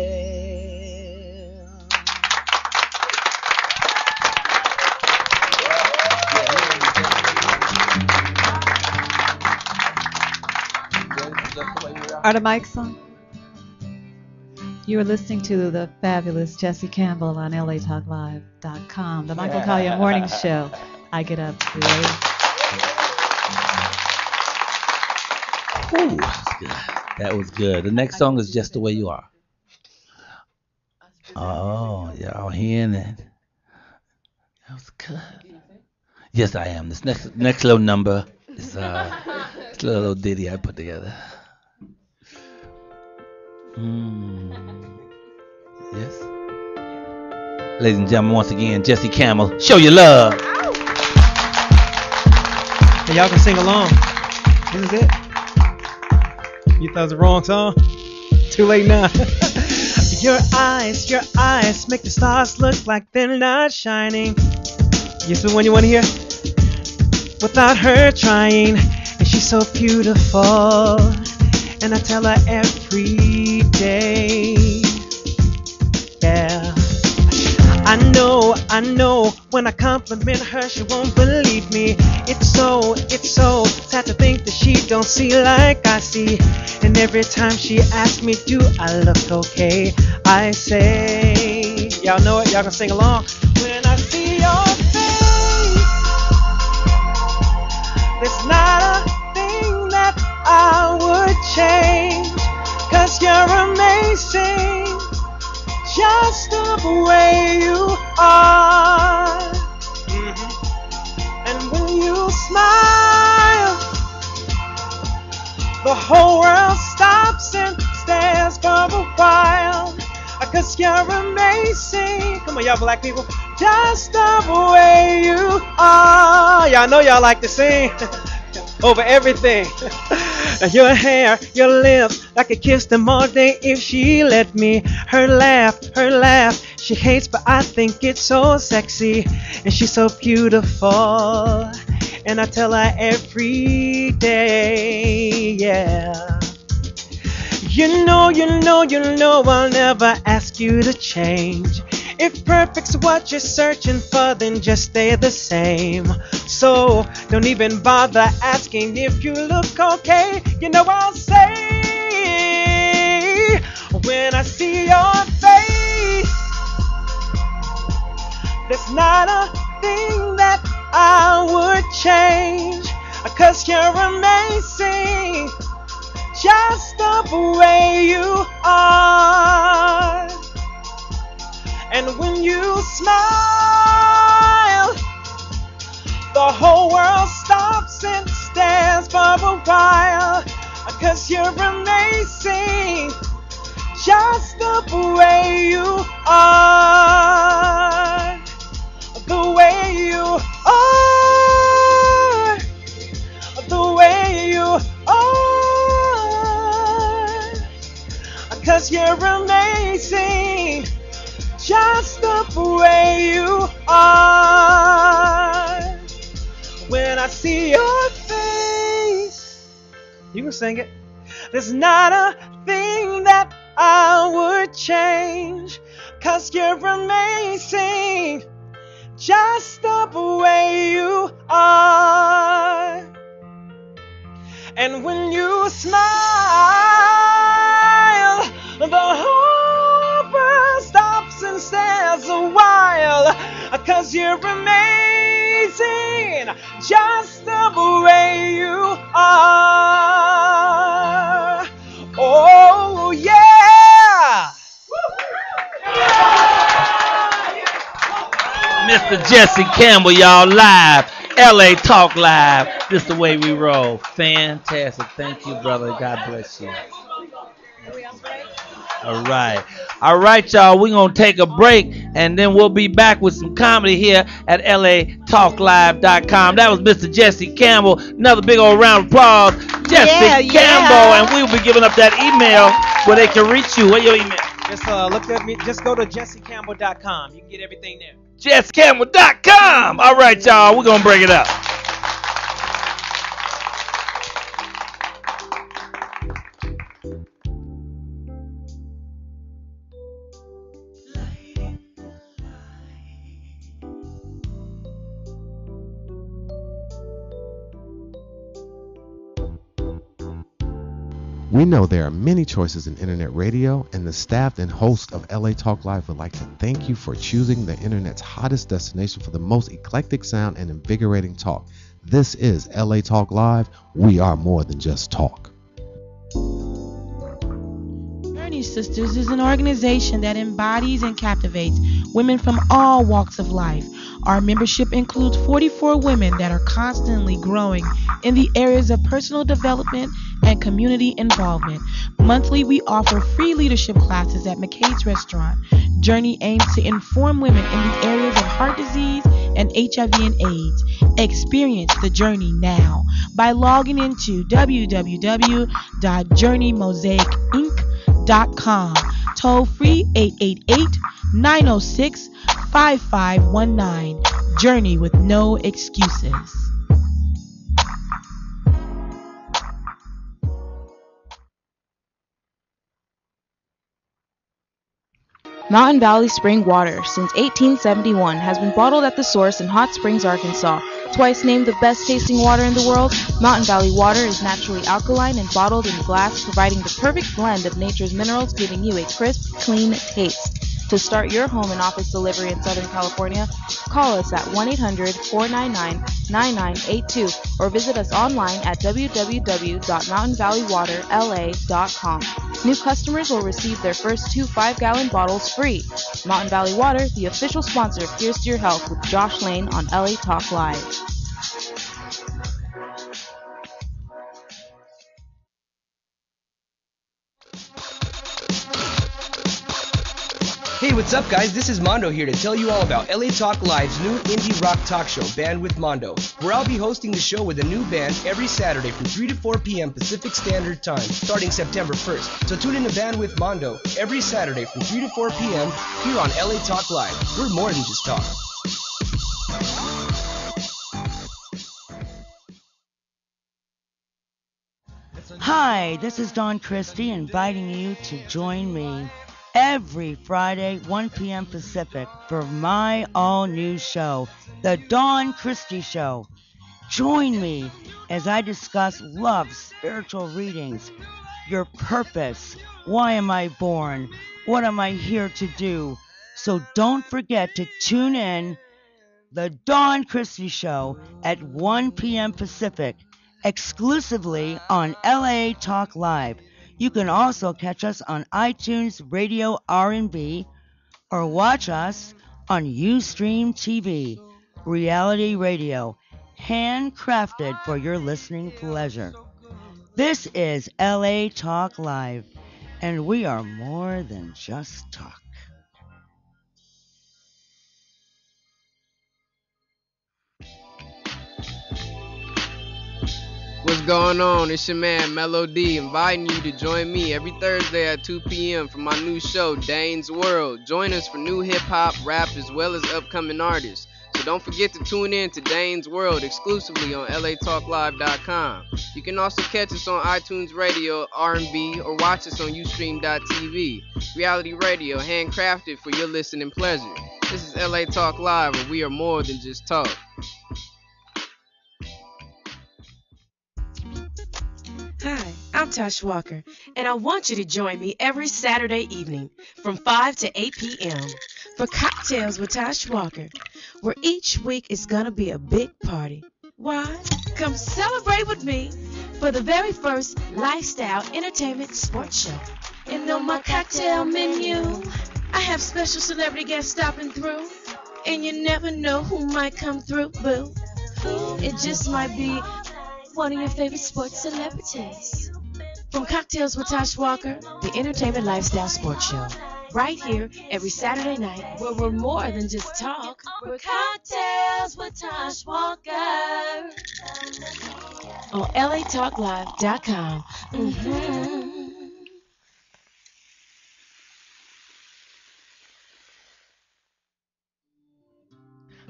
Are the mics on? You are listening to the fabulous Jesse Campbell on LATalkLive.com, the Michael Colyar Morning Show. I get up to 8. Ooh, that's good. That was good. The next song is Just the Way You Are. Oh, y'all hearing that? That was good. Yes, I am. This next little number is it's a little ditty I put together. Yes. Ladies and gentlemen, once again, Jesse Campbell, show your love. Hey, y'all can sing along. This is it. You thought it was the wrong song? Too late now. Your eyes make the stars look like they're not shining. Yes, the one you want to hear? Without her trying, and she's so beautiful. And I tell her every day, yeah. I know, when I compliment her, she won't believe me. It's so sad to think that she don't see like I see. And every time she asks me, do I look okay? I say, y'all know it, y'all can sing along. When I see your face, there's not a thing that I would change, 'cause you're amazing, just the way you are. And when you smile, the whole world stops and stares for a while, 'cause you're amazing. Come on, y'all black people, just the way you are. Y'all know y'all like to sing over everything. Your hair, your lips, I could kiss them all day if she let me. Her laugh, She hates, but I think it's so sexy, and she's so beautiful. And I tell her every day, yeah. You know, I'll never ask you to change. If perfect's what you're searching for, then just stay the same. So don't even bother asking if you look okay. You know I'll say when I see your face, there's not a thing that I would change, 'cause you're amazing, just the way you are. And when you smile, the whole world stops and stares for a while, 'cause you're amazing, just the way you are. The way you are. The way you are. 'Cause you're amazing, just the way you are. When I see your face, you can sing it. There's not a thing that I would change, 'cause you're amazing, just the way you are. And when you smile, the whole world stops and stares a while, 'cause you're amazing, just the way you are. Oh yeah! Mr. Jesse Campbell, y'all, live. LA Talk Live. This is the way we roll. Fantastic. Thank you, brother. God bless you. All right. All right, y'all. We're going to take a break, and then we'll be back with some comedy here at latalklive.com. That was Mr. Jesse Campbell. Another big old round of applause. Jesse Campbell. And we'll be giving up that email where they can reach you. What's your email? Just look at me. Just go to jessecampbell.com. You can get everything there. JesseCampbell.com. All right, y'all. We're going to break it up. We know there are many choices in internet radio, and the staff and host of LA Talk Live would like to thank you for choosing the internet's hottest destination for the most eclectic sound and invigorating talk. This is LA Talk Live. We are more than just talk. Journey Sisters is an organization that embodies and captivates women from all walks of life. Our membership includes 44 women that are constantly growing in the areas of personal development and community involvement. Monthly, we offer free leadership classes at McCade's Restaurant. Journey aims to inform women in the areas of heart disease and HIV and AIDS. Experience the journey now by logging into www.journeymosaicinc.com. Toll free 888-906-5519. Journey with no excuses. Mountain Valley Spring Water, since 1871, has been bottled at the source in Hot Springs, Arkansas. Twice named the best tasting water in the world, Mountain Valley water is naturally alkaline and bottled in glass, providing the perfect blend of nature's minerals, giving you a crisp, clean taste. To start your home and office delivery in Southern California, call us at 1-800-499-9982 or visit us online at www.mountainvalleywaterla.com. New customers will receive their first 2 5-gallon bottles free. Mountain Valley Water, the official sponsor of Here's to Your Health with Josh Lane on LA Talk Live. Hey, what's what's up, guys? This is Mondo here to tell you all about LA Talk Live's new indie rock talk show, Band with Mondo, where I'll be hosting the show with a new band every Saturday from 3 to 4 p.m. Pacific Standard Time, starting September 1st. So tune in to Band with Mondo every Saturday from 3 to 4 p.m. here on LA Talk Live. We're more than just talk. Hi, this is Dawn Christie inviting you to join me every Friday, 1 p.m. Pacific, for my all-new show, The Dawn Christie Show. Join me as I discuss love, spiritual readings, your purpose, why am I born, what am I here to do. So don't forget to tune in The Dawn Christie Show at 1 p.m. Pacific, exclusively on LA Talk Live. You can also catch us on iTunes Radio R&B or watch us on Ustream TV, reality radio, handcrafted for your listening pleasure. This is LA Talk Live, and we are more than just talk. What's going on? It's your man Melody, inviting you to join me every Thursday at 2 p.m. for my new show, Dane's World. Join us for new hip-hop, rap, as well as upcoming artists. So don't forget to tune in to Dane's World exclusively on latalklive.com. You can also catch us on iTunes Radio, R&B, or watch us on Ustream.tv. Reality radio, handcrafted for your listening pleasure. This is LA Talk Live, where we are more than just talk. Hi, I'm Tosh Walker, and I want you to join me every Saturday evening from 5 to 8 p.m. for Cocktails with Tosh Walker, where each week is going to be a big party. Why? Come celebrate with me for the very first lifestyle entertainment sports show. And on my cocktail menu, I have special celebrity guests stopping through, and you never know who might come through, boo. It just might be one of your favorite sports celebrities. From Cocktails with Tosh Walker, the Entertainment Lifestyle Sports Show. Right here every Saturday night, where we're more than just talk. We're Cocktails with Tosh Walker. On latalklive.com.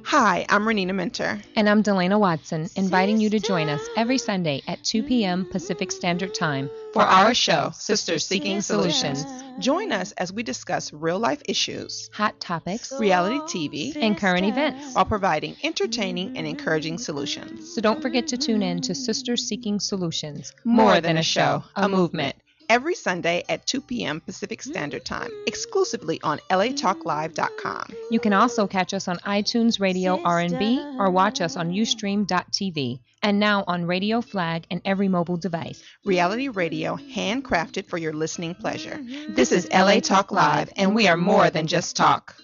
Hi, I'm Renina Minter. And I'm Delana Watson, inviting you to join us every Sunday at 2 p.m. Pacific Standard Time for our show, Sisters Seeking Solutions. Join us as we discuss real-life issues, hot topics, reality TV, and current events, while providing entertaining and encouraging solutions. So don't forget to tune in to Sisters Seeking Solutions. More than a show, a movement. Every Sunday at 2 p.m. Pacific Standard Time, exclusively on latalklive.com. You can also catch us on iTunes Radio R&B or watch us on Ustream.tv, and now on Radio Flag and every mobile device. Reality radio, handcrafted for your listening pleasure. This is LA Talk Live, and we are more than just talk.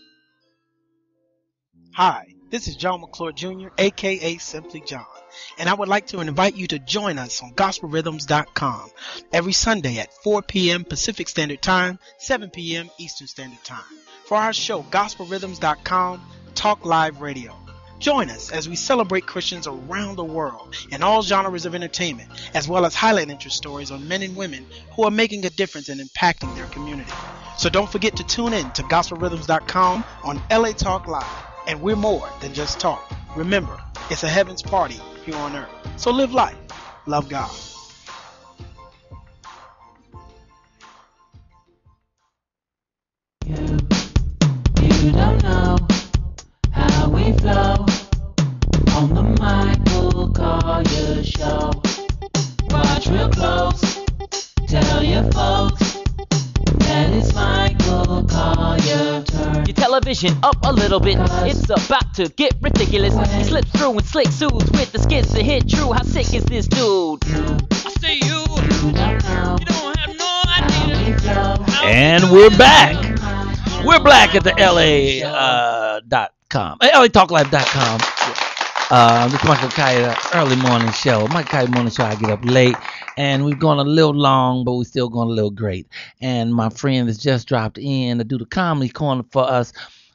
Hi, this is John McClure Jr., a.k.a. Simply John, and I would like to invite you to join us on gospelrhythms.com every Sunday at 4 p.m. Pacific Standard Time, 7 p.m. Eastern Standard Time for our show, gospelrhythms.com, Talk Live Radio. Join us as we celebrate Christians around the world in all genres of entertainment, as well as highlight interest stories on men and women who are making a difference and impacting their community. So don't forget to tune in to gospelrhythms.com on LA Talk Live. And we're more than just talk. Remember, it's a heaven's party here on earth. So live life. Love God. You don't know how we flow on the Michael Colyar Show. Watch real close. Tell your folks that it's Michael Colyar's turn. Your television up a little bit. It's about to get ridiculous. He slips through in slick suits with the skits that hit true. How sick is this dude? I say you don't have no idea. And we're back. We're back at the LA.com. LATalkLive.com. This is Michael Kaya early morning show. Michael Kaya morning show. I get up late, and we've gone a little long, but we're still going a little great. And my friend has just dropped in to do the comedy corner for us.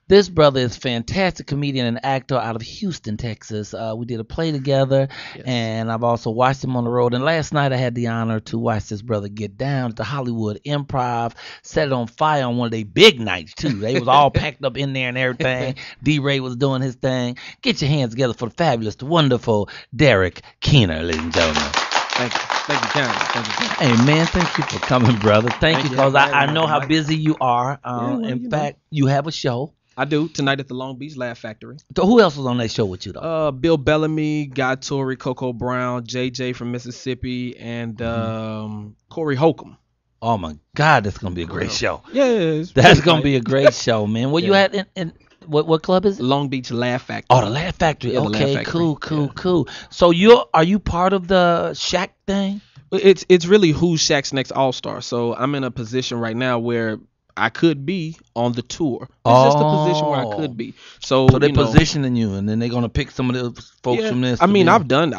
This brother is a fantastic comedian and actor out of Houston, Texas. We did a play together, and I've also watched him on the road. And last night I had the honor to watch this brother get down at the Hollywood Improv, set it on fire on one of their big nights, too. They was all packed up in there and everything. D-Ray was doing his thing. Get your hands together for the fabulous, the wonderful Derrick Kenner, ladies and gentlemen. Thank you. Thank you, Karen. Thank you. Hey, man, thank you for coming, brother. Thank you, because I know how busy you are. In fact, you have a show. I do, tonight at the Long Beach Laugh Factory. So who else was on that show with you, though? Bill Bellamy, Guy Torrey, Coco Brown, JJ from Mississippi, and Corey Holcomb. Oh, my God, that's going to be a great show. Yeah, that's going to be a great show, man. Where you at in what club is it? Long Beach Laugh Factory. Oh, the Laugh Factory. Yeah, okay, Laugh Factory. Cool. So are you part of the Shaq thing? It's really Who's Shaq's Next All-Star. So I'm in a position right now where I could be on the tour. It's just a position where I could be. So they're positioning you, and then they're gonna pick some of the folks from this. I mean, I've done 2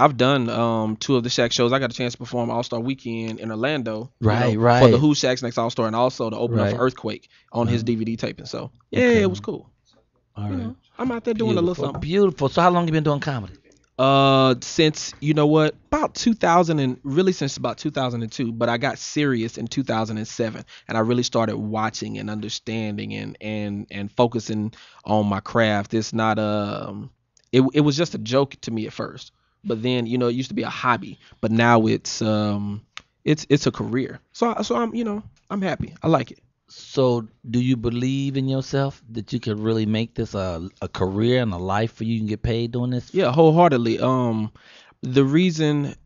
of the Shaq shows. I got a chance to perform All-Star Weekend in Orlando. Right. For the Who's Shaq's Next All-Star, and also to open up for Earthquake on his DVD taping. So it was cool. All right. I'm out there doing a little something. Beautiful. So how long you been doing comedy? Since about 2000 and really since about 2002, but I got serious in 2007, and I really started watching and understanding and focusing on my craft. It's not it was just a joke to me at first, but then it used to be a hobby, but now it's a career. So I'm happy. I like it. So do you believe in yourself that you could really make this a career and a life for you and get paid doing this? Yeah, wholeheartedly. The reason,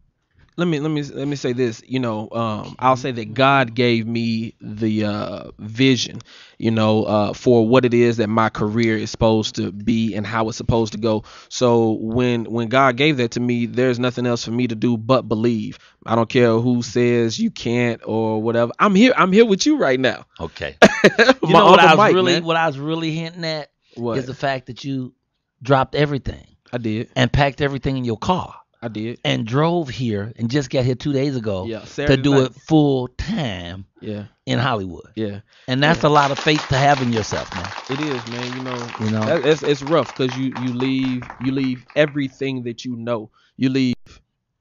let me say this, I'll say that God gave me the vision, for what it is that my career is supposed to be and how it's supposed to go. So when God gave that to me, there's nothing else for me to do but believe. I don't care who says you can't or whatever. I'm here with you right now. Okay. What I was really hinting at is the fact that you dropped everything. I did. And packed everything in your car. I did. And drove here and just got here 2 days ago Saturday to do night. it full time in Hollywood. Yeah. And that's a lot of faith to have in yourself, man. It is, man. It's rough because you leave everything that you know. You leave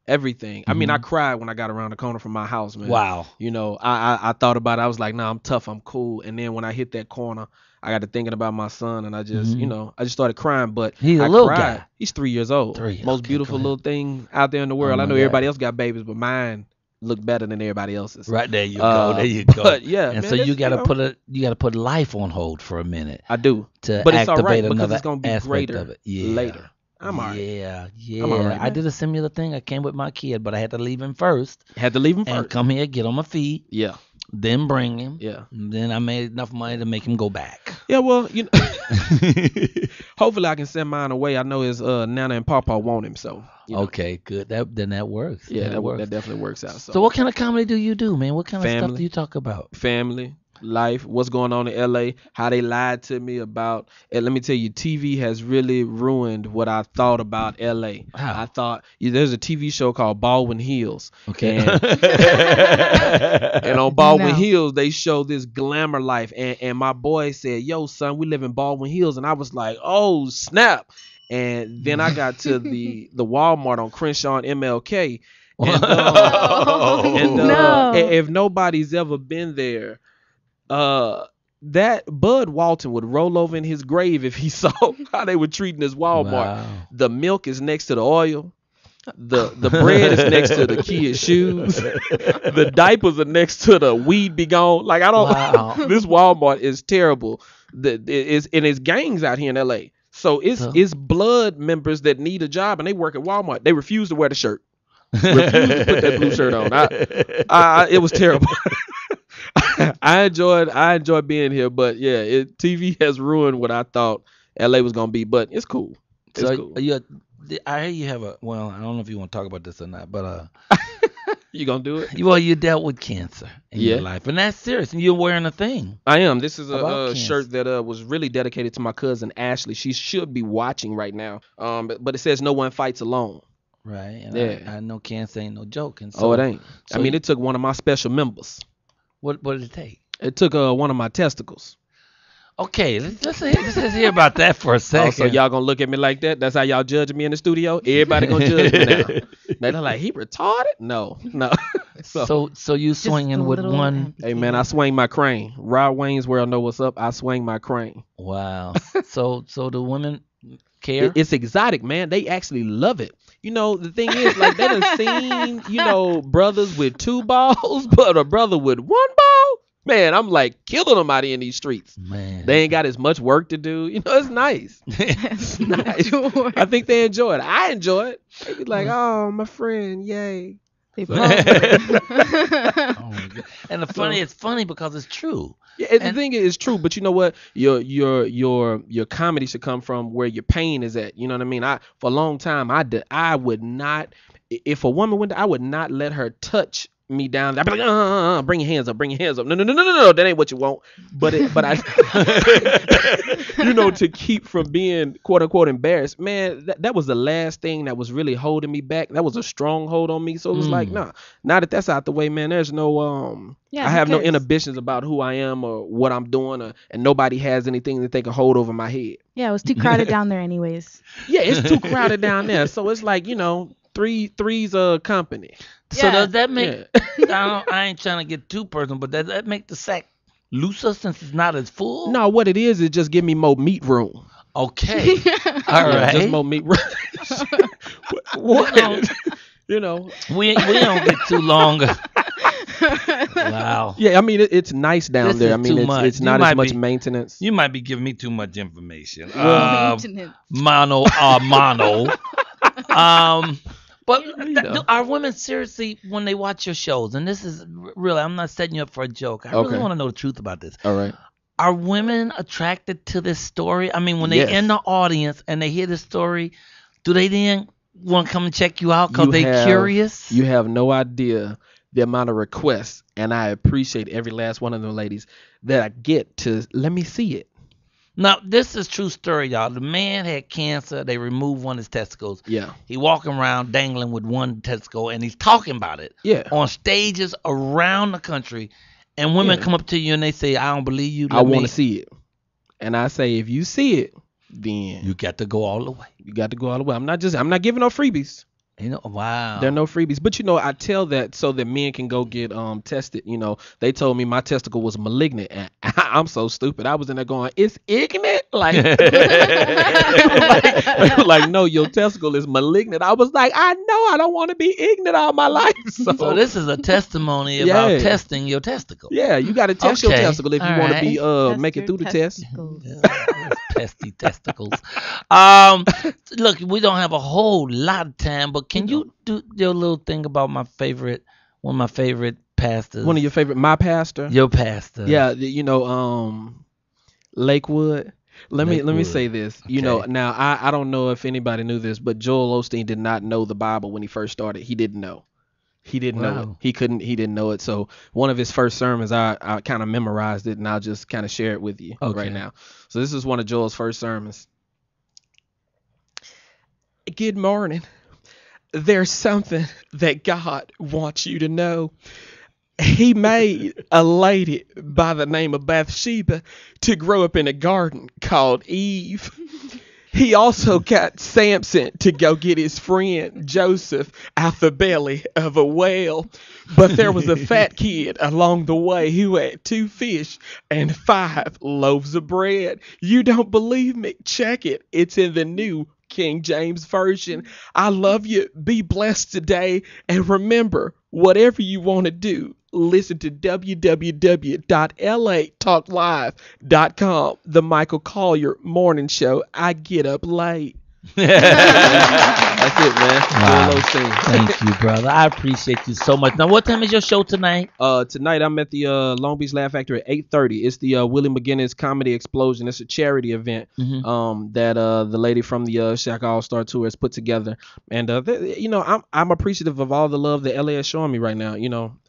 everything. I mean, I cried when I got around the corner from my house, man. Wow. I thought about it. I was like, nah, I'm tough. I'm cool. And then when I hit that corner, I got to thinking about my son, and I just, I just started crying. But he's a little guy. He's 3 years old. Most beautiful little thing out there in the world. I know everybody else got babies, but mine look better than everybody else's. Right, there you go. There you go. But yeah, and man, so you got to put life on hold for a minute. I do. But it's all right because another it's gonna be greater of it. later. I'm all right. Yeah. I'm all right, I did a similar thing. I came with my kid, but I had to leave him first. And come here, get on my feet. Yeah. Then bring him. Yeah. And then I made enough money to make him go back. Yeah, well, hopefully I can send mine away. I know his Nana and Papa want him, so. Okay, good. Then that works. Yeah, that definitely works out. So what kind of comedy do you do, man? What kind of stuff Family. do you talk about? Family, life, what's going on in LA, how they lied to me about. And let me tell you, TV has really ruined what I thought about LA. How? I thought there's a TV show called Baldwin Hills. Okay. And on Baldwin Hills, they show this glamour life. And my boy said, yo, son, we live in Baldwin Hills. And I was like, oh, snap. And then I got to the Walmart on Crenshaw and MLK. And if nobody's ever been there, that Bud Walton would roll over in his grave if he saw how they were treating this Walmart. Wow. The milk is next to the oil. The bread is next to the kids' shoes. The diapers are next to the weed be gone. Like this Walmart is terrible. It's gangs out here in LA. So it's blood members that need a job and they work at Walmart. They refuse to wear the shirt. Refuse to put that blue shirt on. It was terrible. I enjoyed being here, but yeah, TV has ruined what I thought LA was gonna be. But it's cool. I hear you have I don't know if you want to talk about this or not, but You gonna do it? Well, you dealt with cancer in Yeah. your life, and that's serious. And you're wearing a thing. I am. This is About a cancer. shirt that was really dedicated to my cousin Ashley. She should be watching right now. But it says no one fights alone. Right. And Yeah. I know cancer ain't no joke. And so, Oh, it ain't. So I mean, it took one of my special members. what did it take? It took one of my testicles. Okay, let's hear about that for a second. Oh, so y'all gonna look at me like that? That's how y'all judge me in the studio? Everybody gonna judge me now. They're like, he retarded? No. So you swinging with one? Hey man, I swing my crane. Rod Wayne's World know what's up. I swing my crane. Wow. So the women care? It's exotic, man. They actually love it. You know, the thing is, like, they done seen, brothers with 2 balls, but a brother with 1 ball. Man, I'm like killing them out here in these streets. Man, they ain't got as much work to do. It's nice. It's nice. I think they enjoy it. I enjoy it. They be like, oh, my friend, yay. And it's funny because it's true. Yeah, the thing is, it's true, but you know what? Your comedy should come from where your pain is at. You know what I mean? For a long time, I would not, if a woman went, I would not let her touch me down. I'd be like, bring your hands up, No, that ain't what you want. But I, to keep from being quote unquote embarrassed, man, that was the last thing that was really holding me back. That was a stronghold on me. So it was like, nah, now that that's out the way, man, there's no, I have no inhibitions about who I am or what I'm doing, and nobody has anything that they can hold over my head. Yeah, it was too crowded down there anyways. Yeah, it's too crowded down there. So it's like, three's a company. So does that make? I ain't trying to get too personal, but does that make the sack looser since it's not as full? No, what it is just give me more meat room. Okay, all right, just more meat room. What? We don't get too long. Wow. Yeah, I mean it's nice down This there. is I mean too much. it's You not might as much be- maintenance. You might be giving me too much information. Maintenance. Mono. But are women seriously, when they watch your shows, and this is really, I'm not setting you up for a joke. I really want to know the truth about this. All right. Are women attracted to this story? I mean, when they're in the audience and they hear the story, do they then want to come and check you out because they're curious? You have no idea the amount of requests, and I appreciate every last one of them ladies that I get to let me see it. Now, this is true story, y'all. The man had cancer. They removed one of his testicles. Yeah. He walking around dangling with one testicle, and he's talking about it. Yeah. On stages around the country, and women come up to you and they say, "I don't believe you. I want to see it." And I say, if you see it, then you got to go all the way. You got to go all the way. I'm not giving no freebies. Wow. There are no freebies. But I tell that so that men can go get tested. They told me my testicle was malignant, and I'm so stupid. I was in there going, it's ignorant? Like, like, no, your testicle is malignant. I was like, I know I don't want to be ignorant all my life. So this is a testimony about testing your testicle. Yeah, you got to test your testicle if you want to be make it through the test. Pesty testicles. Look, we don't have a whole lot of time, but can you do your little thing about one of my favorite pastors? One of your favorite, my pastor? Your pastor. Yeah, Lakewood. Let me say this. Now I don't know if anybody knew this, but Joel Osteen did not know the Bible when he first started. He didn't know. He didn't know it. He didn't know it. So one of his first sermons, I kind of memorized it, and I'll just kind of share it with you right now. So this is one of Joel's first sermons. Good morning. There's something that God wants you to know. He made a lady by the name of Bathsheba to grow up in a garden called Eve. He also got Samson to go get his friend Joseph out the belly of a whale. But there was a fat kid along the way who had 2 fish and 5 loaves of bread. You don't believe me? Check it. It's in the New King James Version. I love you. Be blessed today. And remember, whatever you want to do, listen to www.latalklive.com, the Michael Colyar morning show. I get up late. That's it, man. Wow. Thank you, brother. I appreciate you so much. Now, what time is your show tonight? Tonight I'm at the Long Beach Laugh Factory at 8:30. It's the Willie McGinnis Comedy Explosion. It's a charity event that the lady from the Shack All Star Tour has put together. And I'm appreciative of all the love that LA is showing me right now.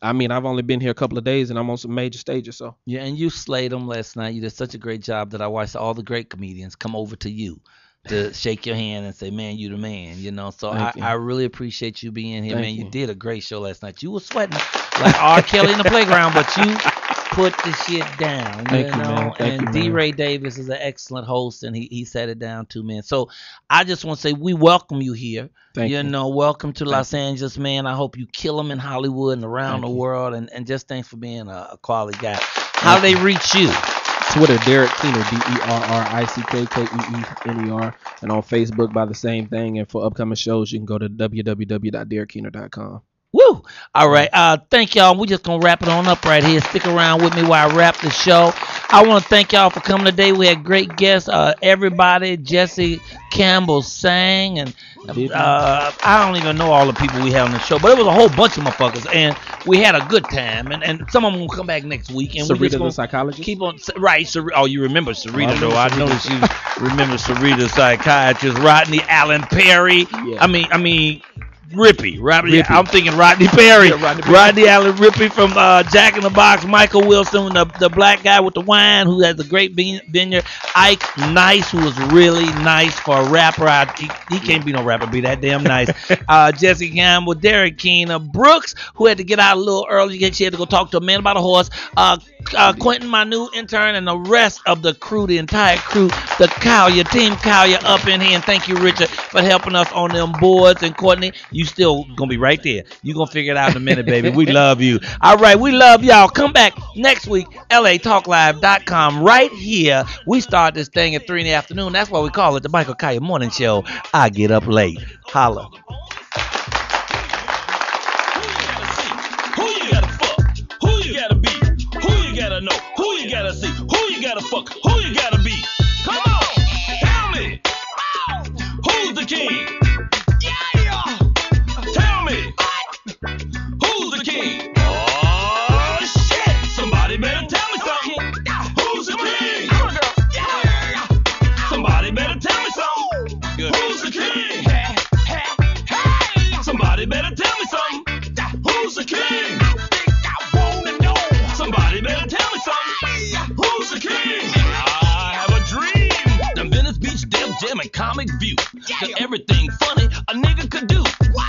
I mean, I've only been here a couple of days and I'm on some major stages. So yeah, and you slayed them last night. You did such a great job that I watched all the great comedians come over to you to shake your hand and say, man, you the man, So I really appreciate you being here, man. You did a great show last night. You were sweating like R. Kelly in the playground, but you put the shit down, Thank you, man. And D. Ray Davis is an excellent host, and he set it down too, man. So I just want to say we welcome you here. Thank you. Welcome to Los Angeles, man. I hope you kill them in Hollywood and around the world, and just thanks for being a quality guy. How do they reach you? Twitter, Derrick Kenner, DerrickKenner, and on Facebook by the same thing. And for upcoming shows, you can go to www.derrickkenner.com. Woo! All right. Thank y'all. We're just going to wrap it on up right here. Stick around with me while I wrap the show. I want to thank y'all for coming today. We had great guests. Everybody, Jesse Campbell sang, and I don't even know all the people we had on the show, but it was a whole bunch of motherfuckers, and we had a good time. And some of them will come back next week. And Syreeta the psychologist? Keep on, right. Oh, you remember Syreeta, though. I noticed you remember Syreeta the psychiatrist, Rodney Allen Perry. Yeah. I mean, Rippy. I'm thinking Rodney Perry. Yeah, Rodney Allen Rippy from Jack in the Box. Michael Wilson, the black guy with the wine who has a great vineyard. Ike Nice, who was really nice for a rapper. He can't be no rapper, be that damn nice. Jesse Campbell, Derrick Kenner, Brooks, who had to get out a little early. She had to go talk to a man about a horse. Quentin, my new intern, and the rest of the crew, the entire crew, the Colyar, Team Colyar up in here. And thank you, Richard, for helping us on them boards. And Courtney, you still gonna be right there. You gonna figure it out in a minute, baby. We love you. All right, we love y'all. Come back next week, LATalkLive.com, right here. We start this thing at 3 in the afternoon. That's why we call it the Michael Colyar Morning Show. I get up late. Holla. Who you gotta fuck? Who you gotta be? Who you gotta know? Who you gotta see? Who you gotta fuck? Who you gotta be? Come on, tell me. Who's the king? Tell me. Who's the king? Oh shit! Somebody better tell me something. Who's the king? Somebody better tell me something. Who's the king? Somebody better tell me something. Who's the king? Somebody better tell me something. Who's the king? I have a dream. The Venice Beach, Def Jam, and Comic View. Got everything funny a nigga could do.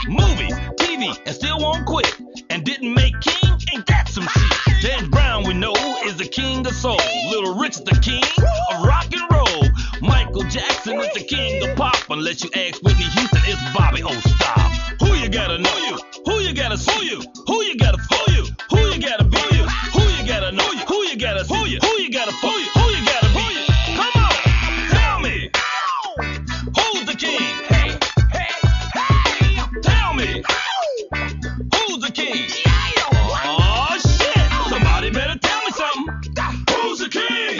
Movies, TV, and still won't quit. And didn't make King, ain't that some shit? James Brown, we know, is the king of soul. Little Rich is the king of rock and roll. Michael Jackson is the king of pop. Unless you ask Whitney Houston, it's Bobby. Oh, stop. Who you gotta know you? Who you gotta see you? Who you gotta fool you? Who you gotta be you? Who you gotta know you? Who you gotta see you? Who you gotta fool you? Who you gotta be you? Come on, tell me. Who's the king? Tell me. Who's the king? Oh shit! Somebody better tell me something. Who's the king?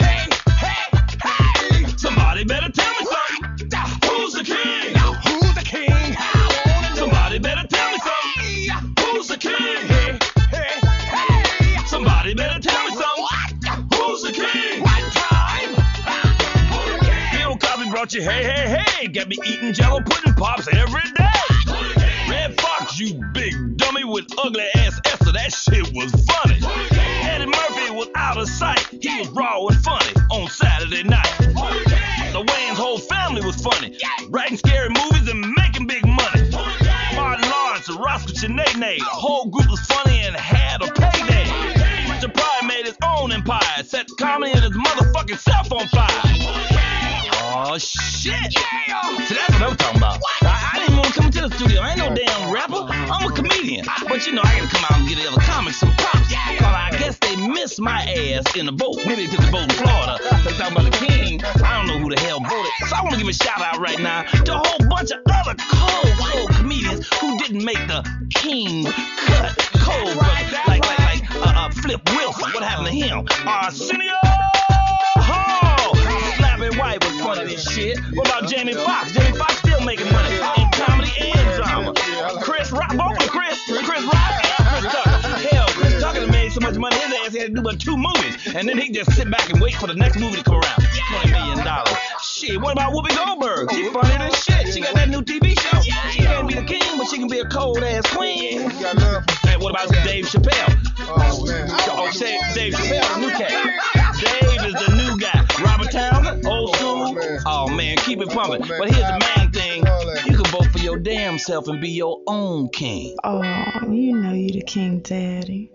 Somebody better tell me something. Who's the king? Who's the king? Somebody better tell me something. Who's the king? Somebody better tell me something. Who's the king? One time. Bill Cosby brought you hey. Got me eating Jello pudding pops every day. Red Fox, you big dummy with ugly ass Esther. That shit was funny. Eddie Murphy was out of sight. He was raw and funny on Saturday night. The Wayans' whole family was funny. Writing scary movies and making big money. Martin Lawrence and Roscoe Sinead. The whole group was funny and had a payday. Richard Pryor made his own empire. Set comedy and his motherfucking self on fire. Oh shit! See, that's what I'm talking about. I didn't even want to come into the studio. I ain't no damn rapper. I'm a comedian. But I gotta come out and give the other comics some props. Cause I guess they missed my ass in the vote. Maybe they took the vote in Florida. They talking about the king. I don't know who the hell voted. So I want to give a shout out right now to a whole bunch of other cold comedians who didn't make the king cut. Cold, like Flip Wilson. What happened to him? Arsenio Hall. Bobby White was funny as shit. What about Jamie Foxx? Jamie Foxx still making money in comedy and drama. Chris Rock, both of Chris Rock and Chris Tucker. Hell, Chris Tucker done made so much money his ass had to do but 2 movies, and then he just sit back and wait for the next movie to come around. $20 million. Shit, what about Whoopi Goldberg? She funny than shit. She got that new TV show. She can't be the king, but she can be a cold ass queen. And what about Dave Chappelle? Dave Chappelle, the new cat. Dave is the new guy. Robert Townsend, old school. Oh man, keep it pumping. But here's the main thing: you can vote for your damn self and be your own king. Oh, you know you the king, Daddy.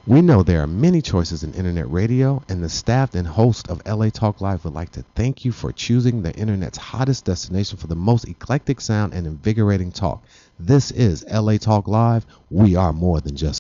We know there are many choices in internet radio, and the staff and host of LA Talk Live would like to thank you for choosing the internet's hottest destination for the most eclectic sound and invigorating talk. This is LA Talk Live. We are more than just